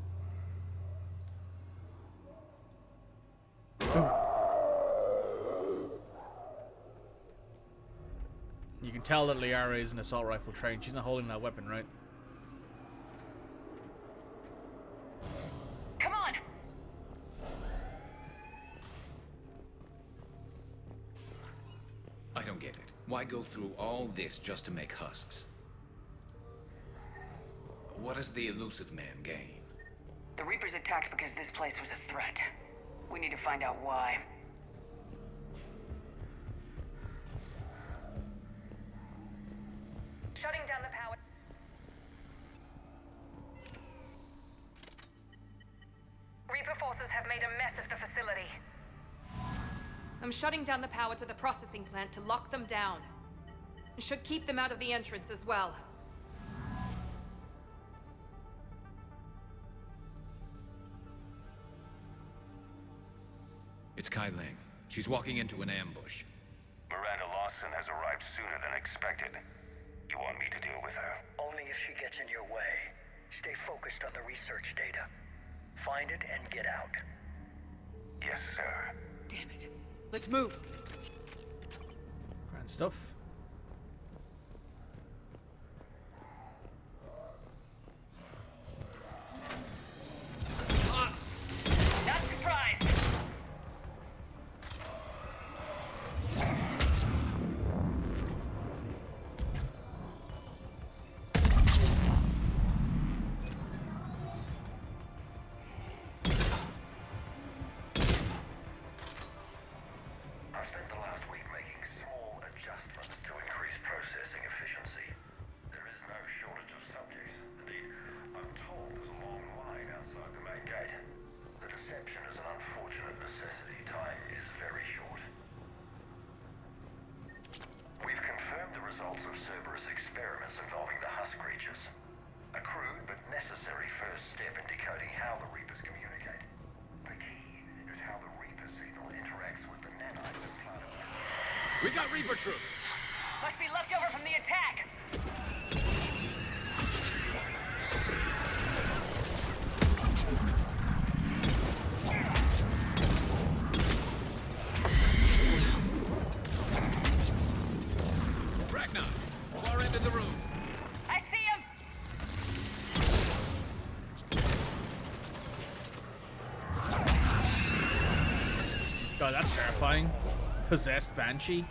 You can tell that Liara is an assault rifle trained. She's not holding that weapon, right? Come on! I don't get it. Why go through all this just to make husks? What does the elusive man gain? The Reapers attacked because this place was a threat. We need to find out why. Shutting down the power. Reaper forces have made a mess of the facility. I'm shutting down the power to the processing plant to lock them down. It should keep them out of the entrance as well. It's Kai Ling. She's walking into an ambush. Miranda Lawson has arrived sooner than expected. You want me to deal with her? Only if she gets in your way. Stay focused on the research data. Find it and get out. Yes, sir. Damn it. Let's move. Grand stuff. Not surprised. I spent the last week making small adjustments We got Reaper troops. Must be left over from the attack. Ragnar, far end of the room. I see him. God, that's terrifying. Possessed Banshee.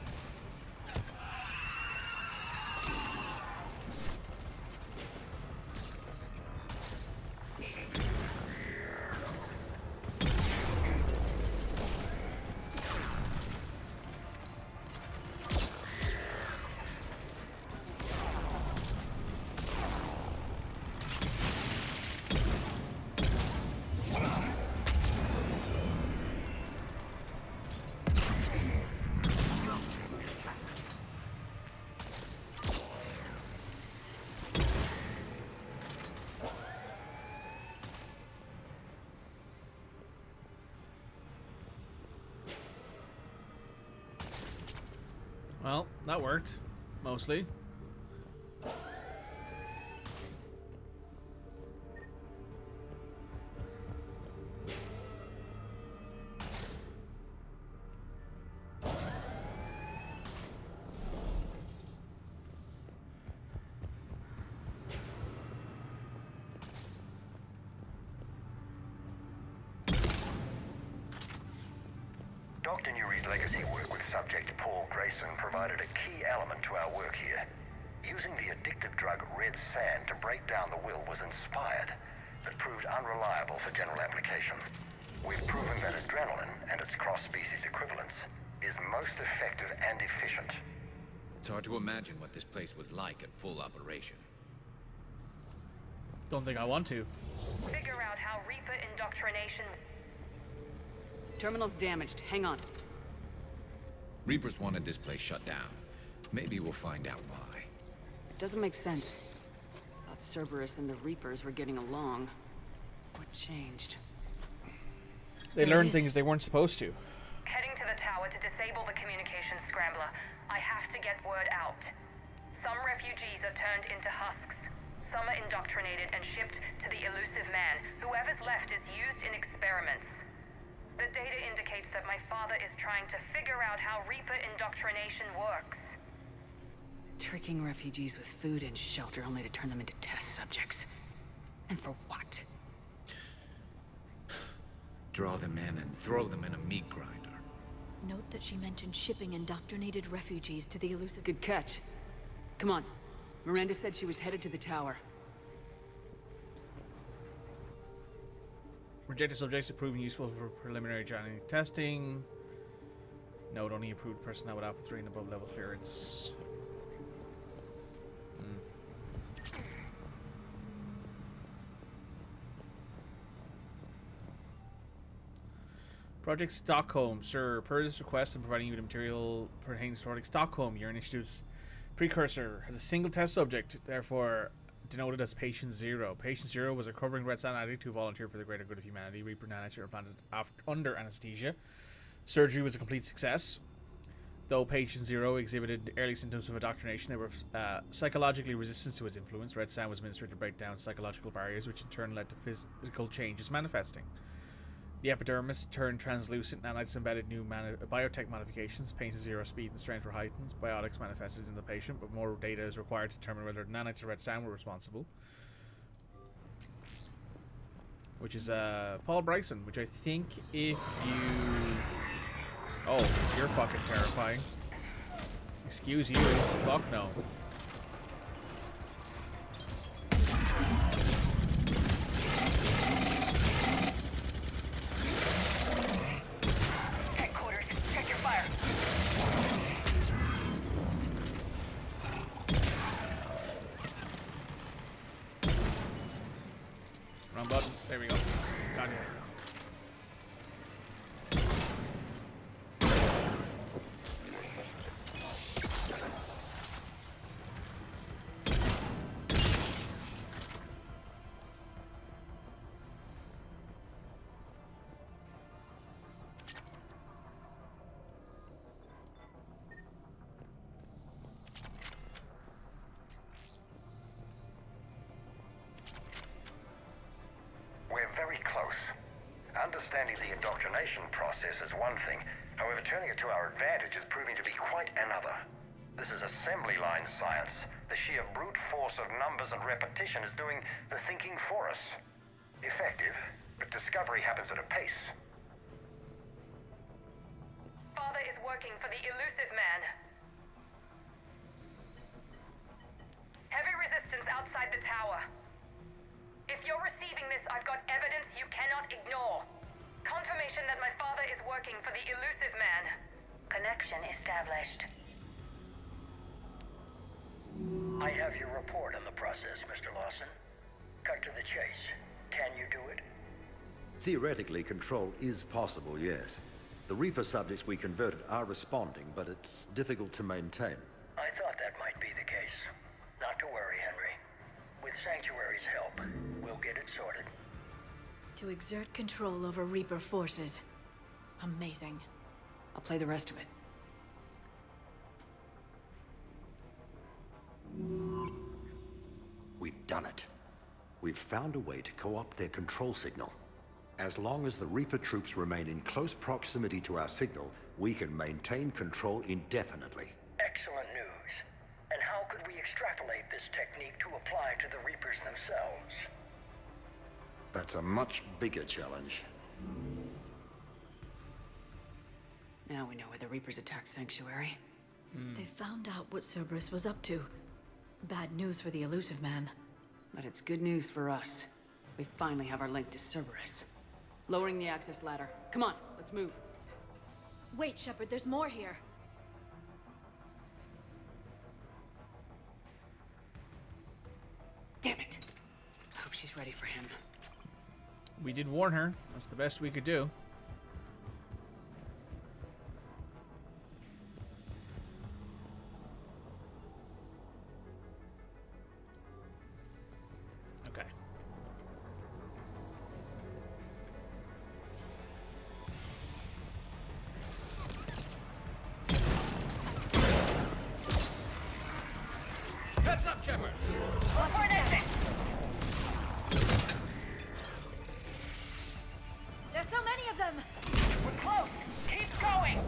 Well, that worked. Mostly. Dr. Newry's legacy work with subject Paul Grayson provided a key element to our work here. Using the addictive drug red sand to break down the will was inspired, but proved unreliable for general application. We've proven that adrenaline and its cross-species equivalence is most effective and efficient. It's hard to imagine what this place was like at full operation. Don't think I want to. Figure out how Reaper indoctrination... Terminal's damaged. Hang on. Reapers wanted this place shut down. Maybe we'll find out why. It doesn't make sense. Thought Cerberus and the Reapers were getting along. What changed? They learned things they weren't supposed to. Heading to the tower to disable the communications scrambler. I have to get word out. Some refugees are turned into husks. Some are indoctrinated and shipped to the elusive man. Whoever's left is used in experiments. The data indicates that my father is trying to figure out how Reaper indoctrination works. Tricking refugees with food and shelter only to turn them into test subjects. And for what? Draw them in and throw them in a meat grinder. Note that she mentioned shipping indoctrinated refugees to the elusive... Good catch. Come on. Miranda said she was headed to the tower. Rejected subjects are proven useful for preliminary genetic testing. Note only approved personnel with Alpha 3 and above level clearance. Project Stockholm. Sir, per this request and providing you with the material pertaining to Project Stockholm, your initiative's precursor has a single test subject, therefore denoted as Patient Zero. Patient Zero was a recovering Red Sand addict who volunteered for the greater good of humanity. Reaper nanites were implanted under anesthesia. Surgery was a complete success. Though Patient Zero exhibited early symptoms of indoctrination, they were psychologically resistant to its influence. Red Sand was administered to break down psychological barriers, which in turn led to physical changes manifesting. The epidermis turned translucent, nanites embedded new biotech modifications, Patient Zero's speed and strength were heightened, biotics manifested in the patient, but more data is required to determine whether the nanites or Red Sand were responsible. Which is Paul Bryson, which I think if you... Oh, you're fucking terrifying. Excuse you. Fuck no. Headquarters, check your fire. Wrong button. There we go. Got it. understanding the indoctrination process is one thing. However, turning it to our advantage is proving to be quite another. This is assembly line science. The sheer brute force of numbers and repetition is doing the thinking for us. Effective, but discovery happens at a pace. Father is working for the elusive man. Heavy resistance outside the tower. If you're receiving this, I've got evidence you cannot ignore. Confirmation that my father is working for the elusive man. Connection established. I have your report on the process, Mr. Lawson. Cut to the chase. Can you do it? Theoretically, control is possible, yes. The Reaper subjects we converted are responding, but it's difficult to maintain. I thought that might be the case. Not to worry, Henry. With Sanctuary's help, we'll get it sorted. To exert control over Reaper forces. Amazing. I'll play the rest of it. We've done it. We've found a way to co-opt their control signal. As long as the Reaper troops remain in close proximity to our signal, we can maintain control indefinitely. Excellent news. And how could we extrapolate this technique to apply to the Reapers themselves? That's a much bigger challenge. Now we know where the Reapers attacked Sanctuary. They found out what Cerberus was up to. Bad news for the elusive man. But it's good news for us. We finally have our link to Cerberus. Lowering the access ladder. Come on, let's move. Wait, Shepard, there's more here. Damn it. I hope she's ready for him. We did warn her. That's the best we could do. Okay. Heads up, Shepard! Look for an exit! There's so many of them! We're close! Keep going!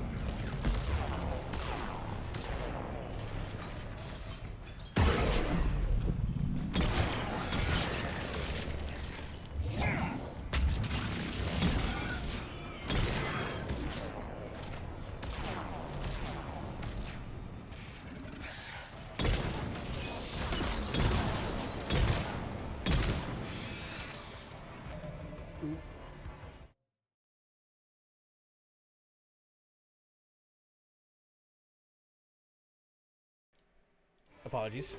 Apologies.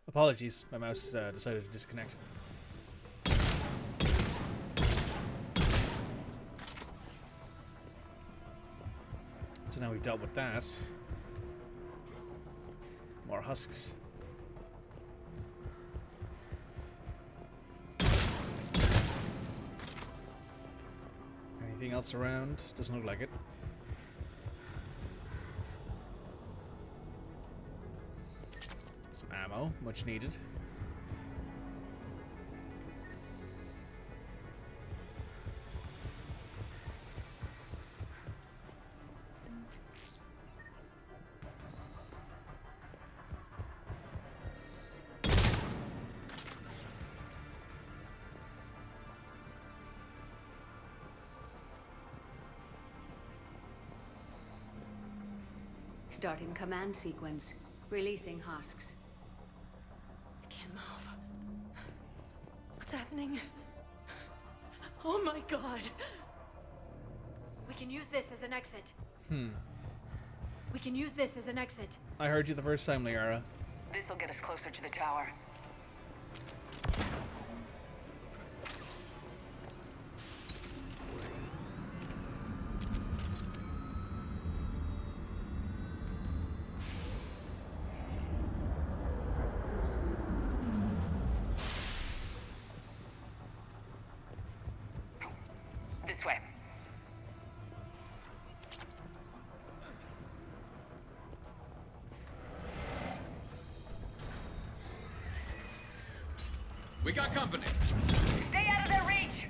Apologies, my mouse decided to disconnect. So now we've dealt with that. More husks. else around? Doesn't look like it. Some ammo, much needed. Starting command sequence. Releasing husks. I can't move. What's happening? Oh my god! We can use this as an exit. We can use this as an exit. I heard you the first time, Liara. This'll get us closer to the tower. This way. We got company. Stay out of their reach!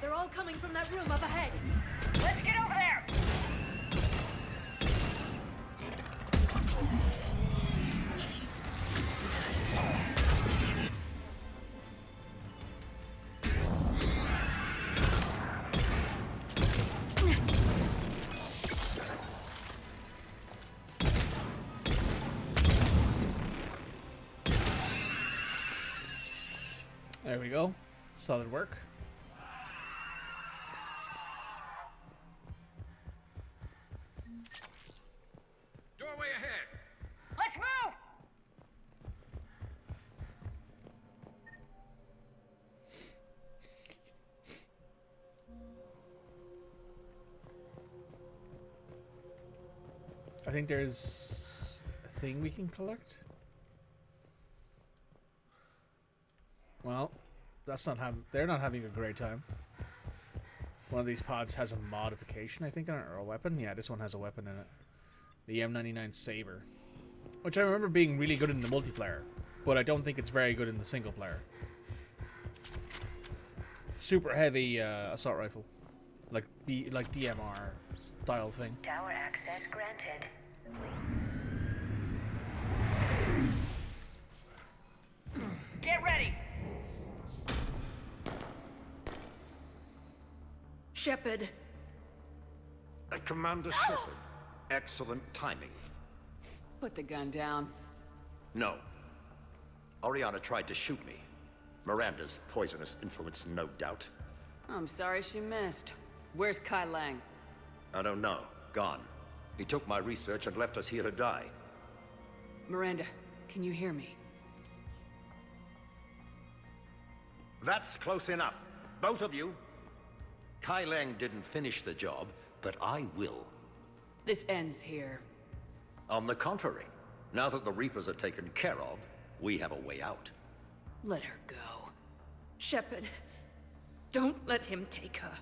They're all coming from that room up ahead. Let's get over there! There we go. Solid work. Doorway ahead. Let's move! I think there's a thing we can collect. Well, that's not they're not having a great time. One of these pods has a modification, I think, on it, or a weapon. Yeah, this one has a weapon in it. The M99 Saber. Which I remember being really good in the multiplayer, but I don't think it's very good in the single player. Super heavy assault rifle. Like DMR style thing. Tower access granted. Get ready! Shepard. Commander Shepard. Excellent timing. Put the gun down. No. Oriana tried to shoot me. Miranda's poisonous influence, no doubt. I'm sorry she missed. Where's Kai Lang? I don't know. Gone. He took my research and left us here to die. Miranda, can you hear me? That's close enough. Both of you. Kai Lang didn't finish the job, but I will. This ends here. On the contrary, now that the Reapers are taken care of, we have a way out. Let her go. Shepard. Don't let him take her.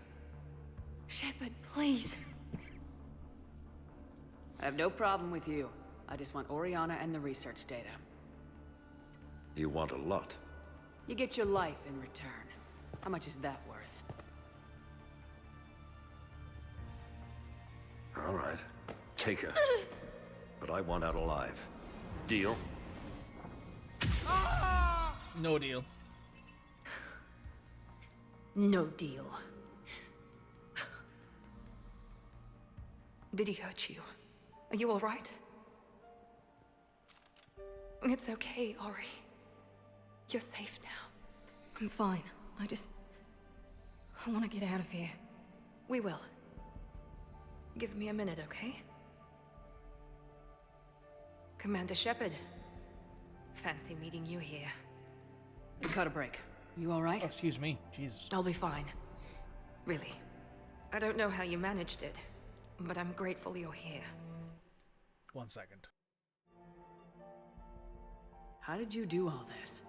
Shepard, please. I have no problem with you. I just want Oriana and the research data. You want a lot. You get your life in return. How much is that worth? All right. Take her. But I want out alive. Deal? No deal. No deal. Did he hurt you? Are you all right? It's okay, Ori. You're safe now. I'm fine. I want to get out of here. We will. Give me a minute, okay? Commander Shepard. Fancy meeting you here. We caught a break. You all right? Oh, excuse me. Jesus. I'll be fine. Really. I don't know how you managed it, but I'm grateful you're here. 1 second. How did you do all this?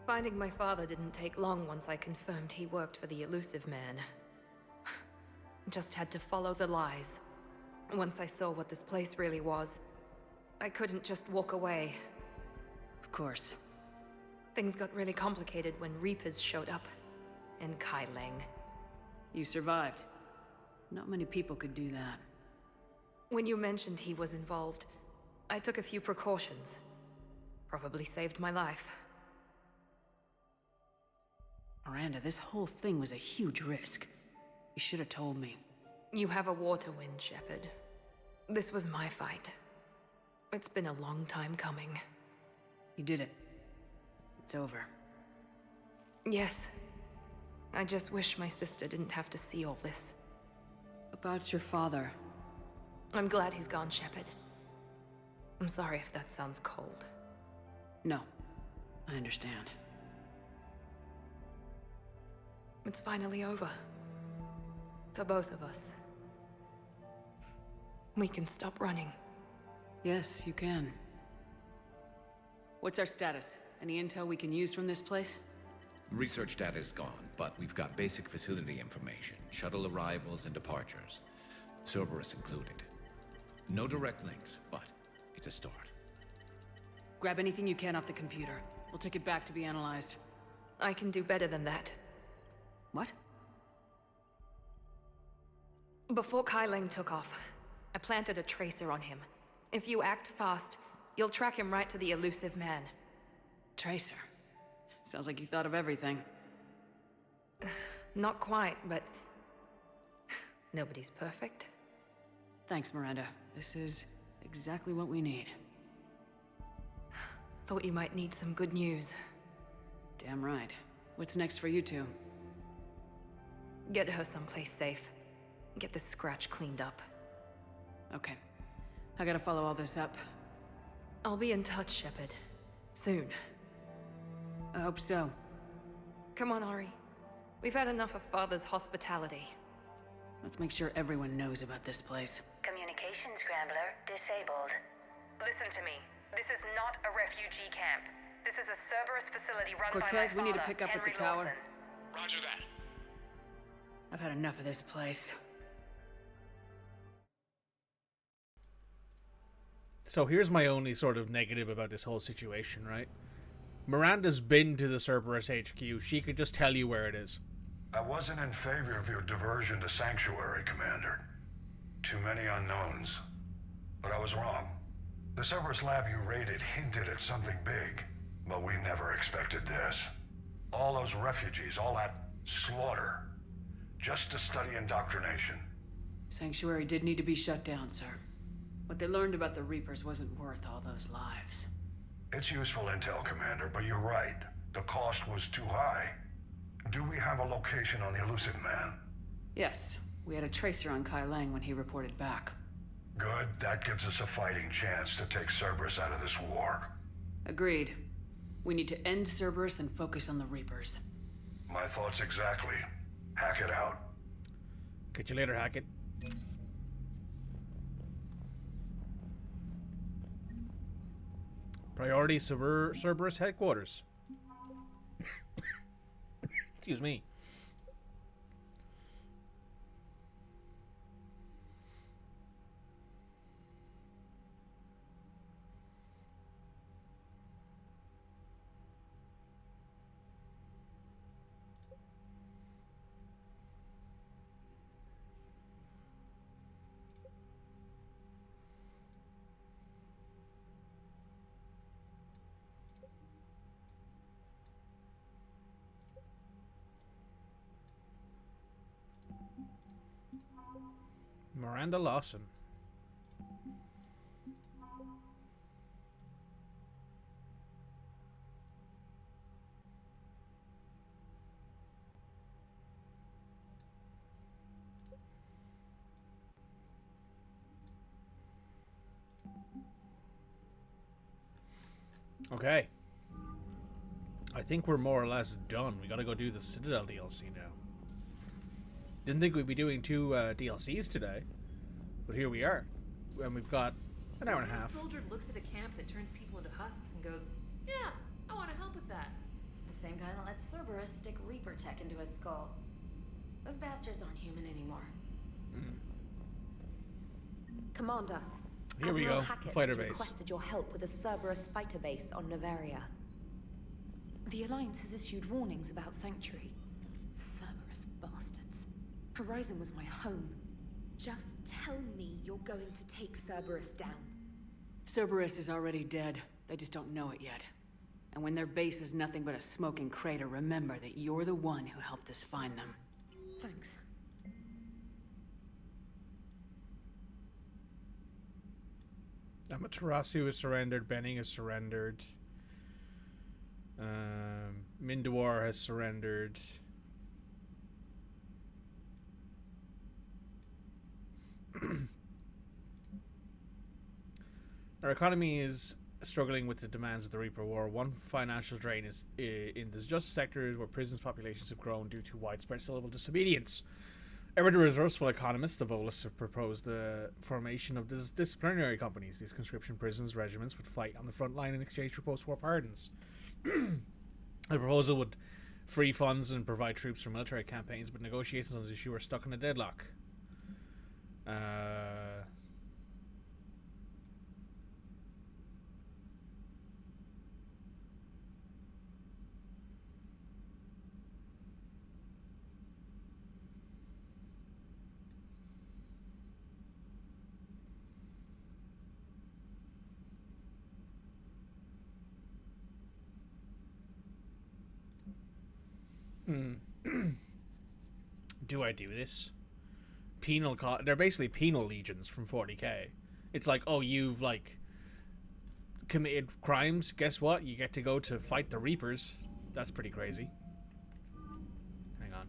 Finding my father didn't take long once I confirmed he worked for the Elusive Man. Just had to follow the lies. Once I saw what this place really was, I couldn't just walk away. Of course. Things got really complicated when Reapers showed up. And Kai Leng. You survived. Not many people could do that. When you mentioned he was involved, I took a few precautions. Probably saved my life. Miranda, this whole thing was a huge risk. You should have told me. You have a war to win, Shepard. This was my fight. It's been a long time coming. You did it. It's over. Yes. I just wish my sister didn't have to see all this. About your father. I'm glad he's gone, Shepard. I'm sorry if that sounds cold. No. I understand. It's finally over. For both of us. We can stop running. Yes, you can. What's our status? Any intel we can use from this place? Research data is gone, but we've got basic facility information, shuttle arrivals and departures, Cerberus included. No direct links, but it's a start. Grab anything you can off the computer. We'll take it back to be analyzed. I can do better than that. What? Before Kai Leng took off, I planted a tracer on him. If you act fast, you'll track him right to the Elusive Man. Tracer? Sounds like you thought of everything. Not quite, but... nobody's perfect. Thanks, Miranda. This is exactly what we need. Thought you might need some good news. Damn right. What's next for you two? Get her someplace safe. Get this scratch cleaned up. Okay. I gotta follow all this up. I'll be in touch, Shepard. Soon. I hope so. Come on, Ari. We've had enough of Father's hospitality. Let's make sure everyone knows about this place. Communication scrambler disabled. Listen to me. This is not a refugee camp. This is a Cerberus facility run by my Cortez, father, we need to pick up Henry at the tower. Lawson. Roger that. I've had enough of this place. So here's my only sort of negative about this whole situation, right? Miranda's been to the Cerberus HQ. She could just tell you where it is. I wasn't in favor of your diversion to Sanctuary, Commander. Too many unknowns. But I was wrong. The Cerberus lab you raided hinted at something big, but we never expected this. All those refugees, all that slaughter, just to study indoctrination. Sanctuary did need to be shut down, sir. What they learned about the Reapers wasn't worth all those lives. It's useful intel, Commander, but you're right. The cost was too high. Do we have a location on the Elusive Man? Yes. We had a tracer on Kai Leng when he reported back. Good. That gives us a fighting chance to take Cerberus out of this war. Agreed. We need to end Cerberus and focus on the Reapers. My thoughts exactly. Hack it out. Catch you later, Hackett. Priority Cerberus headquarters. Excuse me. Miranda Lawson. Okay. I think we're more or less done. We gotta go do the Citadel DLC now. Didn't think we'd be doing two DLCs today, but here we are. And we've got An hour and a half. A soldier looks at a camp that turns people into husks and goes, "Yeah, I want to help with that." The same guy that lets Cerberus stick Reaper tech into his skull. Those bastards aren't human anymore. Commander. Here we Admiral go. Hackett Fighter has base. requested your help with a Cerberus fighter base on Novaria. The Alliance has issued warnings about Sanctuary. Cerberus bastards. Horizon was my home. Just tell me you're going to take Cerberus down. Cerberus is already dead. They just don't know it yet. And when their base is nothing but a smoking crater, remember that you're the one who helped us find them. Thanks. Amaterasu has surrendered. Benning has surrendered. Mindoir has surrendered. Our economy is struggling with the demands of the Reaper War. One financial drain is in the justice sectors where prisons populations have grown due to widespread civil disobedience. Ever the resourceful economists, the Volus, have proposed the formation of disciplinary companies. These conscription prisons regiments would fight on the front line in exchange for post-war pardons. The proposal would free funds and provide troops for military campaigns, but negotiations on this issue are stuck in a deadlock. Do I do this? They're basically penal legions from 40k. It's like, oh, you've like committed crimes. Guess what? You get to go to fight the Reapers. That's pretty crazy. Hang on.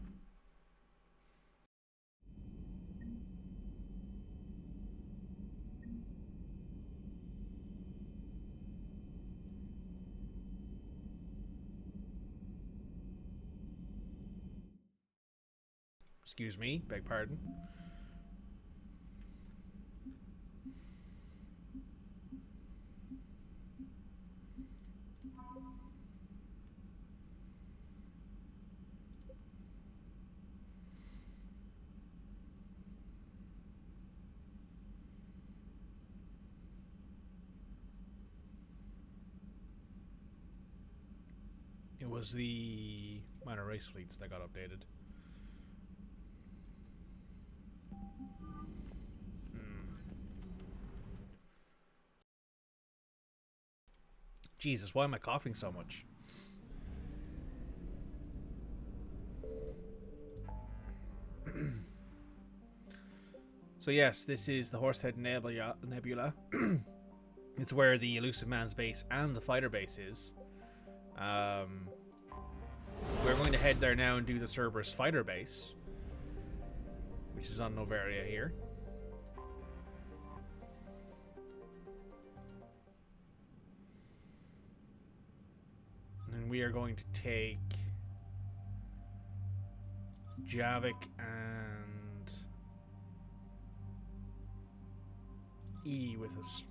Excuse me, beg pardon. It was the minor race fleets that got updated. Jesus, why am I coughing so much? So yes, this is the Horsehead Nebula. It's where the Elusive Man's base and the fighter base is. We're going to head there now and do the Cerberus fighter base, which is on Novaria here. And we are going to take Javik and E with us.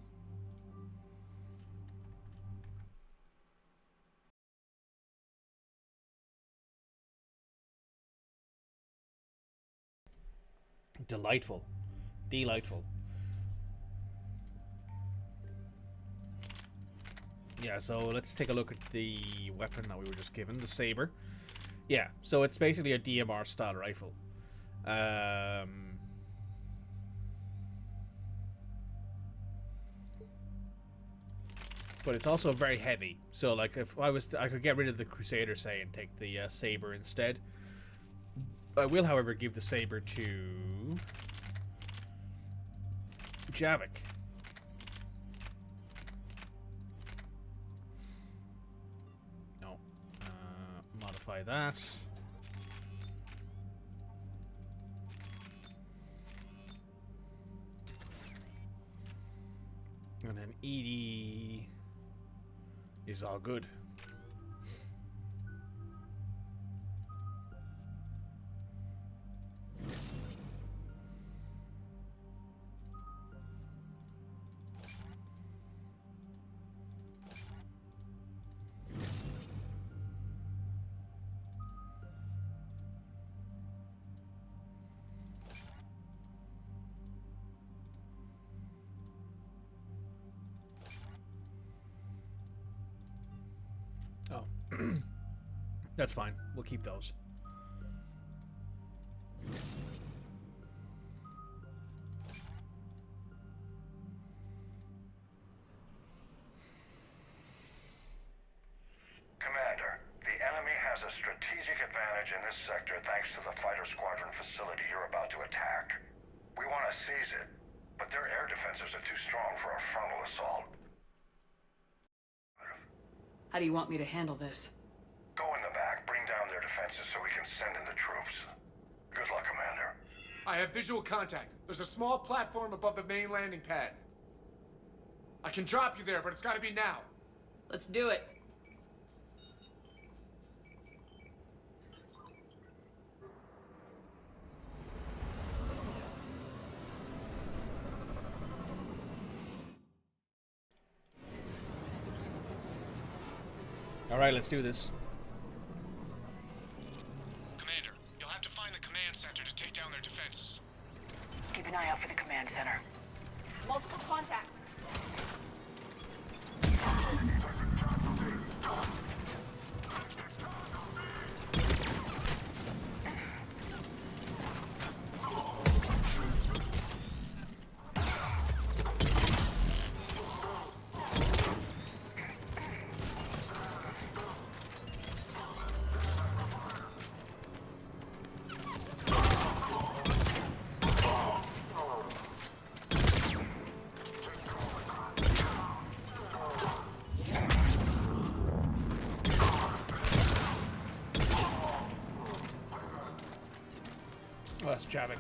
Delightful. Delightful. Yeah, so let's take a look at the weapon that we were just given, the Saber. Yeah, so it's basically a DMR style rifle. But it's also very heavy. So like if I was I could get rid of the Crusader, say, and take the Saber instead. I will, however, give the Saber to Javik. No. Modify that. And then Edie is all good. That's fine. We'll keep those. Commander, the enemy has a strategic advantage in this sector thanks to the fighter squadron facility you're about to attack. We want to seize it, but their air defenses are too strong for a frontal assault. How do you want me to handle this? Go in the back, bring down their defenses so we can send in the troops. Good luck, Commander. I have visual contact. There's a small platform above the main landing pad. I can drop you there, but it's gotta be now. Let's do it. All right, let's do this. Commander, you'll have to find the command center to take down their defenses. Keep an eye out for the command center. Multiple contacts. Oh, that's Javik.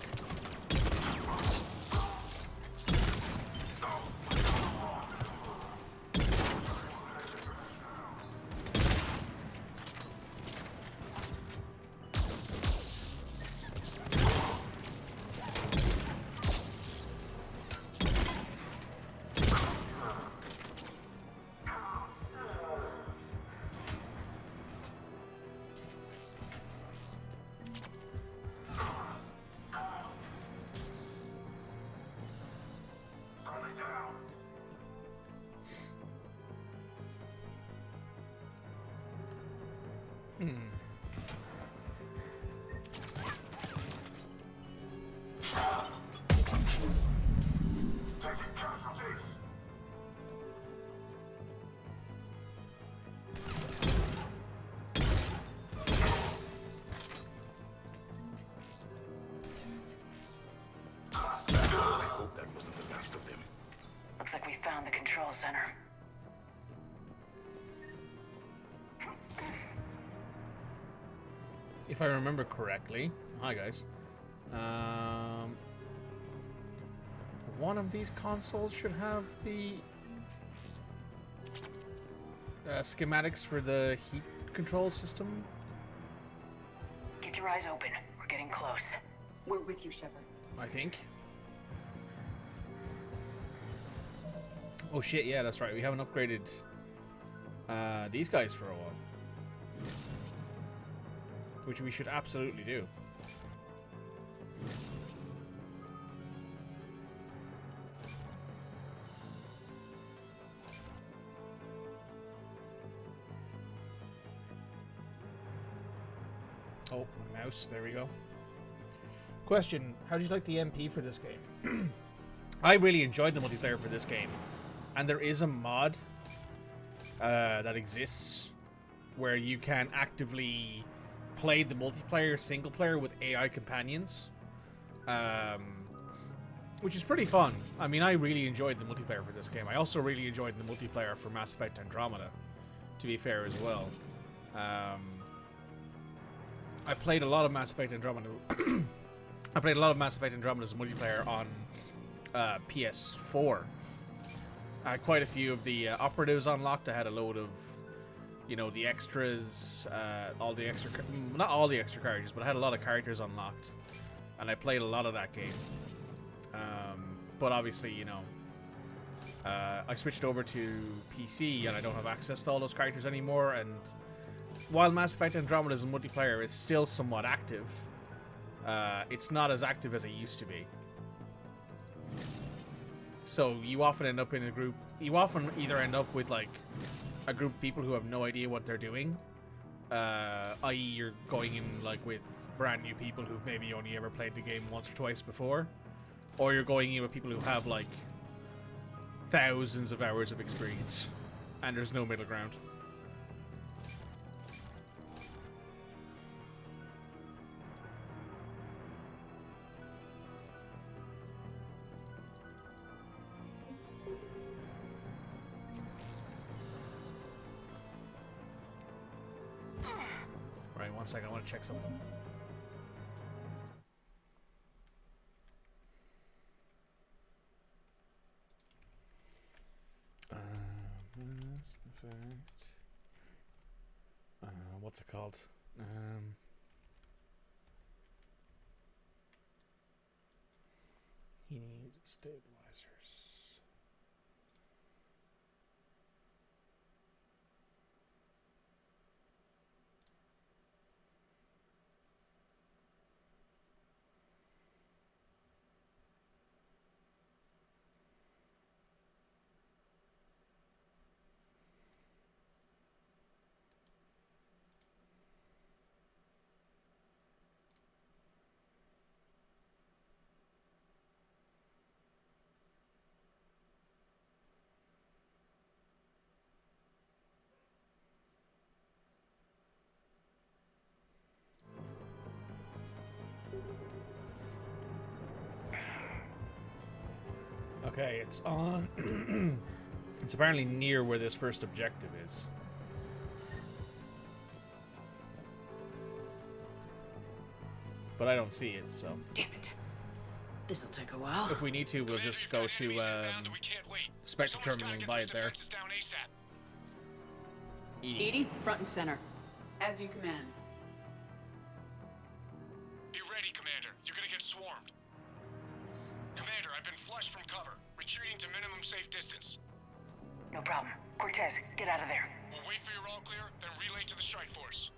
Looks like we found the control center. If I remember correctly, hi guys. One of these consoles should have the schematics for the heat control system. Keep your eyes open. We're getting close. We're with you, Shepard. I think. Oh shit, yeah, that's right. We haven't upgraded these guys for a while. Which we should absolutely do. Oh, my mouse. There we go. Question, how did you like the MP for this game? I really enjoyed the multiplayer for this game. And there is a mod that exists where you can actively play the multiplayer single player with AI companions. Which is pretty fun. I mean, I really enjoyed the multiplayer for this game. I also really enjoyed the multiplayer for Mass Effect Andromeda, to be fair as well. I played a lot of Mass Effect Andromeda. I played a lot of Mass Effect Andromeda's multiplayer on PS4. I had quite a few of the operatives unlocked. I had a load of, you know, the extras, all the extra, not all the extra characters, but I had a lot of characters unlocked, and I played a lot of that game. But obviously, you know, I switched over to PC, and I don't have access to all those characters anymore. And while Mass Effect Andromeda's multiplayer is still somewhat active, it's not as active as it used to be. So you often end up in a group. You often either end up with like a group of people who have no idea what they're doing, i.e. you're going in like with brand new people who've maybe only ever played the game once or twice before, or you're going in with people who have like thousands of hours of experience, and there's no middle ground. Right, one second, I want to check something. MassEffect. What's it called? He needs stabilizers. Okay, it's on. It's apparently near where this first objective is. But I don't see it, so. Damn it. This'll take a while. If we need to, we'll just go to Spectre Terminal and buy it there. Edie, front and center. As you command. Be ready, Commander. You're gonna get swarmed. Commander, I've been flushed from cover. Retreating to minimum safe distance. No problem. Cortez, get out of there. We'll wait for your all clear, then relay to the strike force.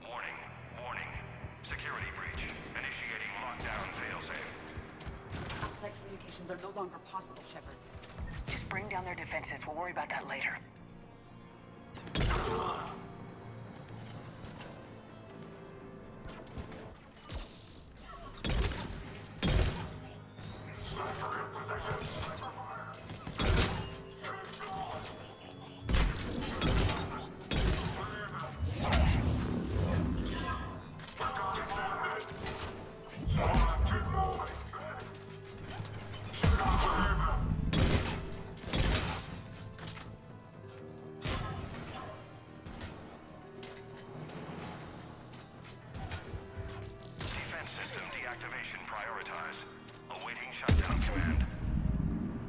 Warning. Warning. Security breach. Initiating lockdown failsafe. Outside communications are no longer possible, Shepard. Just bring down their defenses. We'll worry about that later.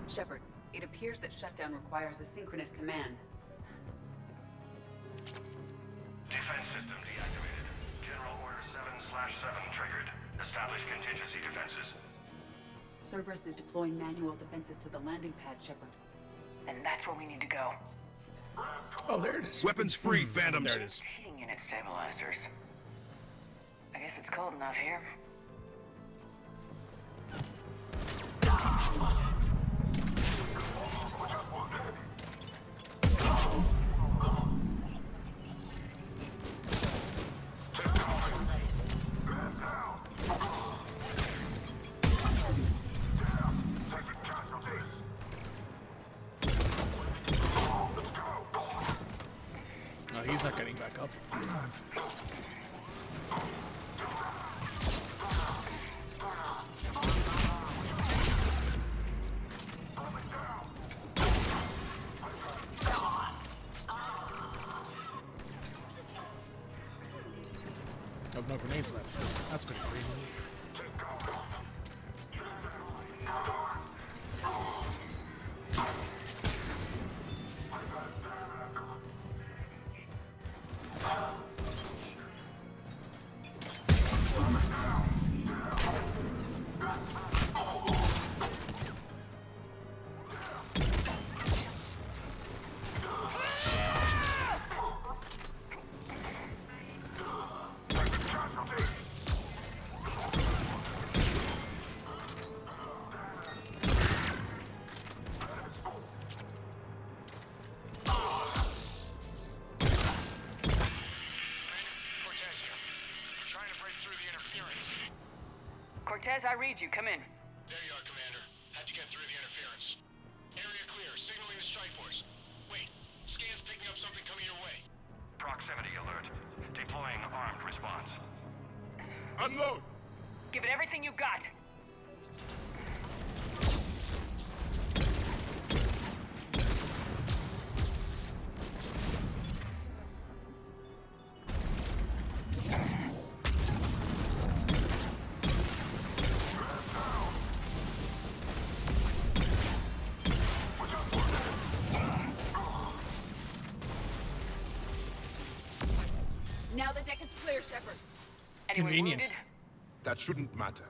Shepard, it appears that shutdown requires a synchronous command. Defense system deactivated. General Order 7/7 triggered. Establish contingency defenses. Cerberus is deploying manual defenses to the landing pad, Shepard. And that's where we need to go. Oh, there it is. Weapons free, Phantoms. There it is. Heating unit stabilizers. I guess it's cold enough here. No, he's not getting back up. Oh, no grenades left. That's pretty crazy. Cortez, I read you. Come in. There you are, Commander. How'd you get through the interference? Area clear. Signaling the strike force. Wait. Scan's picking up something coming your way. Proximity alert. Deploying armed response. Unload! Give it everything you got. Now the deck is clear, Shepard. Anyone Convenient. wounded? That shouldn't matter.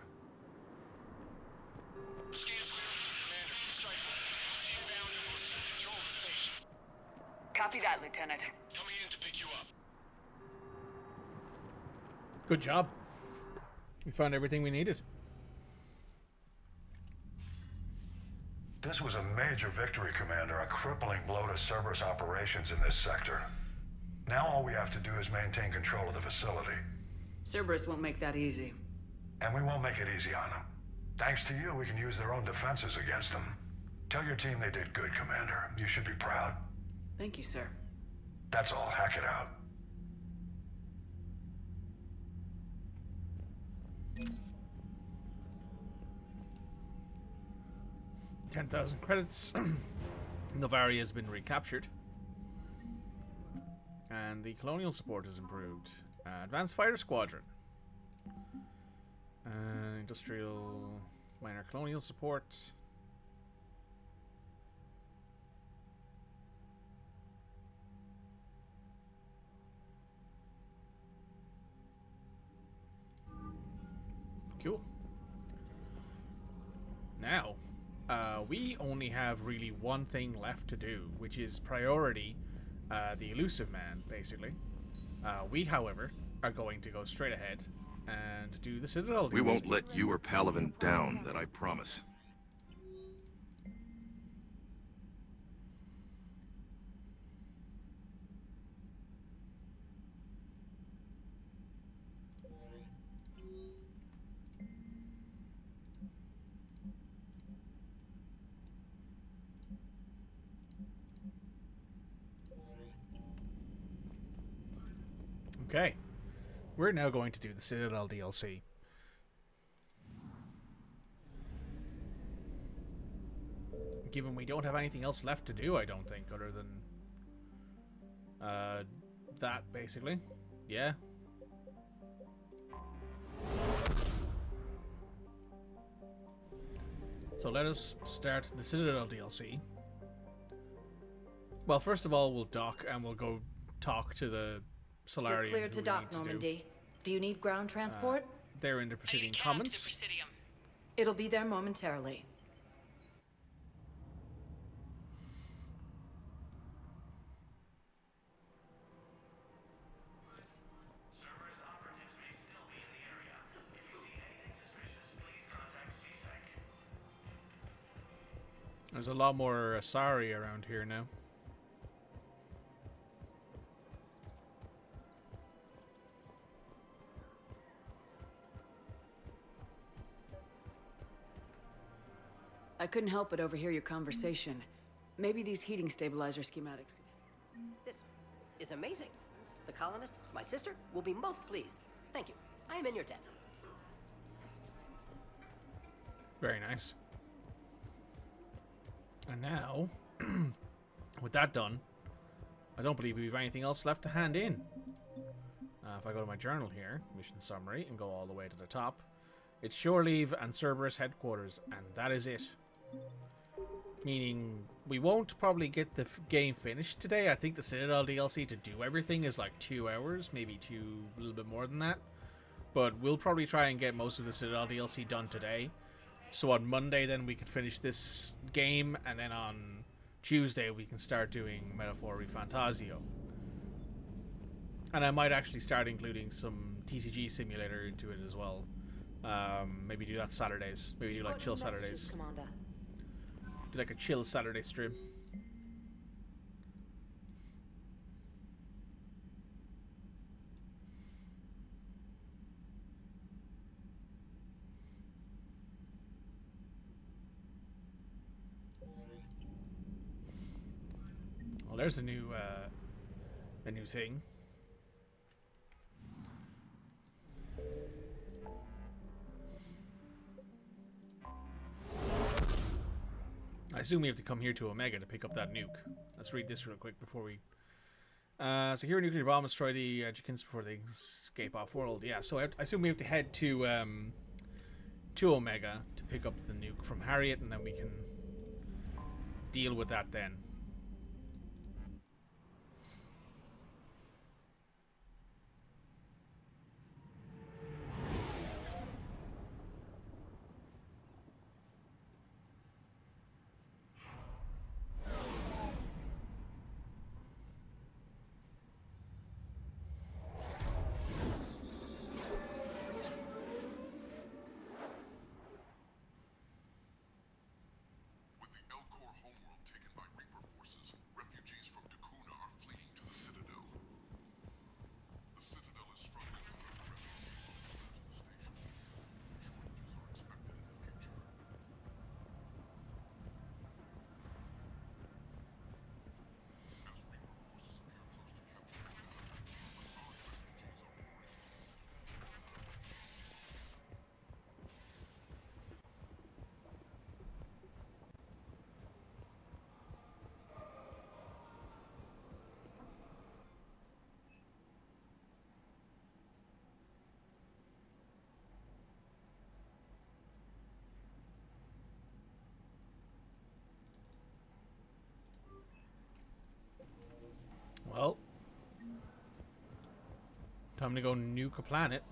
Scan's clear. Commander, strike force. Inbound and will soon control the station. Copy that, Lieutenant. Coming in to pick you up. Good job. We found everything we needed. This was a major victory, Commander. A crippling blow to Cerberus operations in this sector. Now all we have to do is maintain control of the facility. Cerberus won't make that easy. And we won't make it easy on them. Thanks to you, we can use their own defenses against them. Tell your team they did good, Commander. You should be proud. Thank you, sir. That's all. Hack it out. $10,000 credits. Novaria has been recaptured. And the colonial support is improved. Advanced Fighter Squadron. Industrial minor colonial support. Cool. Now, we only have really one thing left to do, which is priority the elusive man, basically. We, however, are going to go straight ahead and do the Citadel DLC. We won't let you or Palaven down, that I promise. Okay, we're now going to do the Citadel DLC. Given we don't have anything else left to do, I don't think, other than that, basically. Yeah. So let us start the Citadel DLC. Well, first of all, we'll dock and we'll go talk to the Solarian. You're cleared to dock, Normandy. Do you need ground transport? They're in the preceding comments. It'll be there momentarily. There's a lot more Asari around here now. I couldn't help but overhear your conversation. Maybe these heating stabilizer schematics. This is amazing. The colonists, my sister, will be most pleased. Thank you. I am in your debt. Very nice. And now, with that done, I don't believe we have anything else left to hand in. If I go to my journal here, mission summary, and go all the way to the top, it's shore leave and Cerberus headquarters, and that is it. Meaning, we won't probably get the game finished today. I think the Citadel DLC to do everything is like 2 hours, maybe a little bit more than that. But we'll probably try and get most of the Citadel DLC done today. So on Monday, then we can finish this game, and then on Tuesday we can start doing Metaphor Fantasio. And I might actually start including some TCG simulator into it as well. Maybe do that Saturdays. Maybe do like chill Saturdays. Do like a chill Saturday stream. there's a new thing. I assume we have to come here to Omega to pick up that nuke. Let's read this real quick before we... secure a nuclear bomb and destroy the Adjutants before they escape off-world. Yeah, so I assume we have to head to Omega to pick up the nuke from Harriet, and then we can deal with that then. Refugees from Dakuna are fleeing to the Citadel. The Citadel is struggling to move refugees to the station. Shortages are expected in the future. As Reaper forces appear close to capturing this, Asari refugees are pouring into the Citadel. Well, time to go nuke a planet.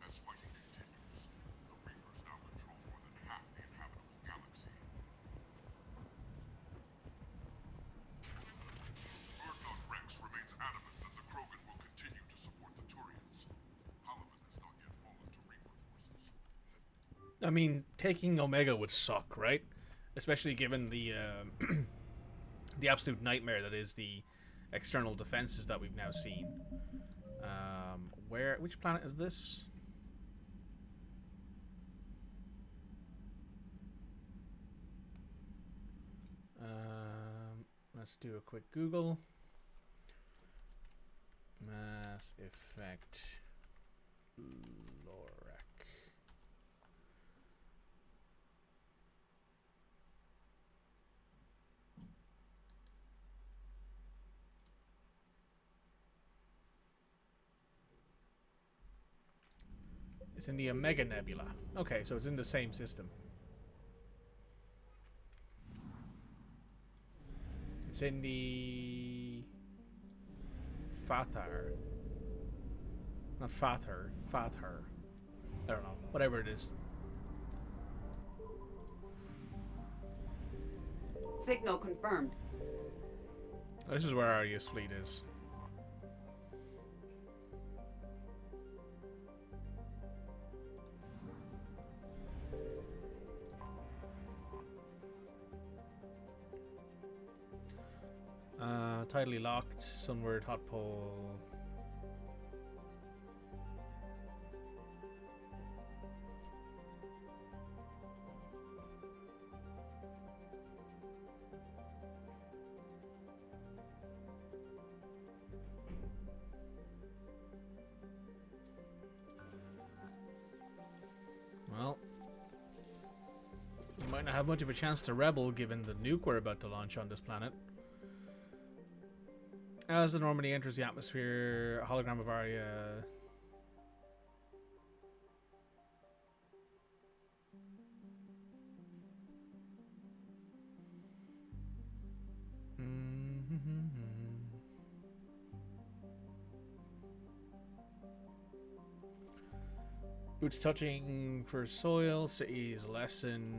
As fighting continues, the Reapers now control more than half the inhabitable galaxy. Urdnot Rex remains adamant that the Krogan will continue to support the Turians. Palaven has not yet fallen to Reaper forces. I mean, taking Omega would suck, right? Especially given the the absolute nightmare that is the external defenses that we've now seen. Which planet is this? Let's do a quick Google. MassEffect Lorac. It's in the Omega Nebula. Okay, so it's in the same system. It's in the Fathar. Not Fathar. Fathar. I don't know. Whatever it is. Signal confirmed. This is where Aria's fleet is. Tidally locked, sunward, hot pole. Well, you might not have much of a chance to rebel given the nuke we're about to launch on this planet. As the Normandy enters the atmosphere, a hologram of Aria. Boots touching for soil, city's lesson.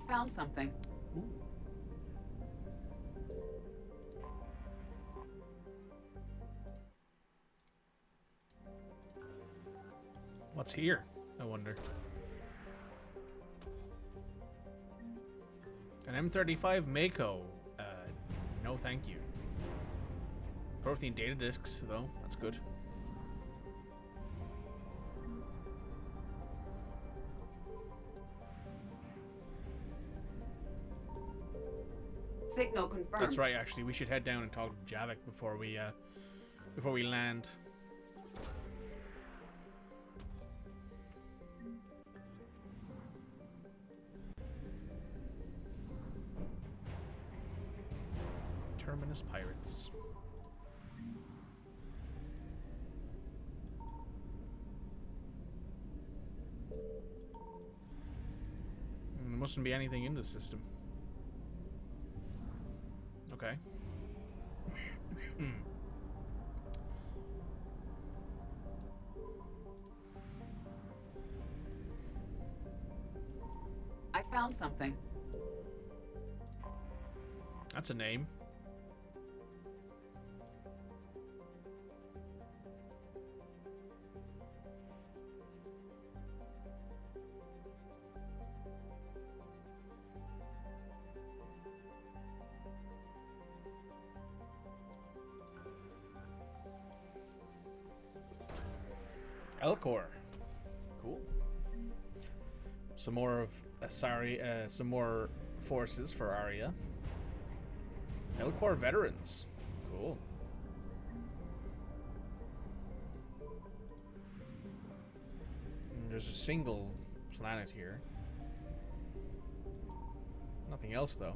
found something. Ooh. What's here? I wonder. An M35 Mako. No thank you. Protein data discs, though. That's good. Signal confirmed. That's right, actually. We should head down and talk to Javik before we land. Terminus Pirates. There mustn't be anything in this system. Okay. I found something. That's a name. Elcor. Cool. Some more of some more forces for Arya. Elcor veterans. Cool. And there's a single planet here. Nothing else though.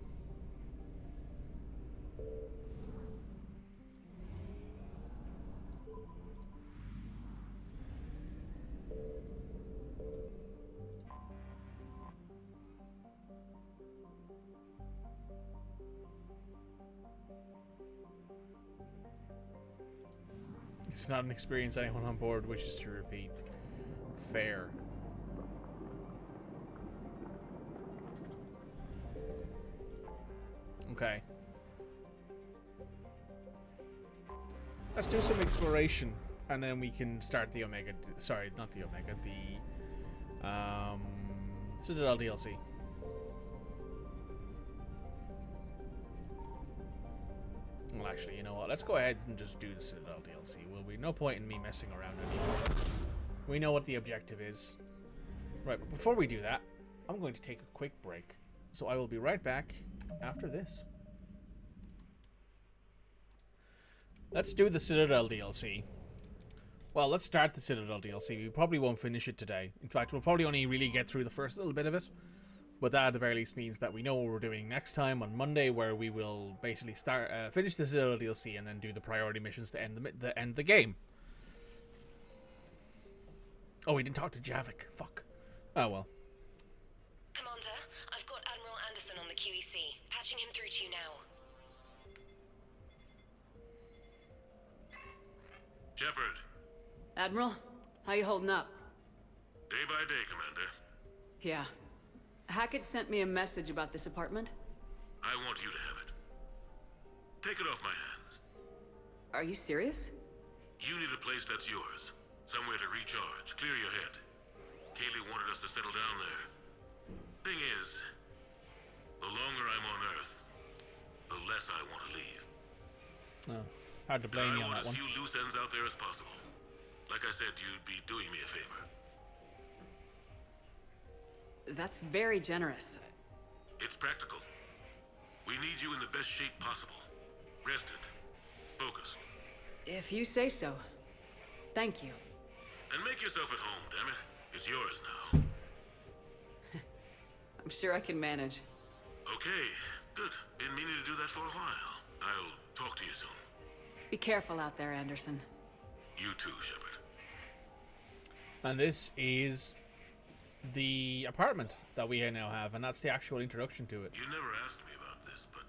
It's not an experience anyone on board wishes to repeat. Fair. Okay. Let's do some exploration, and then we can start the Omega. Sorry, not the Omega. The Citadel DLC. Well, actually, you know what? Let's go ahead and just do the Citadel DLC. Will be no point in me messing around anymore. We know what the objective is. Right, but before we do that, I'm going to take a quick break. So I will be right back after this. Let's do the Citadel DLC. Well, let's start the Citadel DLC. We probably won't finish it today. In fact, we'll probably only really get through the first little bit of it. But that at the very least means that we know what we're doing next time on Monday, where we will basically start finish the Citadel DLC and then do the priority missions to end the game. Oh, we didn't talk to Javik. Fuck. Oh well. Commander, I've got Admiral Anderson on the QEC. Patching him through to you now. Shepard. Admiral, how you holding up? Day by day, Commander. Yeah. Hackett sent me a message about this apartment. I want you to have it. Take it off my hands. Are you serious? You need a place that's yours. Somewhere to recharge, clear your head. Kaylee wanted us to settle down there. Thing is, the longer I'm on Earth, the less I want to leave. Oh, hard to blame you on that one. I want as few loose ends out there as possible. Like I said, you'd be doing me a favor. That's very generous. It's practical. We need you in the best shape possible. Rested. Focused. If you say so. Thank you. And make yourself at home, damn it. It's yours now. I'm sure I can manage. Okay, good. Been meaning to do that for a while. I'll talk to you soon. Be careful out there, Anderson. You too, Shepard. And this is the apartment that we now have, and that's the actual introduction to it. You never asked me about this, but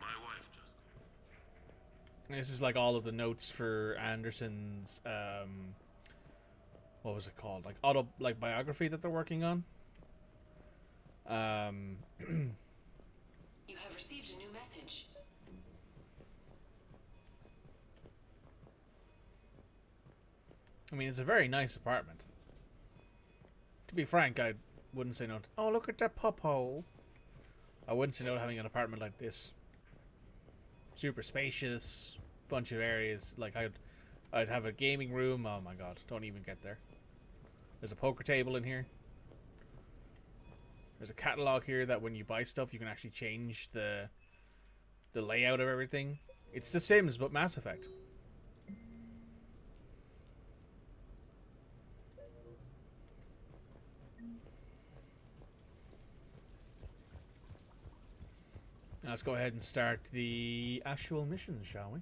my wife just... This is like all of the notes for Anderson's, what was it called? Like biography that they're working on. You have received a new message. I mean, it's a very nice apartment. To be frank, I wouldn't say no. Oh, look at that popo. I wouldn't say no to having an apartment like this. Super spacious, bunch of areas. Like I'd have a gaming room. Oh my god, don't even get there. There's a poker table in here. There's a catalog here that when you buy stuff, you can actually change the layout of everything. It's The Sims, but Mass Effect. Now let's go ahead and start the actual mission, shall we?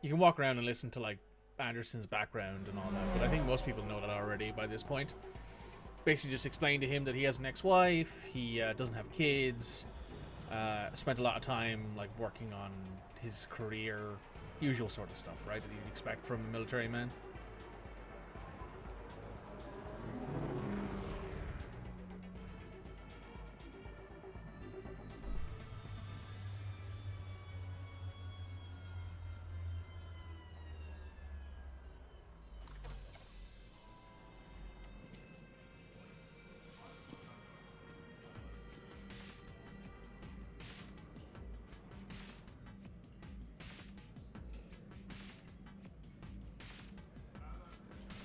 You can walk around and listen to like Anderson's background and all that, but I think most people know that already by this point. Basically just explain to him that he has an ex-wife, he doesn't have kids, spent a lot of time like working on his career, usual sort of stuff, right, that you'd expect from a military man.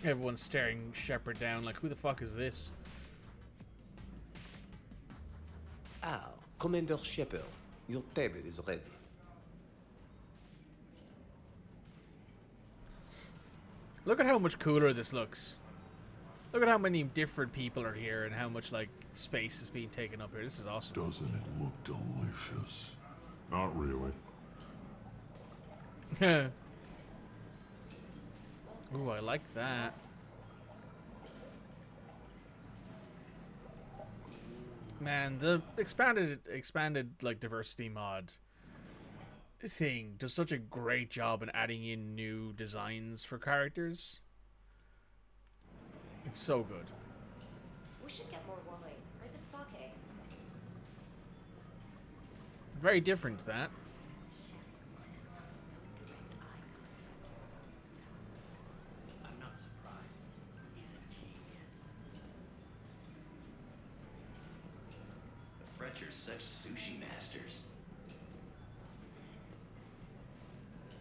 Everyone's staring Shepard down like, who the fuck is this? Ah, Commander Shepard, your table is ready. Look at how much cooler this looks. Look at how many different people are here and how much like space is being taken up here. This is awesome. Doesn't it look delicious? Not really. Ooh, I like that. Man, the expanded like diversity mod thing does such a great job in adding in new designs for characters. It's so good. We should get more wine. Or is it sake? Very different, that. I'm not surprised. He's a genius. The French are such sushi masters.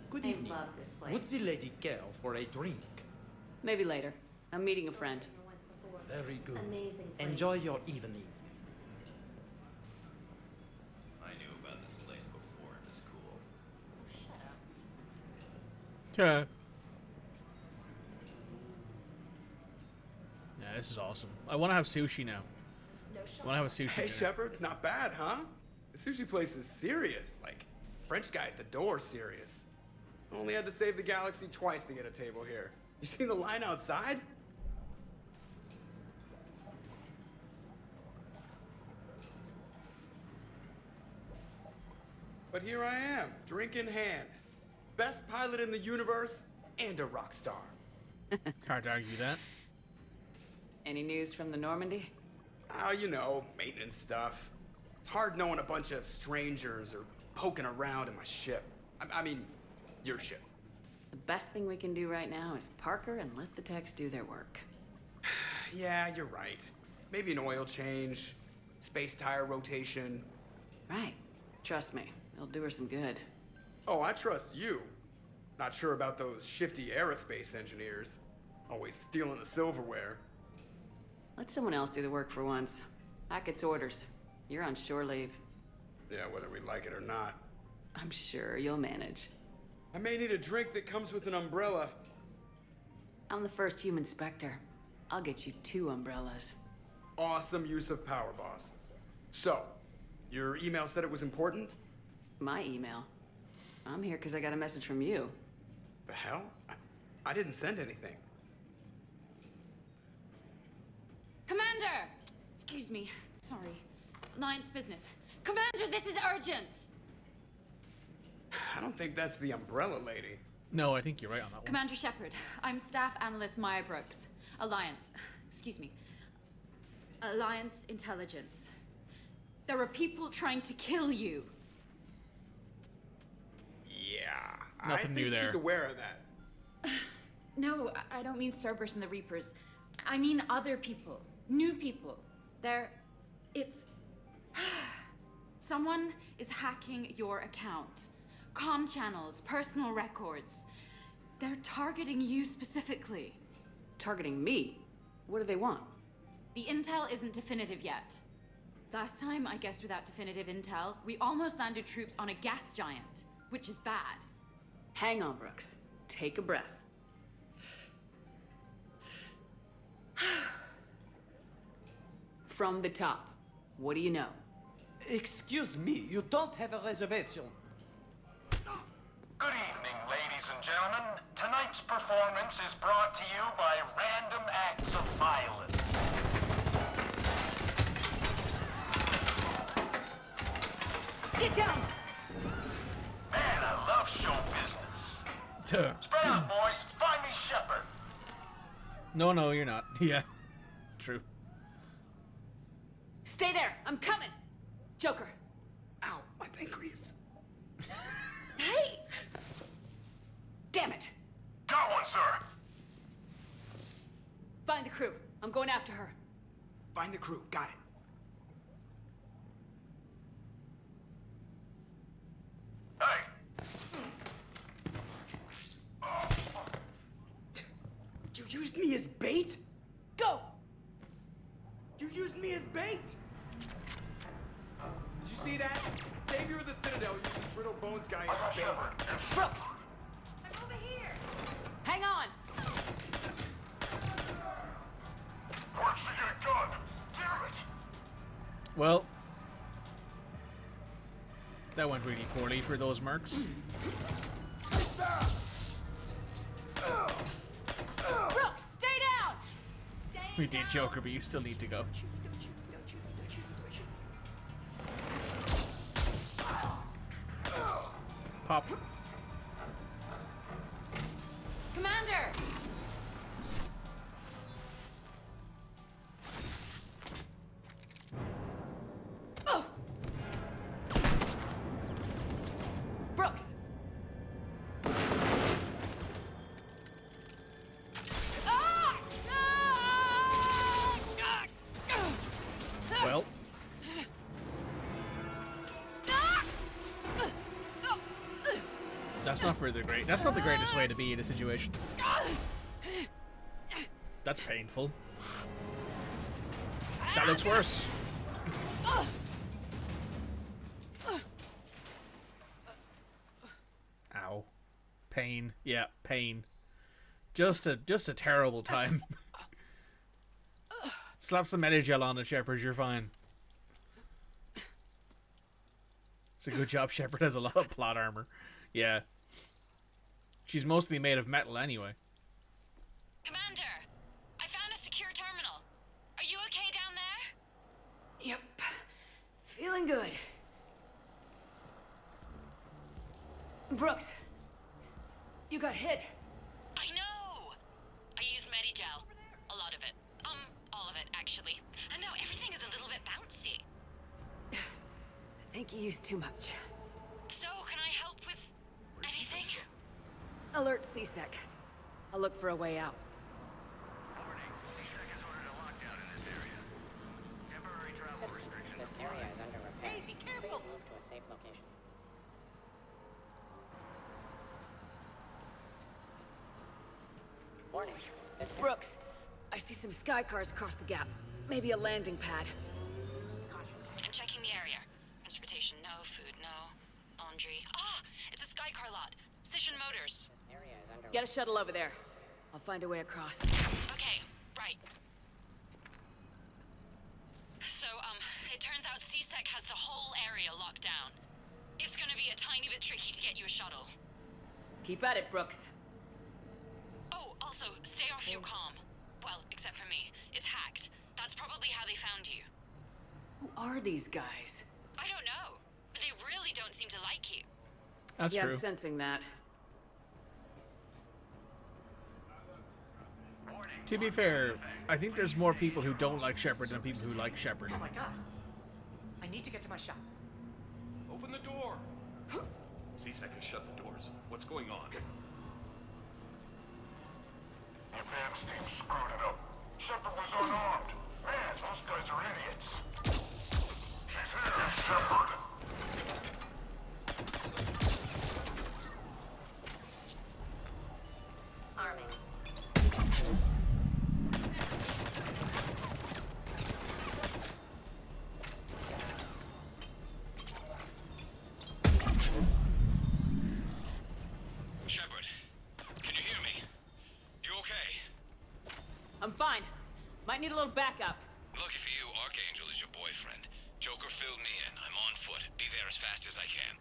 Good I evening. love this place. Would the lady care for a drink? Maybe later. I'm meeting a friend. Very good. Amazing place. Enjoy your evening. I knew about this place before it was cool. Shut up. Yeah. Yeah, this is awesome. I want to have sushi now. I want to have a sushi Hey, dinner. Shepard, not bad, huh? The sushi place is serious. Like, French guy at the door serious. Only had to save the galaxy twice to get a table here. You seen the line outside? But here I am, drink in hand. Best pilot in the universe and a rock star. Hard to argue that. Any news from the Normandy? You know, maintenance stuff. It's hard knowing a bunch of strangers or poking around in my ship. I mean, your ship. The best thing we can do right now is Parker and let the techs do their work. Yeah, you're right. Maybe an oil change, space tire rotation. Right. Trust me, it'll do her some good. Oh, I trust you. Not sure about those shifty aerospace engineers. Always stealing the silverware. Let someone else do the work for once. Hackett's orders. You're on shore leave. Yeah, whether we like it or not. I'm sure you'll manage. I may need a drink that comes with an umbrella. I'm the first human Spectre. I'll get you 2 umbrellas. Awesome use of power, boss. So, your email said it was important? My email? I'm here because I got a message from you. The hell? I didn't send anything. Commander! Excuse me. Sorry. Alliance business. Commander, this is urgent! I don't think that's the umbrella lady. No, I think you're right on that one. Commander Shepard, I'm Staff Analyst Maya Brooks. Alliance Intelligence. There are people trying to kill you. Yeah, Nothing new there. She's aware of that. No, I don't mean Cerberus and the Reapers. I mean other people. New people. Someone is hacking your account. Comm channels, personal records. They're targeting you specifically. Targeting me? What do they want? The intel isn't definitive yet. Last time, I guess without definitive intel, we almost landed troops on a gas giant, which is bad. Hang on, Brooks. Take a breath. From the top, what do you know? Excuse me, you don't have a reservation. Good evening, ladies and gentlemen. Tonight's performance is brought to you by random acts of violence. Get down! Man, I love show business. Spread out, boys. Find me Shepard. No, you're not. Yeah, true. Stay there! I'm coming! Joker! Ow, my pancreas. Hey! Damn it! Got one, sir. Find the crew. I'm going after her. Find the crew. Got it. You used me as bait? Go! You used me as bait? Did you see that? Savior of the Citadel using Brittle Bones guy as bait. Brooks! I'm over here! Hang on! Where'd she get a gun? Damn it! Well, that went really poorly for those mercs. Brooks, stay down! We did, Joker, but you still need to go. Pop. Commander! Oh! Brooks! Well. That's not for the great. That's not the greatest way to be in a situation. That's painful. That looks worse. Ow. Pain. Yeah, pain. Just a terrible time. Slap some Medi-gel on it, Shepard, you're fine. It's a good job Shepard has a lot of plot armor. Yeah. She's mostly made of metal anyway. Commander, I found a secure terminal. Are you okay down there? Yep. Feeling good. Brooks, you got hit. I know! I used Medi-gel. A lot of it. All of it, actually. And now everything is a little bit bouncy. I think you used too much. So, can I help with anything? Alert CSEC. I'll look for a way out. This area is under repair. Hey, be careful! Please move to a safe location. Warning. Brooks, I see some sky cars across the gap. Maybe a landing pad. I'm checking the area. Transportation, no. Food, no. Laundry. Ah! It's a Skycar lot. Cision Motors. This area is under Get a shuttle over there. I'll find a way across. Okay, right. So, it turns out CSEC has the whole area locked down. It's gonna be a tiny bit tricky to get you a shuttle. Keep at it, Brooks. Oh, also, stay off your comm. Well, except for me. It's hacked. That's probably how they found you. Who are these guys? I don't know, but they really don't seem to like you. That's yeah, true. I'm sensing that. To be fair, I think there's more people who don't like Shepard than people who like Shepard. Oh my god. I need to get to my shop. Open the door. C-Sec has shut the doors. What's going on? The advance team screwed it up. Shepard was unarmed. Man, those guys are idiots. She's here, Shepard. Arming. Shepard, can you hear me? You okay? I'm fine. Might need a little backup. Lucky for you, Archangel is your boyfriend. Joker filled me in. I'm on foot. Be there as fast as I can.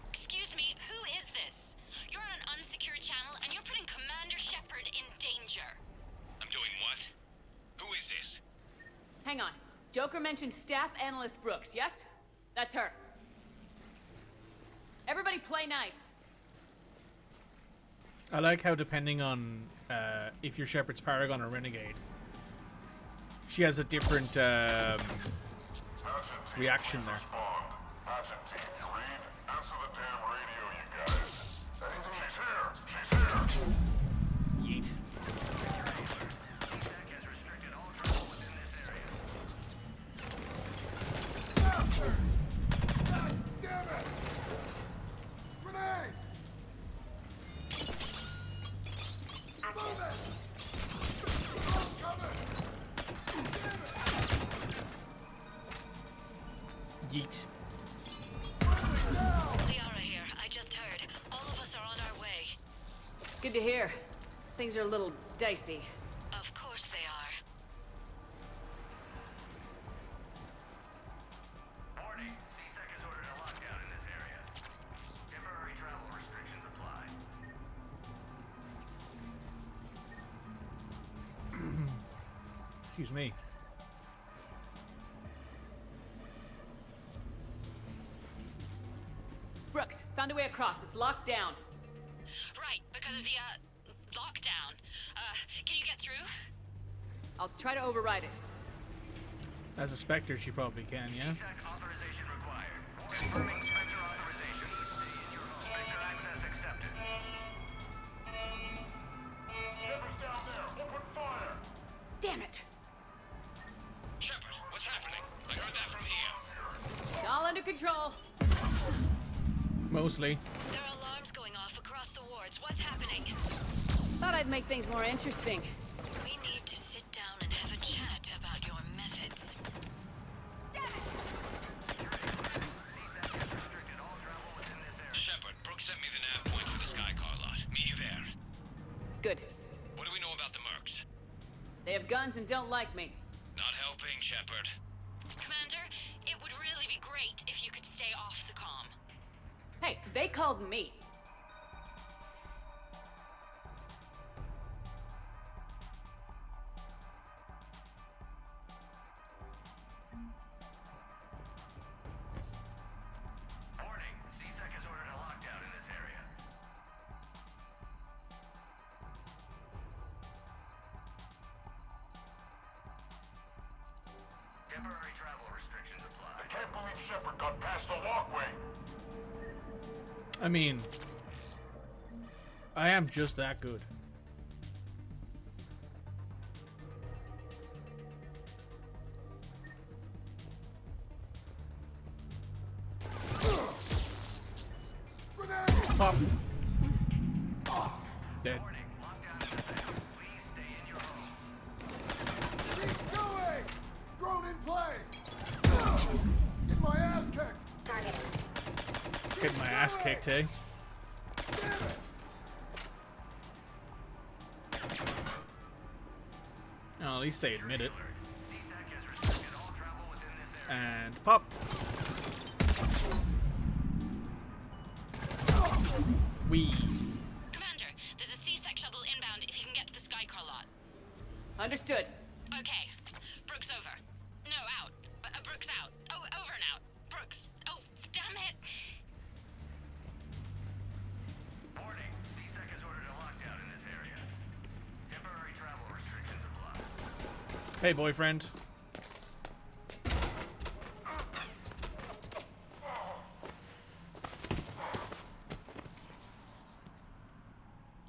Excuse me, who is this? You're on an unsecured channel and you're putting Commander Shepard in danger. I'm doing what? Who is this? Hang on. Joker mentioned Staff Analyst Brooks, yes? That's her. Everybody play nice. I like how depending on if you're Shepard's Paragon or Renegade, she has a different reaction there. Hatchet team, you read? Answer the damn radio, you guys. She's here. She's here. Yeet. Damn it! Grenade! Move it! Coming! Yeet. Liara here. I just heard. All of us are on our way. Good to hear. Things are a little dicey. Of course they are. Warning. C-Sec has ordered a lockdown in this area. Temporary travel restrictions apply. Excuse me. Brooks, found a way across. It's locked down. Right, because of the, lockdown. Can you get through? I'll try to override it. As a Spectre, she probably can, yeah? Authorization required. Confirming Spectre authorization. Spectre access accepted. Shepard's down there. Open fire. Damn it! Shepard, what's happening? I heard that from here. It's all under control. Mostly. There are alarms going off across the wards. What's happening? Thought I'd make things more interesting. We need to sit down and have a chat about your methods. Shepard, Brooks sent me the nav point for the Skycar lot. Meet you there. Good. What do we know about the mercs? They have guns and don't like me. Not helping, Shepard. Commander, it would really be great if you could stay off the comm. Hey, they called me. Warning, C-Sec has ordered a lockdown in this area. Temporary travel restrictions apply. I can't believe Shepard got past the walkway. I mean, I am just that good. Pop. Dead. Keep going! Drone in play! Get my ass kicked! Target. Get my ass kicked, eh? Oh, at least they admit it. And pop. Wee. Commander, there's a C-Sec shuttle inbound if you can get to the Skycar lot. Understood. Okay. Brooks over. No, out. Brooks out. Oh, over and out. Brooks. Oh, damn it. Hey, boyfriend.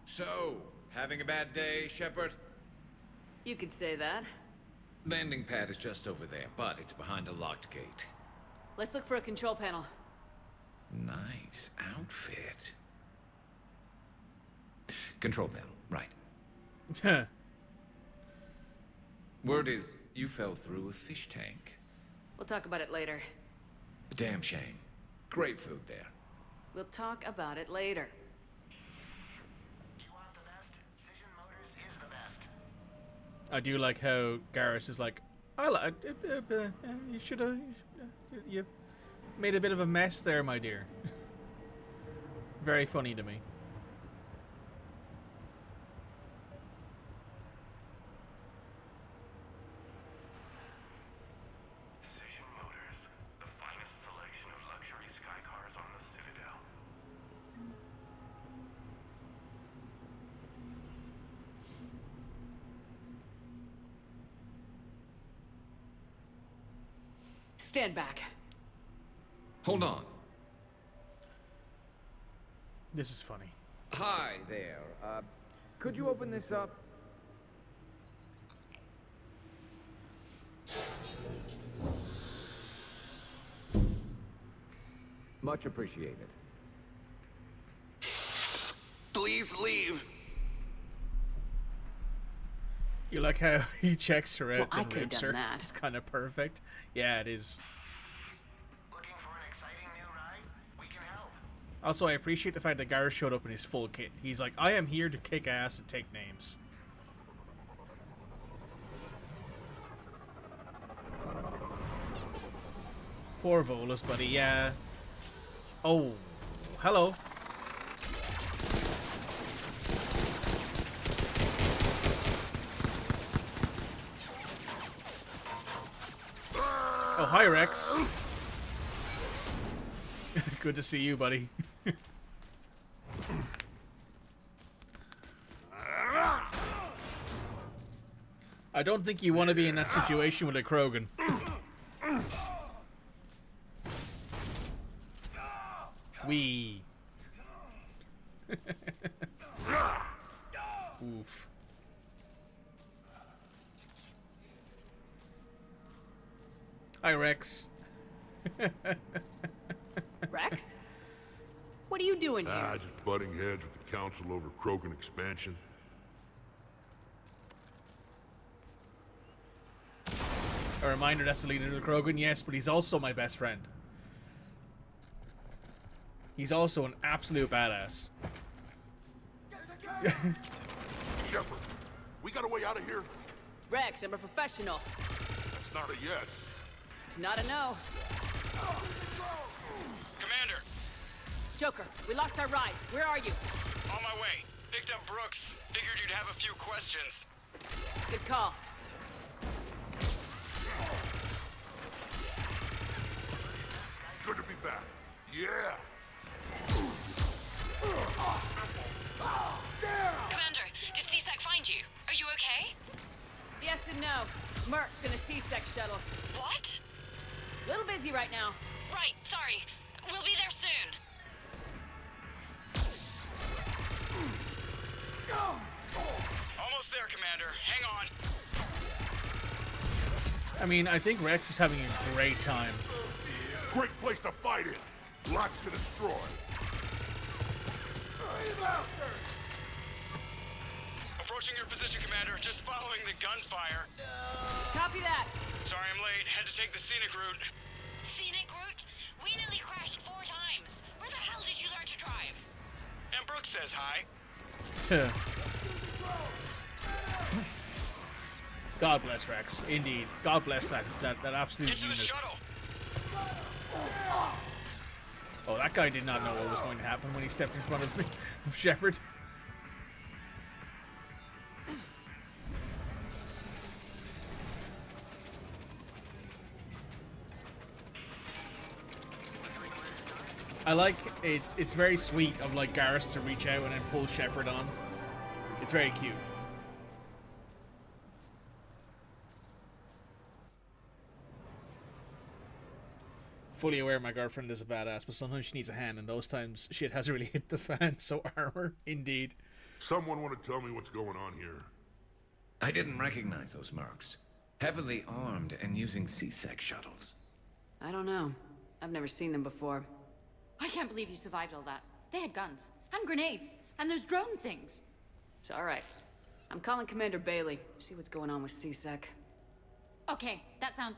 So, having a bad day, Shepard? You could say that. Landing pad is just over there, but it's behind a locked gate. Let's look for a control panel. Nice outfit. Control panel, right. Word is, you fell through a fish tank. We'll talk about it later. Damn shame. Great food there. We'll talk about it later. I do like how Garrus is like, I like, you should have, you made a bit of a mess there, my dear. Very funny to me. Precision Motors, the finest selection of luxury sky cars on the Citadel. Stand back. Hold on. This is funny. Hi there. Could you open this up? Much appreciated. Please leave. You like how he checks her out Well, I and could've rapes done her? that. It's kind of perfect. Yeah, it is. Also, I appreciate the fact that Garrus showed up in his full kit. He's like, I am here to kick ass and take names. Poor Volus, buddy, yeah. Oh, hello. Oh, hi, Rex. Good to see you, buddy. I don't think you want to be in that situation with a Krogan. Wee. Oof. Hi, Rex. Rex? What are you doing here? Just butting heads with the Council over Krogan expansion. A reminder that's the leader of the Krogan, yes, but he's also my best friend. He's also an absolute badass. Shepard, we got a way out of here? Rex, I'm a professional. That's not a yes. It's not a no. Commander! Joker, we lost our ride. Where are you? On my way. Picked up Brooks. Figured you'd have a few questions. Good call. Good to be back. Yeah. Commander, did CSEC find you? Are you okay? Yes and no. Merc's in a C-Sec shuttle. What? Little busy right now. Right, sorry. We'll be there soon. Almost there, Commander. Hang on. I mean, I think Rex is having a great time. Great place to fight in. Lots to destroy. Approaching your position, Commander. Just following the gunfire. Copy that. Sorry I'm late. Had to take the scenic route. Scenic route? We nearly crashed 4 times. Where the hell did you learn to drive? And Brooks says hi. God bless Rex. Indeed. God bless that absolute Get to the unit. shuttle. Oh, that guy did not know what was going to happen when he stepped in front of me, of Shepard. I like it's very sweet of like Garrus to reach out and then pull Shepard on. It's very cute. fully aware my girlfriend is a badass, but sometimes she needs a hand, and those times shit has really hit the fan, so armor, indeed. Someone want to tell me what's going on here? I didn't recognize those mercs. Heavily armed and using C-Sec shuttles. I don't know. I've never seen them before. I can't believe you survived all that. They had guns, and grenades, and those drone things. It's alright. I'm calling Commander Bailey. See what's going on with C-Sec. Okay, that sounds...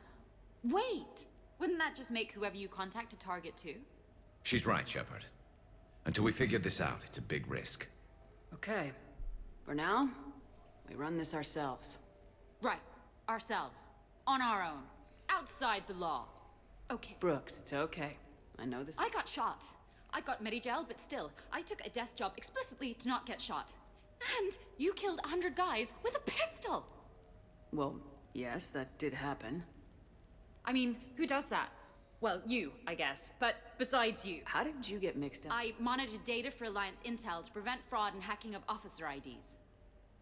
Wait! Wouldn't that just make whoever you contact a target too? She's right, Shepard. Until we figure this out, it's a big risk. Okay. For now, we run this ourselves. Right. Ourselves. On our own. Outside the law. Okay. Brooks, it's okay. I know this. I got shot. I got ME3LE, but still, I took a desk job explicitly to not get shot. And you killed 100 guys with a pistol! Well, yes, that did happen. I mean, who does that? Well, you, I guess. But besides you. How did you get mixed up? I monitored data for Alliance intel to prevent fraud and hacking of officer IDs.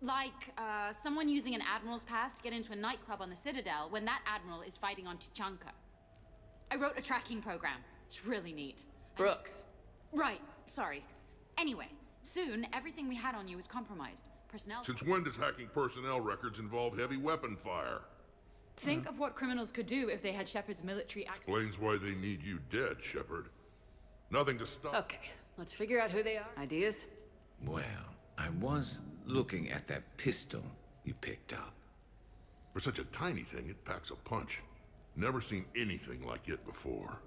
Like, someone using an Admiral's pass to get into a nightclub on the Citadel when that Admiral is fighting on Tuchanka. I wrote a tracking program. It's really neat. Brooks. Right, sorry. Anyway, soon everything we had on you was compromised. Personnel... Since when does hacking personnel records involve heavy weapon fire? Think of what criminals could do if they had Shepard's military access. Explains why they need you dead, Shepard. Nothing to stop... Okay, let's figure out who they are. Ideas? Well, I was looking at that pistol you picked up. For such a tiny thing, it packs a punch. Never seen anything like it before.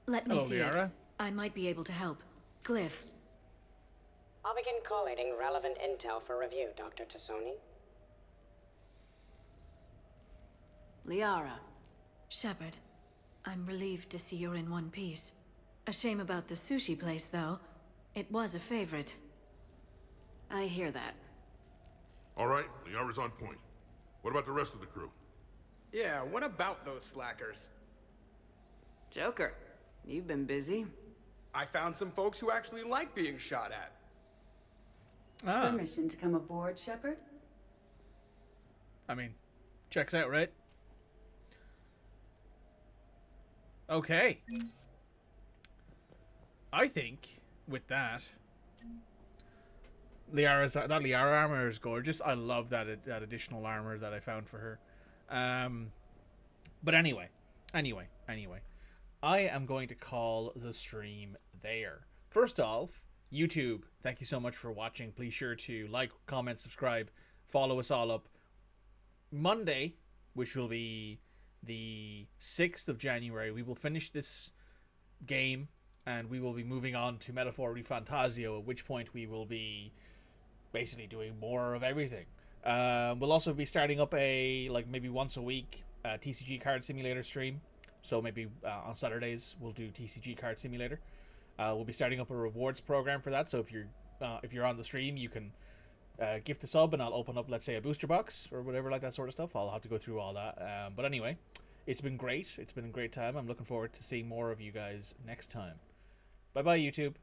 Let me Hello, see Liara. it. I might be able to help. Glyph. I'll begin collating relevant intel for review, Dr. Tassoni. Liara. Shepard, I'm relieved to see you're in one piece. A shame about the sushi place, though. It was a favorite. I hear that. All right, Liara's on point. What about the rest of the crew? Yeah, what about those slackers? Joker, you've been busy. I found some folks who actually like being shot at. Permission to come aboard, Shepard? I mean, checks out, right? Okay. I think with that, that Liara armor is gorgeous. I love that additional armor that I found for her. But anyway, I am going to call the stream there. First off, YouTube, thank you so much for watching. Please sure to like, comment, subscribe, follow us all up. Monday, which will be the 6th of January, we will finish this game and we will be moving on to Metaphor ReFantasio, at which point we will be basically doing more of everything. We'll also be starting up maybe once a week TCG card simulator stream. So maybe on Saturdays we'll do TCG card simulator. We'll be starting up a rewards program for that. So if you're on the stream, you can gift a sub, and I'll open up, let's say, a booster box or whatever, like that sort of stuff. I'll have to go through all that. But anyway, it's been great. It's been a great time. I'm looking forward to seeing more of you guys next time. Bye bye, YouTube.